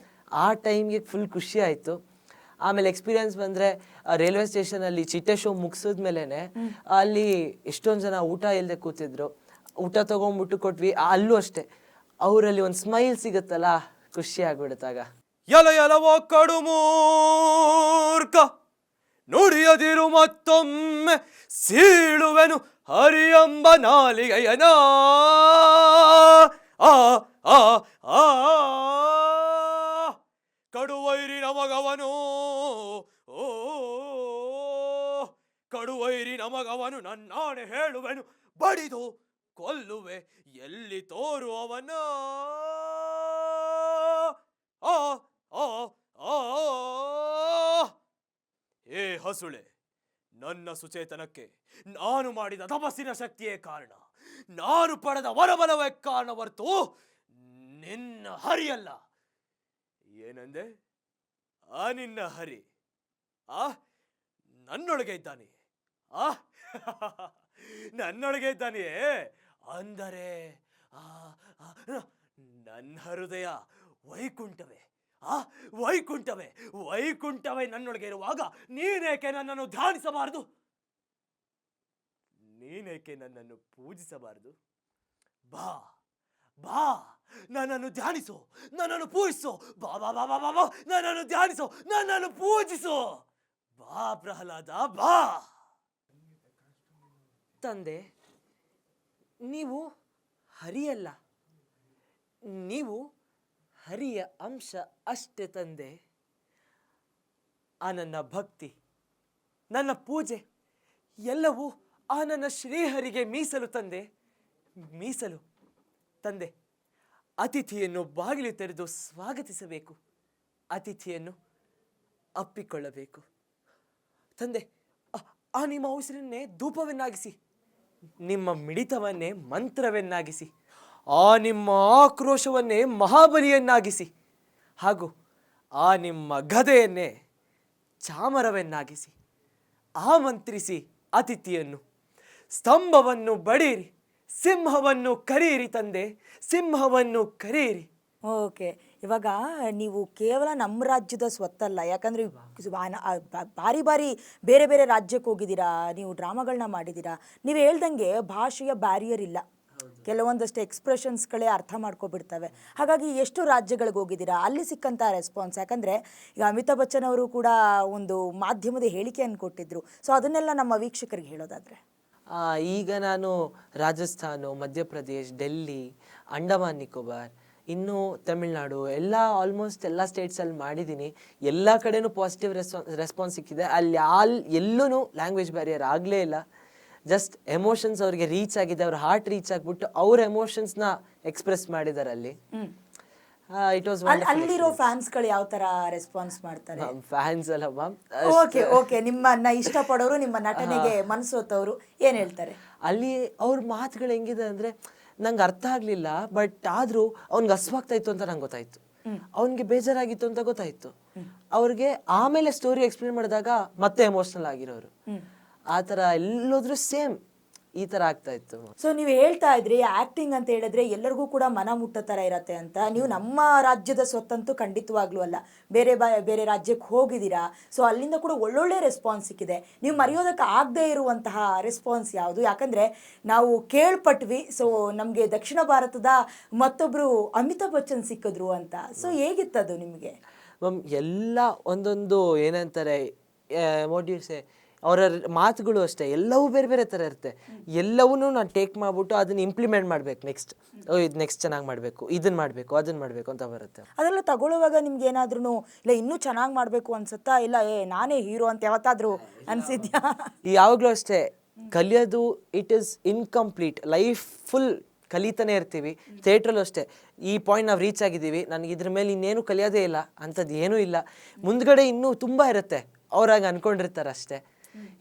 ಆ ಟೈಮ್ಗೆ ಫುಲ್ ಖುಷಿ ಆಯಿತು. ಆಮೇಲೆ ಎಕ್ಸ್ಪೀರಿಯನ್ಸ್ ಬಂದರೆ, ರೈಲ್ವೆ ಸ್ಟೇಷನಲ್ಲಿ ಚಿಟ್ಟೆ ಶೋ ಮುಗಿಸಿದ್ಮೇಲೆ ಅಲ್ಲಿ ಎಷ್ಟೊಂದು ಜನ ಊಟ ಇಲ್ಲದೆ ಕೂತಿದ್ರು, ಊಟ ತೊಗೊಂಡ್ಬಿಟ್ಟು ಕೊಟ್ವಿ, ಅಲ್ಲೂ ಅಷ್ಟೇ ಅವರಲ್ಲಿ ಒಂದು ಸ್ಮೈಲ್ ಸಿಗುತ್ತಲ್ಲ, ಖುಷಿ ಆಗ್ಬಿಡುತ್ತಾಗ. ಎಲ ಎಲವೋ ಕಡುಮೂರ್ಖ ನುಡಿಯದಿರು ಮತ್ತೊಮ್ಮೆ ಸೀಳುವೆನು ಹರಿಯಂಬ ನಾಲಿಗೆಯನ. ಆ ಆ ಆ ಕಡುವೈರಿನ ಮಗವನು, ಓ ಕಡುವೈರಿನ ಮಗವನು, ನನ್ನಾಣೆ ಹೇಳುವೆನು ಬಡಿದು ಕೊಲ್ಲುವೆ ಎಲ್ಲಿ ತೋರುವವನ. ಆ ಆ ಆ ಏ ಹಸುಳೆ, ನನ್ನ ಸುಚೇತನಕ್ಕೆ ನಾನು ಮಾಡಿದ ತಪಸ್ಸಿನ ಶಕ್ತಿಯೇ ಕಾರಣ, ನಾನು ಪಡೆದ ವರಬಲವೇ ಕಾರಣ ಹೊರತು ನಿನ್ನ ಹರಿಯಲ್ಲ. ಏನಂದೆ? ನಿನ್ನ ಹರಿ ನನ್ನೊಳಗೆ ಇದ್ದಾನೆ, ನನ್ನೊಳಗೆ ಇದ್ದಾನೆಯೇ ಅಂದರೆ ನನ್ನ ಹೃದಯ ವೈಕುಂಠವೇ, ವೈಕುಂಠವೇ, ವೈಕುಂಠವೇ ನನ್ನೊಳಗೆ ಇರುವಾಗ ನೀನೇಕೆ ನನ್ನನ್ನು ಧ್ಯಾನಿಸಬಾರದು? ನೀನೇಕೆ ನನ್ನನ್ನು ಪೂಜಿಸಬಾರದು? ಬಾ ಬಾ, ನನ್ನನ್ನು ಧ್ಯಾನಿಸು, ನನ್ನನ್ನು ಪೂಜಿಸು, ಬಾ ಬಾ ಬಾ ಬಾ ಬಾ, ನನ್ನನ್ನು ಧ್ಯಾನಿಸು, ನನ್ನನ್ನು ಪೂಜಿಸು, ಬಾ ಪ್ರಹ್ಲಾದ ಬಾ. ತಂದೆ, ನೀವು ಹರಿಯಲ್ಲ, ನೀವು ಹರಿಯ ಅಂಶ ಅಷ್ಟೇ ತಂದೆ. ಆ ನನ್ನ ಭಕ್ತಿ, ನನ್ನ ಪೂಜೆ ಎಲ್ಲವೂ ಆ ನನ್ನ ಶ್ರೀಹರಿಗೆ ಮೀಸಲು ತಂದೆ, ಮೀಸಲು ತಂದೆ. ಅತಿಥಿಯನ್ನು ಬಾಗಿಲು ತೆರೆದು ಸ್ವಾಗತಿಸಬೇಕು, ಅತಿಥಿಯನ್ನು ಅಪ್ಪಿಕೊಳ್ಳಬೇಕು ತಂದೆ. ಆ ನಿಮ್ಮ ಉಸಿರನ್ನೇ ಧೂಪವನ್ನಾಗಿಸಿ, ನಿಮ್ಮ ಮಿಡಿತವನ್ನೇ ಮಂತ್ರವನ್ನಾಗಿಸಿ, ಆ ನಿಮ್ಮ ಆಕ್ರೋಶವನ್ನೇ ಮಹಾಬಲಿಯನ್ನಾಗಿಸಿ, ಹಾಗೂ ಆ ನಿಮ್ಮ ಗದೆಯನ್ನೇ ಚಾಮರವನ್ನಾಗಿಸಿ ಆಮಂತ್ರಿಸಿ ಅತಿಥಿಯನ್ನು. ಸ್ತಂಭವನ್ನು ಬಡೀರಿ, ಸಿಂಹವನ್ನು ಕರೀರಿ ತಂದೆ, ಸಿಂಹವನ್ನು ಕರೀರಿ. ಓಕೆ, ಇವಾಗ ನೀವು ಕೇವಲ ನಮ್ಮ ರಾಜ್ಯದ ಸ್ವತ್ತಲ್ಲ, ಯಾಕಂದರೆ ಬಾರಿ ಬಾರಿ ಬೇರೆ ಬೇರೆ ರಾಜ್ಯಕ್ಕೆ ಹೋಗಿದ್ದೀರಾ, ನೀವು ಡ್ರಾಮಾಗಳನ್ನ ಮಾಡಿದ್ದೀರಾ. ನೀವು ಹೇಳ್ದಂಗೆ ಭಾಷೆಯ ಬ್ಯಾರಿಯರ್ ಇಲ್ಲ, ಕೆಲವೊಂದಷ್ಟು ಎಕ್ಸ್ಪ್ರೆಷನ್ಸ್ಗಳೇ ಅರ್ಥ ಮಾಡ್ಕೊಬಿಡ್ತವೆ. ಹಾಗಾಗಿ ಎಷ್ಟು ರಾಜ್ಯಗಳಿಗೆ ಹೋಗಿದ್ದೀರಾ, ಅಲ್ಲಿ ಸಿಕ್ಕಂಥ ರೆಸ್ಪಾನ್ಸ್, ಯಾಕಂದರೆ ಈಗ ಅಮಿತಾಬ್ ಬಚ್ಚನ್ ಅವರು ಕೂಡ ಒಂದು ಮಾಧ್ಯಮದ ಹೇಳಿಕೆಯನ್ನು ಕೊಟ್ಟಿದ್ದರು. ಸೊ ಅದನ್ನೆಲ್ಲ ನಮ್ಮ ವೀಕ್ಷಕರಿಗೆ ಹೇಳೋದಾದರೆ, ಈಗ ನಾನು ರಾಜಸ್ಥಾನ, ಮಧ್ಯಪ್ರದೇಶ್, ಡೆಲ್ಲಿ, ಅಂಡಮಾನ್ ನಿಕೋಬಾರ್, ಇನ್ನು ತಮಿಳ್ನಾಡು, ಆಲ್ಮೋಸ್ಟ್ ಎಲ್ಲ ಸ್ಟೇಟ್ಸಲ್ಲಿ ಮಾಡಿದ್ದೀನಿ. ಎಲ್ಲ ಕಡೆನೂ ಪಾಸಿಟಿವ್ ರೆಸ್ಪಾನ್ಸ್ ಸಿಕ್ಕಿದೆ. ಎಲ್ಲೂ ಲ್ಯಾಂಗ್ವೇಜ್ ಬ್ಯಾರಿಯರ್ ಆಗಲೇ ಇಲ್ಲ. ಜಸ್ಟ್ ಎಮೋಷನ್ಸ್ ಅವ್ರಿಗೆ ರೀಚ್ ಆಗಿದೆ, ಅವ್ರ ಹಾರ್ಟ್ ರೀಚ್ ಆಗಿಬಿಟ್ಟು ಅವ್ರ ಎಮೋಷನ್ಸ್ನ ಎಕ್ಸ್ಪ್ರೆಸ್ ಮಾಡಿದ್ದಾರೆ ಅಲ್ಲಿ. ಇಟ್ ವಾಸ್ ಅಲ್ಲಿರೋ ಫ್ಯಾನ್ಸ್ಗಳು ಯಾವ ಥರ ರೆಸ್ಪಾನ್ಸ್ ಮಾಡ್ತಾರೆ? ಫ್ಯಾನ್ಸ್ ಅಲ್ಲ ಮ್ಯಾಮ್. ಓಕೆ, ನಿಮ್ಮನ್ನ ಇಷ್ಟಪಡೋರು, ನಿಮ್ಮ ನಟನೆಗೆ ಮನಸೋತವರು ಏನು ಹೇಳ್ತಾರೆ? ಅಲ್ಲಿ ಅವ್ರ ಮಾತುಗಳು ಹೆಂಗಿದೆ ಅಂದರೆ, ನಂಗೆ ಅರ್ಥ ಆಗಲಿಲ್ಲ, ಬಟ್ ಆದರೂ ಅವ್ನಿಗೆ ಹಸ್ವಾಗ್ತಾ ಇತ್ತು ಅಂತ ನಂಗೆ ಗೊತ್ತಾಯಿತು, ಅವ್ನಿಗೆ ಬೇಜಾರಾಗಿತ್ತು ಅಂತ ಗೊತ್ತಾಯಿತು. ಅವ್ರಿಗೆ ಆಮೇಲೆ ಸ್ಟೋರಿ ಎಕ್ಸ್ಪ್ಲೇನ್ ಮಾಡಿದಾಗ ಮತ್ತೆ ಎಮೋಷ್ನಲ್ ಆಗಿರೋರು. ಆ ಥರ ಎಲ್ಲೋದ್ರೂ ಸೇಮ್ ಈ ಥರ ಆಗ್ತಾ ಇತ್ತು. ಸೊ ನೀವು ಹೇಳ್ತಾ ಇದ್ರಿ ಆ್ಯಕ್ಟಿಂಗ್ ಅಂತ ಹೇಳಿದ್ರೆ ಎಲ್ಲರಿಗೂ ಕೂಡ ಮನ ಮುಟ್ಟೋ ಥರ ಇರತ್ತೆ ಅಂತ. ನೀವು ನಮ್ಮ ರಾಜ್ಯದ ಸ್ವತ್ತಂತೂ ಖಂಡಿತವಾಗ್ಲೂ ಅಲ್ಲ, ಬೇರೆ ರಾಜ್ಯಕ್ಕೆ ಹೋಗಿದ್ದೀರಾ. ಸೊ ಅಲ್ಲಿಂದ ಕೂಡ ಒಳ್ಳೊಳ್ಳೆ ರೆಸ್ಪಾನ್ಸ್ ಸಿಕ್ಕಿದೆ. ನೀವು ಮರೆಯೋದಕ್ಕೆ ಆಗದೇ ಇರುವಂತಹ ರೆಸ್ಪಾನ್ಸ್ ಯಾವುದು? ಯಾಕಂದರೆ ನಾವು ಕೇಳ್ಪಟ್ವಿ, ಸೊ ನಮಗೆ ದಕ್ಷಿಣ ಭಾರತದ ಮತ್ತೊಬ್ಬರು ಅಮಿತಾಬ್ ಬಚ್ಚನ್ ಸಿಕ್ಕಿದ್ರು ಅಂತ. ಸೊ ಹೇಗಿತ್ತದು ನಿಮಗೆ? ಮ್ಯಾಮ್, ಎಲ್ಲ ಒಂದೊಂದು ಏನಂತಾರೆ, ವಾಟ್ ಯು ಸೇ, ಅವರ ಮಾತುಗಳು ಅಷ್ಟೇ ಎಲ್ಲವೂ ಬೇರೆ ಬೇರೆ ಥರ ಇರುತ್ತೆ. ಎಲ್ಲವೂ ನಾನು ಟೇಕ್ ಮಾಡಿಬಿಟ್ಟು ಅದನ್ನ ಇಂಪ್ಲಿಮೆಂಟ್ ಮಾಡ್ಬೇಕು. ನೆಕ್ಸ್ಟ್ ಇದು ನೆಕ್ಸ್ಟ್ ಚೆನ್ನಾಗಿ ಮಾಡಬೇಕು, ಇದನ್ನು ಮಾಡಬೇಕು, ಅದನ್ನು ಮಾಡಬೇಕು ಅಂತ ಬರುತ್ತೆ. ಅದೆಲ್ಲ ತಗೊಳ್ಳುವಾಗ ನಿಮ್ಗೆ ಏನಾದ್ರೂ ಇಲ್ಲ ಇನ್ನೂ ಚೆನ್ನಾಗಿ ಮಾಡಬೇಕು ಅನ್ಸುತ್ತಾ, ಇಲ್ಲ ನಾನೇ ಹೀರೋ ಅಂತ ಯಾವತ್ತಾದ್ರೂ ಅನ್ಸಿದ್ಯಾ? ಯಾವಾಗಲೂ ಅಷ್ಟೇ, ಕಲಿಯೋದು it is incomplete. Life full ಕಲಿತಾನೆ ಇರ್ತೀವಿ. ಥಿಯೇಟ್ರಲ್ಲೂ ಅಷ್ಟೇ, ಈ ಪಾಯಿಂಟ್ ನಾವು ರೀಚ್ ಆಗಿದ್ದೀವಿ, ನನಗೆ ಇದ್ರ ಮೇಲೆ ಇನ್ನೇನು ಕಲಿಯೋದೇ ಇಲ್ಲ ಅಂಥದ್ದು ಏನೂ ಇಲ್ಲ. ಮುಂದ್ಗಡೆ ಇನ್ನೂ ತುಂಬ ಇರುತ್ತೆ, ಅವ್ರಾಗ ಅನ್ಕೊಂಡಿರ್ತಾರೆ ಅಷ್ಟೇ.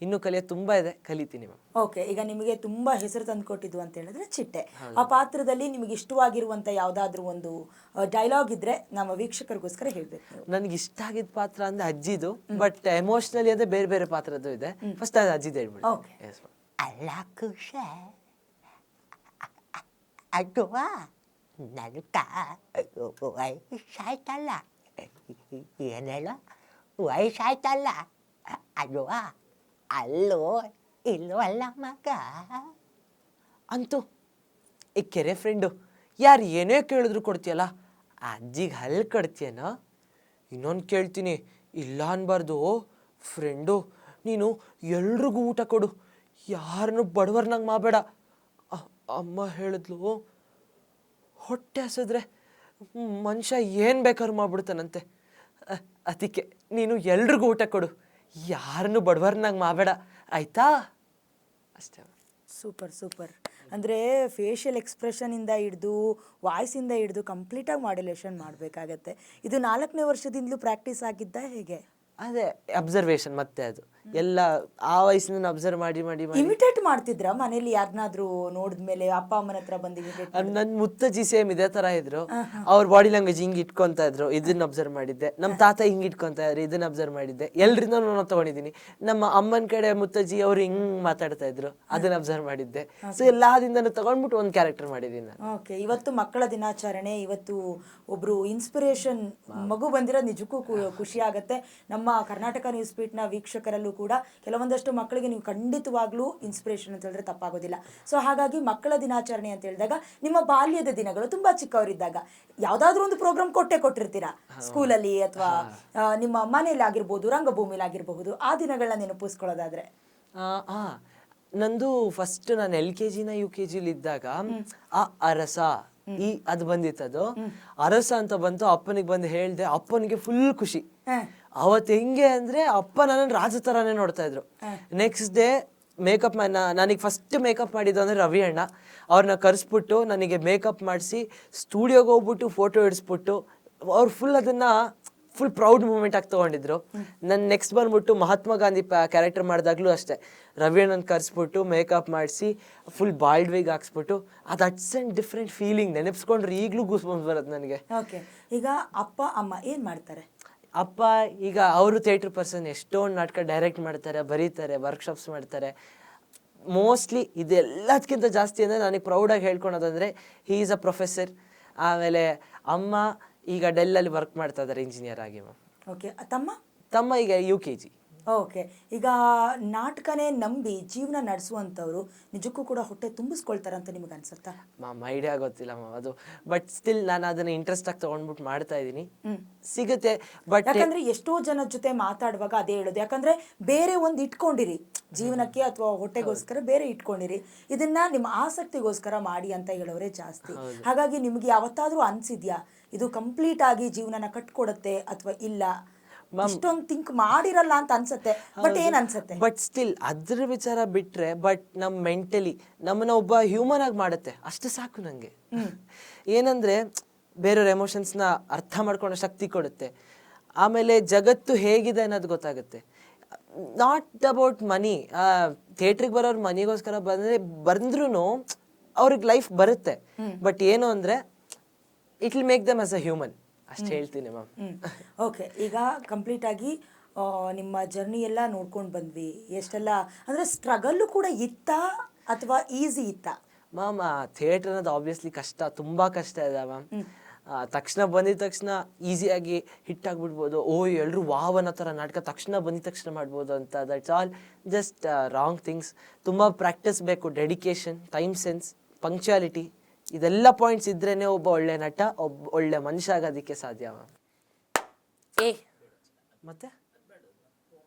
ಇನ್ನೂ ಕಲಿಯೋದು ತುಂಬ ಇದೆ, ಕಲಿತೀನಿ ಮ್ಯಾಮ್. ಓಕೆ, ಈಗ ನಿಮಗೆ ತುಂಬಾ ಹೆಸರು ತಂದುಕೊಟ್ಟಿದ್ದು ಅಂತ ಹೇಳಿದ್ರೆ ಚಿಟ್ಟೆ. ಆ ಪಾತ್ರದಲ್ಲಿ ನಿಮಗೆ ಇಷ್ಟವಾಗಿರುವಂತ ಯಾವ್ದಾದ್ರು ಒಂದು ಡೈಲಾಗ್ ಇದ್ರೆ ನಮ್ಮ ವೀಕ್ಷಕರಿಗೋಸ್ಕರ ಹೇಳ್ಬೇಕು. ನನಗೆ ಇಷ್ಟ ಆಗಿದ್ದ ಪಾತ್ರ ಅಂದ್ರೆ ಅಜ್ಜಿದು, ಬಟ್ ಎಮೋಷ್ನಲಿ ಅಂದ್ರೆ ಬೇರೆ ಬೇರೆ ಪಾತ್ರದ್ದು ಇದೆ. ಫಸ್ಟ್ ಅದು ಅಜ್ಜಿದು ಹೇಳ್ಬಿಡಿ. ಓಕೆ. ಅಲ್ಲ ಖುಷ ಅಡ್ಡುವ ನನ್ಕ ವಯಸ್ಸಾಯ್ತಲ್ಲ, ಏನೇಳ ವಯಸ್ಸಾಯ್ತಲ್ಲ ಅಡ್ಡುವ, ಅಲ್ಲೋ ಇಲ್ಲೋ ಅಲ್ಲ ಮಗ ಅಂತೂ ಈ ಕೆರೆ ಫ್ರೆಂಡು ಯಾರು ಏನೇ ಕೇಳಿದ್ರು ಕೊಡ್ತೀಯಲ್ಲ, ಅಜ್ಜಿಗೆ ಹಲ್ಲು ಕಡ್ತೀಯನೋ? ಇನ್ನೊಂದು ಕೇಳ್ತೀನಿ, ಇಲ್ಲ ಅನ್ಬಾರ್ದು. ಫ್ರೆಂಡು ನೀನು ಎಲ್ರಿಗೂ ಊಟ ಕೊಡು, ಯಾರನ್ನು ಬಡವರ್ನಂಗೆ ಮಾಡಬೇಡ. ಅಮ್ಮ ಹೇಳಿದ್ಲು, ಹೊಟ್ಟೆ ಹಸಿದ್ರೆ ಮನುಷ್ಯ ಏನು ಬೇಕಾದ್ರೂ ಮಾಡ್ಬಿಡ್ತಾನಂತೆ. ಅದಕ್ಕೆ ನೀನು ಎಲ್ರಿಗೂ ಊಟ ಕೊಡು, ಯಾರನ್ನು ಬಡವರ್ನಾಗ ಮಾಡಬೇಡ, ಆಯ್ತಾ? ಅಷ್ಟೇ. Super super. ಅಂದರೆ ಫೇಶಿಯಲ್ ಎಕ್ಸ್ಪ್ರೆಷನಿಂದ ಹಿಡಿದು ವಾಯ್ಸಿಂದ ಹಿಡಿದು ಕಂಪ್ಲೀಟಾಗಿ ಮಾಡ್ಯುಲೇಷನ್ ಮಾಡಬೇಕಾಗತ್ತೆ. ಇದು 4ನೇ ವರ್ಷದಿಂದಲೂ ಪ್ರಾಕ್ಟೀಸ್ ಆಗಿದ್ದ ಹೇಗೆ? ಅದೇ ಅಬ್ಸರ್ವೇಷನ್, ಮತ್ತೆ ಅದು ಎಲ್ಲ ಆ ವಯಸ್ಸಿನ ಅಬ್ಸರ್ವ್ ಮಾಡಿ ಮಾಡಿ ಮಾಡಿ. ಇಮಿಟೇಟ್ ಮಾಡ್ತಿದ್ರ ಮನೇಲಿ ಯಾರನ್ನಾದ್ರೂ ನೋಡಿದ್ಮೇಲೆ ಅಪ್ಪ ಅಮ್ಮನ ಹತ್ರ ಬಂದು ಇಮಿಟೇಟ್? ನನ್ನ ಮುತ್ತಜ್ಜಿ ಸೇಮ್ ಇದೇ ತರ ಇದ್ರು. ಅವ್ರ ಬಾಡಿ ಲ್ಯಾಂಗ್ವೇಜ್ ಹಿಂಗ್ ಇಟ್ಕೊಂತ ಇದ್ರು, ಇದನ್ನ ಅಬ್ಸರ್ವ್ ಮಾಡಿದ್ದೆ. ನಮ್ಮ ತಾತ ಹಿಂಗ್ ಇಟ್ಕೊಂತ ಇದ್ರು, ಇದನ್ನ ಅಬ್ಸರ್ವ್ ಮಾಡಿದ್ದೆ. ಎಲ್ರಿಂದ ನಾನು ತಗೊಂಡಿದ್ದೀನಿ. ನಮ್ಮ ಅಮ್ಮನ ಕಡೆ ಮುತ್ತಜ್ಜಿ ಅವ್ರು ಹಿಂಗ್ ಮಾತಾಡ್ತಾ ಇದ್ರು, ಅದನ್ನ ಅಬ್ಸರ್ವ್ ಮಾಡಿದ್ದೆ. ಸೊ ಎಲ್ಲಾದಿಂದನೂ ತಗೊಂಡ್ಬಿಟ್ಟು ಒಂದು ಕ್ಯಾರೆಕ್ಟರ್ ಮಾಡಿದ್ದೀನಿ ನಾನು. ಓಕೆ, ಇವತ್ತು ಮಕ್ಕಳ ದಿನಾಚರಣೆ. ಇವತ್ತು ಒಬ್ರು ಇನ್ಸ್ಪಿರೇಷನ್ ಮಗು ಬಂದಿರೋದು ನಿಜಕ್ಕೂ ಖುಷಿ ಆಗತ್ತೆ. ನಮ್ಮ ಕರ್ನಾಟಕ ನ್ಯೂಸ್ ಬೀಟ್ನ ವೀಕ್ಷಕರಲ್ಲೂ ಕೂಡ ಕೆಲವೊಂದಷ್ಟು ಮಕ್ಕಳಿಗೆ ನೀವು ಖಂಡಿತವಾಗ್ಲೂ ಇನ್ಸ್ಪಿರೇಷನ್ ಅಂತ ಹೇಳಿದ್ರೆ ತಪ್ಪಾಗೋದಿಲ್ಲ. ಸೊ ಹಾಗಾಗಿ ಮಕ್ಕಳ ದಿನಾಚರಣೆ ಅಂತ ಹೇಳಿದಾಗ ನಿಮ್ಮ ಬಾಲ್ಯದ ದಿನಗಳು ತುಂಬಾ ಚಿಕ್ಕವರಿದ್ದಾಗ ಯಾವ್ದಾದ್ರು ಒಂದು ಪ್ರೋಗ್ರಾಮ್ ಕೊಟ್ಟಿರ್ತೀರಾ ಸ್ಕೂಲಲ್ಲಿ ಅಥವಾ ನಿಮ್ಮ ಮನೆಯಲ್ಲಿ ಆಗಿರ್ಬೋದು, ರಂಗಭೂಮಿಲಿ ಆಗಿರಬಹುದು. ಆ ದಿನಗಳನ್ನ ನೆನಪಿಸ್ಕೊಳ್ಳೋದಾದ್ರೆ ನಂದು ಫಸ್ಟ್ ನಾನು LKG UKG ಇದ್ದಾಗ ಆ ಅರಸ ಅದು ಬಂದಿತ್ತದು. ಅರಸ ಅಂತ ಬಂತು, ಅಪ್ಪನಿಗೆ ಬಂದು ಹೇಳ್ದೆ. ಅಪ್ಪನಿಗೆ ಫುಲ್ ಖುಷಿ. ಅವತ್ತು ಹೆಂಗೆ ಅಂದ್ರೆ ಅಪ್ಪ ನನ್ನ ರಾಜ ತರಾನೇ ನೋಡ್ತಾ ಇದ್ರು. ನೆಕ್ಸ್ಟ್ ಡೇ ಮೇಕಪ್ ನನಗೆ ಫಸ್ಟ್ ಮೇಕಪ್ ಮಾಡಿದ್ದು ಅಂದ್ರೆ ರವಿ ಅಣ್ಣ. ಅವ್ರನ್ನ ಕರೆಸ್ಬಿಟ್ಟು ನನಗೆ ಮೇಕಪ್ ಮಾಡಿಸಿ ಸ್ಟುಡಿಯೋಗೆ ಹೋಗ್ಬಿಟ್ಟು ಫೋಟೋ ಹಿಡಿಸ್ಬಿಟ್ಟು ಅವ್ರು ಫುಲ್ ಅದನ್ನ ಫುಲ್ ಪ್ರೌಡ್ ಮೂಮೆಂಟ್ ಆಗಿ ತೊಗೊಂಡಿದ್ರು. ನನ್ನ ನೆಕ್ಸ್ಟ್ ಬಂದ್ಬಿಟ್ಟು ಮಹಾತ್ಮ ಗಾಂಧಿ ಕ್ಯಾರೆಕ್ಟರ್ ಮಾಡಿದಾಗ್ಲೂ ಅಷ್ಟೇ, ರವಿ ಅಣ್ಣನ ಕರೆಸ್ಬಿಟ್ಟು ಮೇಕಪ್ ಮಾಡಿಸಿ ಫುಲ್ ಬಾಲ್ಡ್ ವೇಗ್ ಹಾಕ್ಸ್ಬಿಟ್ಟು ಅದು ಅಟ್ಸ್ ಆ್ಯಂಡ್ ಡಿಫ್ರೆಂಟ್ ಫೀಲಿಂಗ್. ನೆನಪಿಸ್ಕೊಂಡ್ರೆ ಈಗಲೂ ಗೂಸ್ಬಂಪ್ಸ್ ಬರುತ್ತೆ ನನಗೆ. ಓಕೆ, ಈಗ ಅಪ್ಪ ಅಮ್ಮ ಏನು ಮಾಡ್ತಾರೆ? ಅಪ್ಪ ಈಗ ಅವರು ಥಿಯೇಟ್ರ್ ಪರ್ಸನ್, ಎಷ್ಟೊಂದು ನಾಟಕ ಡೈರೆಕ್ಟ್ ಮಾಡ್ತಾರೆ, ಬರೀತಾರೆ, ವರ್ಕ್ಶಾಪ್ಸ್ ಮಾಡ್ತಾರೆ. ಮೋಸ್ಟ್ಲಿ ಇದೆಲ್ಲದಕ್ಕಿಂತ ಜಾಸ್ತಿ ಅಂದರೆ ನನಗೆ ಪ್ರೌಡಾಗಿ ಹೇಳ್ಕೊಳೋದಂದರೆ ಹೀ ಈಸ್ ಅ ಪ್ರೊಫೆಸರ್. ಆಮೇಲೆ ಅಮ್ಮ ಈಗ ಡೆಲ್ಲಲ್ಲಿ ವರ್ಕ್ ಮಾಡ್ತಾ ಇದ್ದಾರೆ ಇಂಜಿನಿಯರ್ ಆಗಿ ಮ್ಯಾಮ್. ಓಕೆ, ತಮ್ಮ ಈಗ UKG. ಓಕೆ, ಈಗ ನಾಟಕನೇ ನಂಬಿ ಜೀವನ ನಡೆಸುವಂಥವ್ರು ನಿಜಕ್ಕೂ ಕೂಡ ಹೊಟ್ಟೆ ತುಂಬಿಸ್ಕೊಳ್ತಾರೆ ಅಂತ ನಿಮಗೆ ಅನ್ಸುತ್ತಾ? ಐಡಿಯಾ ಗೊತ್ತಿಲ್ಲ ಮ್ಯಾಮ್ ಅದು, ಬಟ್ ಸ್ಟಿಲ್ ನಾನು ಅದನ್ನ ಇಂಟ್ರೆಸ್ಟ್ ಆಗಿ ತಗೊಂಡ್ಬಿಟ್ಟು ಮಾಡ್ತಾ ಇದ್ದೀನಿ. ಸಿಗುತ್ತೆ. ಬಟ್ ಯಾಕಂದ್ರೆ ಎಷ್ಟೋ ಜನ ಜೊತೆ ಮಾತಾಡುವಾಗ ಅದೇ ಹೇಳೋದು, ಯಾಕಂದ್ರೆ ಬೇರೆ ಒಂದು ಇಟ್ಕೊಂಡಿರಿ ಜೀವನಕ್ಕೆ ಅಥವಾ ಹೊಟ್ಟೆಗೋಸ್ಕರ ಬೇರೆ ಇಟ್ಕೊಂಡಿರಿ, ಇದನ್ನ ನಿಮ್ಮ ಆಸಕ್ತಿಗೋಸ್ಕರ ಮಾಡಿ ಅಂತ ಹೇಳೋರೇ ಜಾಸ್ತಿ. ಹಾಗಾಗಿ ನಿಮ್ಗೆ ಯಾವತ್ತಾದ್ರೂ ಅನ್ಸಿದ್ಯಾ ಇದು ಕಂಪ್ಲೀಟ್ ಆಗಿ ಜೀವನನ ಕಟ್ಕೊಡುತ್ತೆ ಅಥವಾ ಇಲ್ಲ? ಇಷ್ಟೊಂದು ಥಿಂಕ್ ಮಾಡಿರಲ್ಲ ಅಂತ ಅನ್ಸುತ್ತೆ, ಬಟ್ ಏನ್ ಅನ್ಸುತ್ತೆ? ಬಟ್ ಸ್ಟಿಲ್ ಅದ್ರ ವಿಚಾರ ಬಿಟ್ರೆ, ಬಟ್ ನಮ್ಮ ಮೆಂಟಲಿ ನಮ್ಮನ್ನ ಒಬ್ಬ ಹ್ಯೂಮನ್ ಆಗಿ ಮಾಡುತ್ತೆ, ಅಷ್ಟು ಸಾಕು ನಂಗೆ. ಏನಂದ್ರೆ ಬೇರೆಯವ್ರ ಎಮೋಷನ್ಸ್ನ ಅರ್ಥ ಮಾಡ್ಕೊಳ್ಳೋ ಶಕ್ತಿ ಕೊಡುತ್ತೆ. ಆಮೇಲೆ ಜಗತ್ತು ಹೇಗಿದೆ ಅನ್ನೋದು ಗೊತ್ತಾಗುತ್ತೆ. Not about money. ಥಿಯೇಟ್ರಿಗೆ ಬರೋರು ಮನಿಗೋಸ್ಕರ ಬಂದ್ರೂ ಅವ್ರಿಗೆ ಲೈಫ್ ಬರುತ್ತೆ. ಬಟ್ ಏನು ಅಂದ್ರೆ it will make them as a human, ಅಷ್ಟು ಹೇಳ್ತೀನಿ ಮ್ಯಾಮ್. ಓಕೆ, ಈಗ ಕಂಪ್ಲೀಟ್ ಆಗಿ ನಿಮ್ಮ ಜರ್ನಿ ಎಲ್ಲ ನೋಡ್ಕೊಂಡು ಬಂದ್ವಿ. ಎಷ್ಟೆಲ್ಲ ಅಂದರೆ ಸ್ಟ್ರಗಲ್ಲು ಕೂಡ ಇತ್ತಾ ಅಥವಾ ಈಸಿ ಇತ್ತಾ? ಮ್ಯಾಮ್ ಥಿಯೇಟರ್ ಅನ್ನೋದು ಆಬ್ವಿಯಸ್ಲಿ ಕಷ್ಟ, ತುಂಬ ಕಷ್ಟ ಇದೆ ಮ್ಯಾಮ್. ತಕ್ಷಣ ಬಂದಿದ ತಕ್ಷಣ ಈಸಿಯಾಗಿ ಹಿಟ್ ಆಗಿಬಿಡ್ಬೋದು. ಎಲ್ಲರೂ ವಾವ್ ಅನ್ನೋ ಥರ ನಾಟಕ ತಕ್ಷಣ ಬಂದಿದ ತಕ್ಷಣ ಮಾಡ್ಬೋದು ಅಂತ. That's all just wrong things. ತುಂಬ ಪ್ರಾಕ್ಟೀಸ್ ಬೇಕು, ಡೆಡಿಕೇಶನ್, ಟೈಮ್ ಸೆನ್ಸ್, ಪಂಕ್ಚುಯಾಲಿಟಿ, ಇದೆಲ್ಲ ಪಾಯಿಂಟ್ಸ್ ಇದ್ರೇನೆ ಒಬ್ಬ ಒಳ್ಳೆ ನಟ, ಒಬ್ಬ ಒಳ್ಳೆ ಮನುಷ್ಯ ಆಗೋದಕ್ಕೆ ಸಾಧ್ಯ ಮ್ಯಾಮ್. ಮತ್ತೆ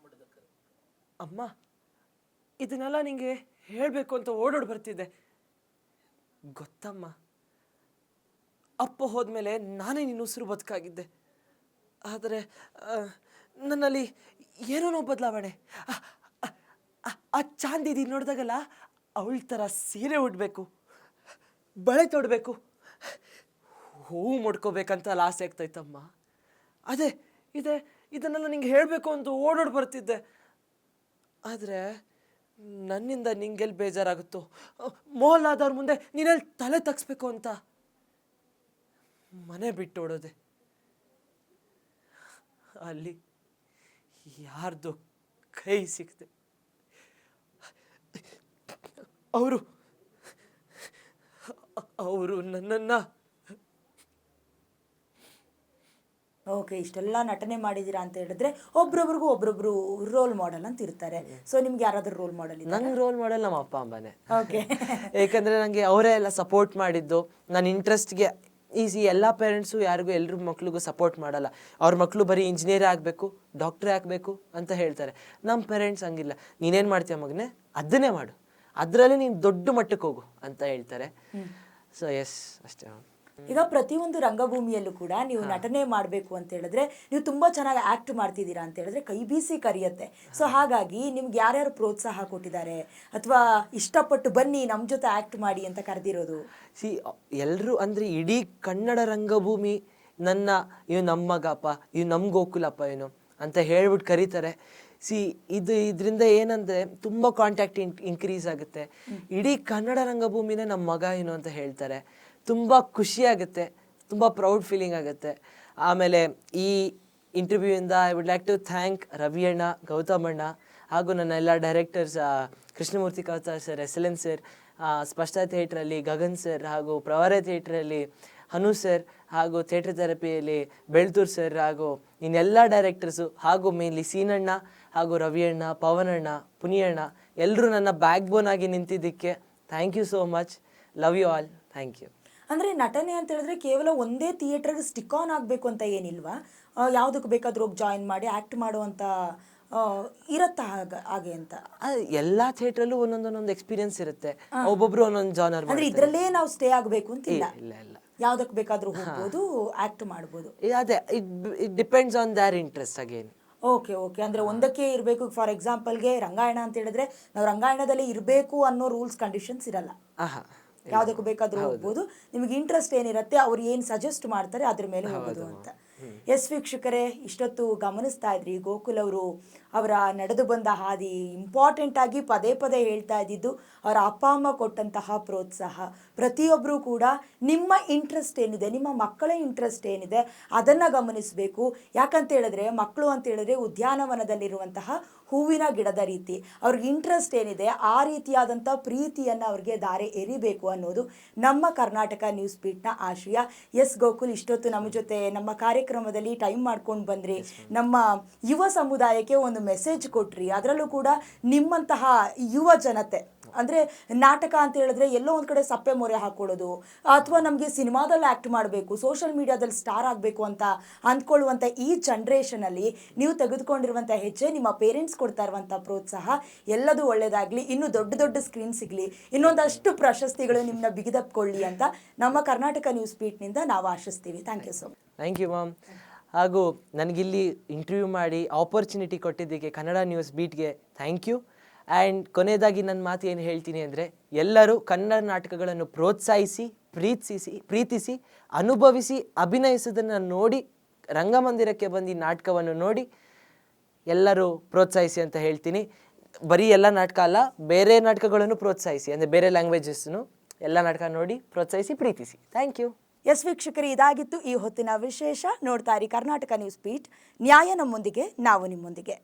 ಅಮ್ಮ ಇದನ್ನೆಲ್ಲ ನಿಂಗೆ ಹೇಳಬೇಕು ಅಂತ ಓಡೋಡಿ ಬರ್ತಿದ್ದೆ. ಗೊತ್ತಮ್ಮ, ಅಪ್ಪ ಹೋದ್ಮೇಲೆ ನಾನೇ ನಿನ್ನ ಉಸಿರು ಬದುಕಾಗಿದ್ದೆ. ಆದರೆ ನನ್ನಲ್ಲಿ ಏನೋ ಬದಲಾವಣೆ. ಆ ಚಾಂದಿದಿ ನೋಡಿದಾಗಲ್ಲ ಅವಳ ಥರ ಸೀರೆ ಉಡ್ಬೇಕು, ಬಳೆ ತೊಡಬೇಕು, ಹೂವು ಮುಡ್ಕೋಬೇಕಂತ ಆಸೆ ಆಗ್ತೈತಮ್ಮ. ಅದೇ ಇದನ್ನೆಲ್ಲ ನಿಂಗೆ ಹೇಳಬೇಕು ಅಂತ ಓಡೋಡಿ ಬರ್ತಿದ್ದೆ. ಆದರೆ ನನ್ನಿಂದ ನಿಂಗೆಲ್ಲಿ ಬೇಜಾರಾಗುತ್ತೋ, ಮೋಲ್ ಆದವ್ರ ಮುಂದೆ ನೀನೆಲ್ಲಿ ತಲೆ ತಗ್ಸ್ಬೇಕು ಅಂತ ಮನೆ ಬಿಟ್ಟು ಓಡೋದೆ. ಅಲ್ಲಿ ಯಾರ್ದು ಕೈ ಸಿಕ್ತೆ. ಅವರು ನನ್ನನ್ನು ಓಕೆ, ಇಷ್ಟೆಲ್ಲ ನಟನೆ ಮಾಡಿದ್ದೀರಾ ಅಂತ ಹೇಳಿದ್ರೆ ಒಬ್ರೊಬ್ರಿಗೂ ಒಬ್ರೊಬ್ರು ರೋಲ್ ಮಾಡೆಲ್ ಅಂತ ಇರ್ತಾರೆ. ಸೊ ನಿಮ್ಗೆ ಯಾರಾದ್ರೂ ರೋಲ್ ಮಾಡೆಲ್ ಇದೆ? ನಂಗೆ ರೋಲ್ ಮಾಡೆಲ್ ನಮ್ಮ ಅಪ್ಪ ಅಮ್ಮನೇ. ಓಕೆ. ಏಕೆಂದರೆ ನನಗೆ ಅವರೇ ಎಲ್ಲ ಸಪೋರ್ಟ್ ಮಾಡಿದ್ದು. ನನ್ನ ಇಂಟ್ರೆಸ್ಟ್ಗೆ ಎಲ್ಲ ಪೇರೆಂಟ್ಸು ಎಲ್ಲರ ಮಕ್ಳಿಗೂ ಸಪೋರ್ಟ್ ಮಾಡಲ್ಲ. ಅವ್ರ ಮಕ್ಕಳು ಬರೀ ಇಂಜಿನಿಯರೇ ಆಗಬೇಕು, ಡಾಕ್ಟ್ರೇ ಆಗಬೇಕು ಅಂತ ಹೇಳ್ತಾರೆ. ನಮ್ಮ ಪೇರೆಂಟ್ಸ್ ಹಂಗಿಲ್ಲ. ನೀನೇನು ಮಾಡ್ತೀಯ ಮಗನೇ, ಅದನ್ನೇ ಮಾಡು, ಅದರಲ್ಲೇ ನೀನು ದೊಡ್ಡ ಮಟ್ಟಕ್ಕೆ ಹೋಗು ಅಂತ ಹೇಳ್ತಾರೆ. ಸೊ ಎಸ್, ಅಷ್ಟೇ. ಈಗ ಪ್ರತಿಯೊಂದು ರಂಗಭೂಮಿಯಲ್ಲೂ ಕೂಡ ನೀವು ನಟನೆ ಮಾಡಬೇಕು ಅಂತ ಹೇಳಿದ್ರೆ, ನೀವು ತುಂಬಾ ಚೆನ್ನಾಗಿ ಆಕ್ಟ್ ಮಾಡ್ತಿದ್ದೀರಾ ಅಂತ ಹೇಳಿದ್ರೆ ಕೈ ಬೀಸಿ ಕರೆಯುತ್ತೆ. ಸೊ ಹಾಗಾಗಿ ನಿಮ್ಗೆ ಯಾರ್ಯಾರು ಪ್ರೋತ್ಸಾಹ ಕೊಟ್ಟಿದ್ದಾರೆ ಅಥವಾ ಇಷ್ಟಪಟ್ಟು ಬನ್ನಿ ನಮ್ಮ ಜೊತೆ ಆಕ್ಟ್ ಮಾಡಿ ಅಂತ ಕರೆದಿರೋದು? ಎಲ್ಲರೂ ಅಂದರೆ ಇಡೀ ಕನ್ನಡ ರಂಗಭೂಮಿ ಇವು ನಮ್ಮ ಮಗಪ್ಪ, ಇವು ನಮ್ಮ ಗೋಕುಲಪ್ಪ ಏನು ಅಂತ ಹೇಳ್ಬಿಟ್ಟು ಕರೀತಾರೆ. ಇದರಿಂದ ಏನಂದರೆ ತುಂಬ ಕಾಂಟ್ಯಾಕ್ಟ್ ಇನ್ಕ್ರೀಸ್ ಆಗುತ್ತೆ. ಇಡೀ ಕನ್ನಡ ರಂಗಭೂಮಿನೇ ನಮ್ಮ ಮಗ ಏನು ಅಂತ ಹೇಳ್ತಾರೆ. ತುಂಬ ಖುಷಿಯಾಗುತ್ತೆ, ತುಂಬ ಪ್ರೌಡ್ ಫೀಲಿಂಗ್ ಆಗುತ್ತೆ. ಆಮೇಲೆ ಈ ಇಂಟರ್ವ್ಯೂಯಿಂದ I would like to thank Ravi ಅಣ್ಣ, ಗೌತಮ್ ಅಣ್ಣ ಹಾಗೂ ನನ್ನ ಎಲ್ಲ directors, Krishnamurthy Kavatar sir, SLN sir, ಸ್ಪಷ್ಟ ಥಿಯೇಟ್ರಲ್ಲಿ ಗಗನ್ ಸರ್, ಹಾಗೂ ಪ್ರವರ ಥಿಯೇಟ್ರಲ್ಲಿ ಹನು ಸರ್, ಹಾಗೂ ಥಿಯೇಟ್ರ್ ಥೆರಪಿಯಲ್ಲಿ ಬೆಳ್ತೂರ್ ಸರ್, ಹಾಗೂ ಇನ್ನೆಲ್ಲ ಡೈರೆಕ್ಟರ್ಸು, ಹಾಗೂ ಮೇನ್ಲಿ ಸೀನಣ್ಣ ಹಾಗೂ ರವಿ ಅಣ್ಣ, ಪವನ್ ಅಣ್ಣ, ಪುನಿಯಣ್ಣ ಎಲ್ಲರೂ ನನ್ನ ಬ್ಯಾಕ್ ಬೋನ್ ಆಗಿ ನಿಂತಿದ್ದಕ್ಕೆ thank you so much. Love you all. Thank you. ಅಂದರೆ ನಟನೆ ಅಂತ ಹೇಳಿದ್ರೆ ಕೇವಲ ಒಂದೇ ಥಿಯೇಟರ್ಗೆ ಸ್ಟಿಕ್ ಆನ್ ಆಗಬೇಕು ಅಂತ ಏನಿಲ್ವಾ? ಯಾವುದಕ್ಕೆ ಬೇಕಾದ್ರೂ ಹೋಗಿ ಜಾಯಿನ್ ಮಾಡಿ ಆ್ಯಕ್ಟ್ ಮಾಡುವಂಥ ಇರತ್ತಾ ಹಾಗೆ ಅಂತ? ಎಲ್ಲ ಥಿಯೇಟ್ರಲ್ಲೂ ಒಂದೊಂದೊಂದೊಂದು ಎಕ್ಸ್ಪೀರಿಯನ್ಸ್ ಇರುತ್ತೆ. ಒಬ್ಬೊಬ್ರು ಒಂದೊಂದು ಜಾನರ್. ಅಂದರೆ ಇದರಲ್ಲೇ ನಾವು ಸ್ಟೇ ಆಗಬೇಕು ಅಂತ ಇಲ್ಲ. ಇಲ್ಲ, ಯಾವುದಕ್ಕೆ ಬೇಕಾದ್ರೂ ಹೋಗ್ಬೋದು, ಆ್ಯಕ್ಟ್ ಮಾಡ್ಬೋದು. ಅದೇ it depends on there interest again. Okay, ಅಂದರೆ ಒಂದಕ್ಕೆ ಇರಬೇಕು. ಫಾರ್ ಎಕ್ಸಾಂಪಲ್ಗೆ ರಂಗಾಯಣ ಅಂತ ಹೇಳಿದ್ರೆ ನಾವು ರಂಗಾಯಣದಲ್ಲಿ ಇರಬೇಕು ಅನ್ನೋ ರೂಲ್ಸ್ ಕಂಡೀಷನ್ಸ್ ಇರಲ್ಲ. ಯಾವುದಕ್ಕೂ ಬೇಕಾದ್ರೂ ಹೋಗ್ಬೋದು. ನಿಮಗೆ ಇಂಟ್ರೆಸ್ಟ್ ಏನಿರುತ್ತೆ, ಅವ್ರು ಏನು ಸಜೆಸ್ಟ್ ಮಾಡ್ತಾರೆ ಅದ್ರ ಮೇಲೆ ಹೋಗೋದು ಅಂತ. ಎಸ್ ವೀಕ್ಷಕರೇ, ಇಷ್ಟೊತ್ತು ಗಮನಿಸ್ತಾ ಇದ್ರಿ ಗೋಕುಲ್ ಅವರು ಅವರ ನಡೆದು ಬಂದ ಹಾದಿ. ಇಂಪಾರ್ಟೆಂಟ್ ಆಗಿ ಪದೇ ಪದೇ ಹೇಳ್ತಾ ಇದ್ದಿದ್ದು ಅವರ ಅಪ್ಪ ಅಮ್ಮ ಕೊಟ್ಟಂತಹ ಪ್ರೋತ್ಸಾಹ. ಪ್ರತಿಯೊಬ್ಬರೂ ಕೂಡ ನಿಮ್ಮ ಇಂಟ್ರೆಸ್ಟ್ ಏನಿದೆ, ನಿಮ್ಮ ಮಕ್ಕಳ ಇಂಟ್ರೆಸ್ಟ್ ಏನಿದೆ ಅದನ್ನು ಗಮನಿಸಬೇಕು. ಯಾಕಂತ ಹೇಳಿದ್ರೆ ಮಕ್ಕಳು ಅಂತ ಹೇಳಿದ್ರೆ ಉದ್ಯಾನವನದಲ್ಲಿರುವಂತಹ ಹೂವಿನ ಗಿಡದ ರೀತಿ. ಅವ್ರಿಗೆ ಇಂಟ್ರೆಸ್ಟ್ ಏನಿದೆ ಆ ರೀತಿಯಾದಂಥ ಪ್ರೀತಿಯನ್ನು ಅವ್ರಿಗೆ ಧಾರೆ ಎರಿಬೇಕು ಅನ್ನೋದು ನಮ್ಮ ಕರ್ನಾಟಕ ನ್ಯೂಸ್ ಬೀಟ್ನ ಆಶಯ. ಎಸ್ ಗೋಕುಲ್, ಇಷ್ಟೊತ್ತು ನಮ್ಮ ಜೊತೆ ನಮ್ಮ ಕಾರ್ಯಕ್ರಮದಲ್ಲಿ ಟೈಮ್ ಮಾಡ್ಕೊಂಡು ಬಂದ್ರಿ. ನಮ್ಮ ಯುವ ಸಮುದಾಯಕ್ಕೆ ಒಂದು ಮೆಸೇಜ್ ಕೊಟ್ರಿ. ಅದರಲ್ಲೂ ಕೂಡ ನಿಮ್ಮಂತಹ ಯುವ ಜನತೆ, ಅಂದರೆ ನಾಟಕ ಅಂತ ಹೇಳಿದ್ರೆ ಎಲ್ಲೋ ಒಂದು ಕಡೆ ಸಪ್ಪೆ ಮೊರೆ ಹಾಕೊಳ್ಳೋದು, ಅಥವಾ ನಮಗೆ ಸಿನಿಮಾದಲ್ಲಿ ಆ್ಯಕ್ಟ್ ಮಾಡಬೇಕು, ಸೋಷಿಯಲ್ ಮೀಡಿಯಾದಲ್ಲಿ ಸ್ಟಾರ್ ಆಗಬೇಕು ಅಂತ ಅಂದ್ಕೊಳ್ಳುವಂಥ ಈ ಜನ್ರೇಷನಲ್ಲಿ ನೀವು ತೆಗೆದುಕೊಂಡಿರುವಂಥ ಹೆಜ್ಜೆ, ನಿಮ್ಮ ಪೇರೆಂಟ್ಸ್ ಕೊಡ್ತಾ ಇರುವಂಥ ಪ್ರೋತ್ಸಾಹ ಎಲ್ಲದೂ ಒಳ್ಳೆಯದಾಗಲಿ. ಇನ್ನೂ ದೊಡ್ಡ ದೊಡ್ಡ ಸ್ಕ್ರೀನ್ ಸಿಗಲಿ, ಇನ್ನೊಂದಷ್ಟು ಪ್ರಶಸ್ತಿಗಳು ನಿಮ್ಮನ್ನ ಬಿಗಿದಪ್ಕೊಳ್ಳಿ ಅಂತ ನಮ್ಮ ಕರ್ನಾಟಕ ನ್ಯೂಸ್ ಬೀಟ್ನಿಂದ ನಾವು ಆಶಿಸ್ತೀವಿ. Thank you so much. Thank you ma'am. ಹಾಗೂ ನನಗಿಲ್ಲಿ ಇಂಟರ್ವ್ಯೂ ಮಾಡಿ ಆಪರ್ಚುನಿಟಿ ಕೊಟ್ಟಿದ್ದಕ್ಕೆ ಕನ್ನಡ ನ್ಯೂಸ್ ಬೀಟ್ಗೆ ಥ್ಯಾಂಕ್ ಯು. ಆ್ಯಂಡ್ ಕೊನೆಯದಾಗಿ ನನ್ನ ಮಾತು ಏನು ಹೇಳ್ತೀನಿ ಅಂದರೆ, ಎಲ್ಲರೂ ಕನ್ನಡ ನಾಟಕಗಳನ್ನು ಪ್ರೋತ್ಸಾಹಿಸಿ, ಪ್ರೀತಿಸಿ, ಅನುಭವಿಸಿ, ಅಭಿನಯಿಸೋದನ್ನು ನೋಡಿ, ರಂಗಮಂದಿರಕ್ಕೆ ಬಂದು ನಾಟಕವನ್ನು ನೋಡಿ ಎಲ್ಲರೂ ಪ್ರೋತ್ಸಾಹಿಸಿ ಅಂತ ಹೇಳ್ತೀನಿ. ಬರೀ ಎಲ್ಲ ನಾಟಕ ಅಲ್ಲ, ಬೇರೆ ನಾಟಕಗಳನ್ನು ಪ್ರೋತ್ಸಾಹಿಸಿ, ಅಂದರೆ ಬೇರೆ ಲ್ಯಾಂಗ್ವೇಜಸ್ನು ಎಲ್ಲ ನಾಟಕ ನೋಡಿ ಪ್ರೋತ್ಸಾಹಿಸಿ, ಪ್ರೀತಿಸಿ. Thank you. ಎಸ್ ವೀಕ್ಷಕರೇ, ಇದಾಗಿತ್ತು ಈ ಹೊತ್ತಿನ ವಿಶೇಷ. ನೋಡ್ತಾ ಇರಿ ಕರ್ನಾಟಕ ನ್ಯೂಸ್ ಬೀಟ್. ನ್ಯಾಯ ನಮ್ಮೊಂದಿಗೆ, ನಾವು ನಿಮ್ಮೊಂದಿಗೆ.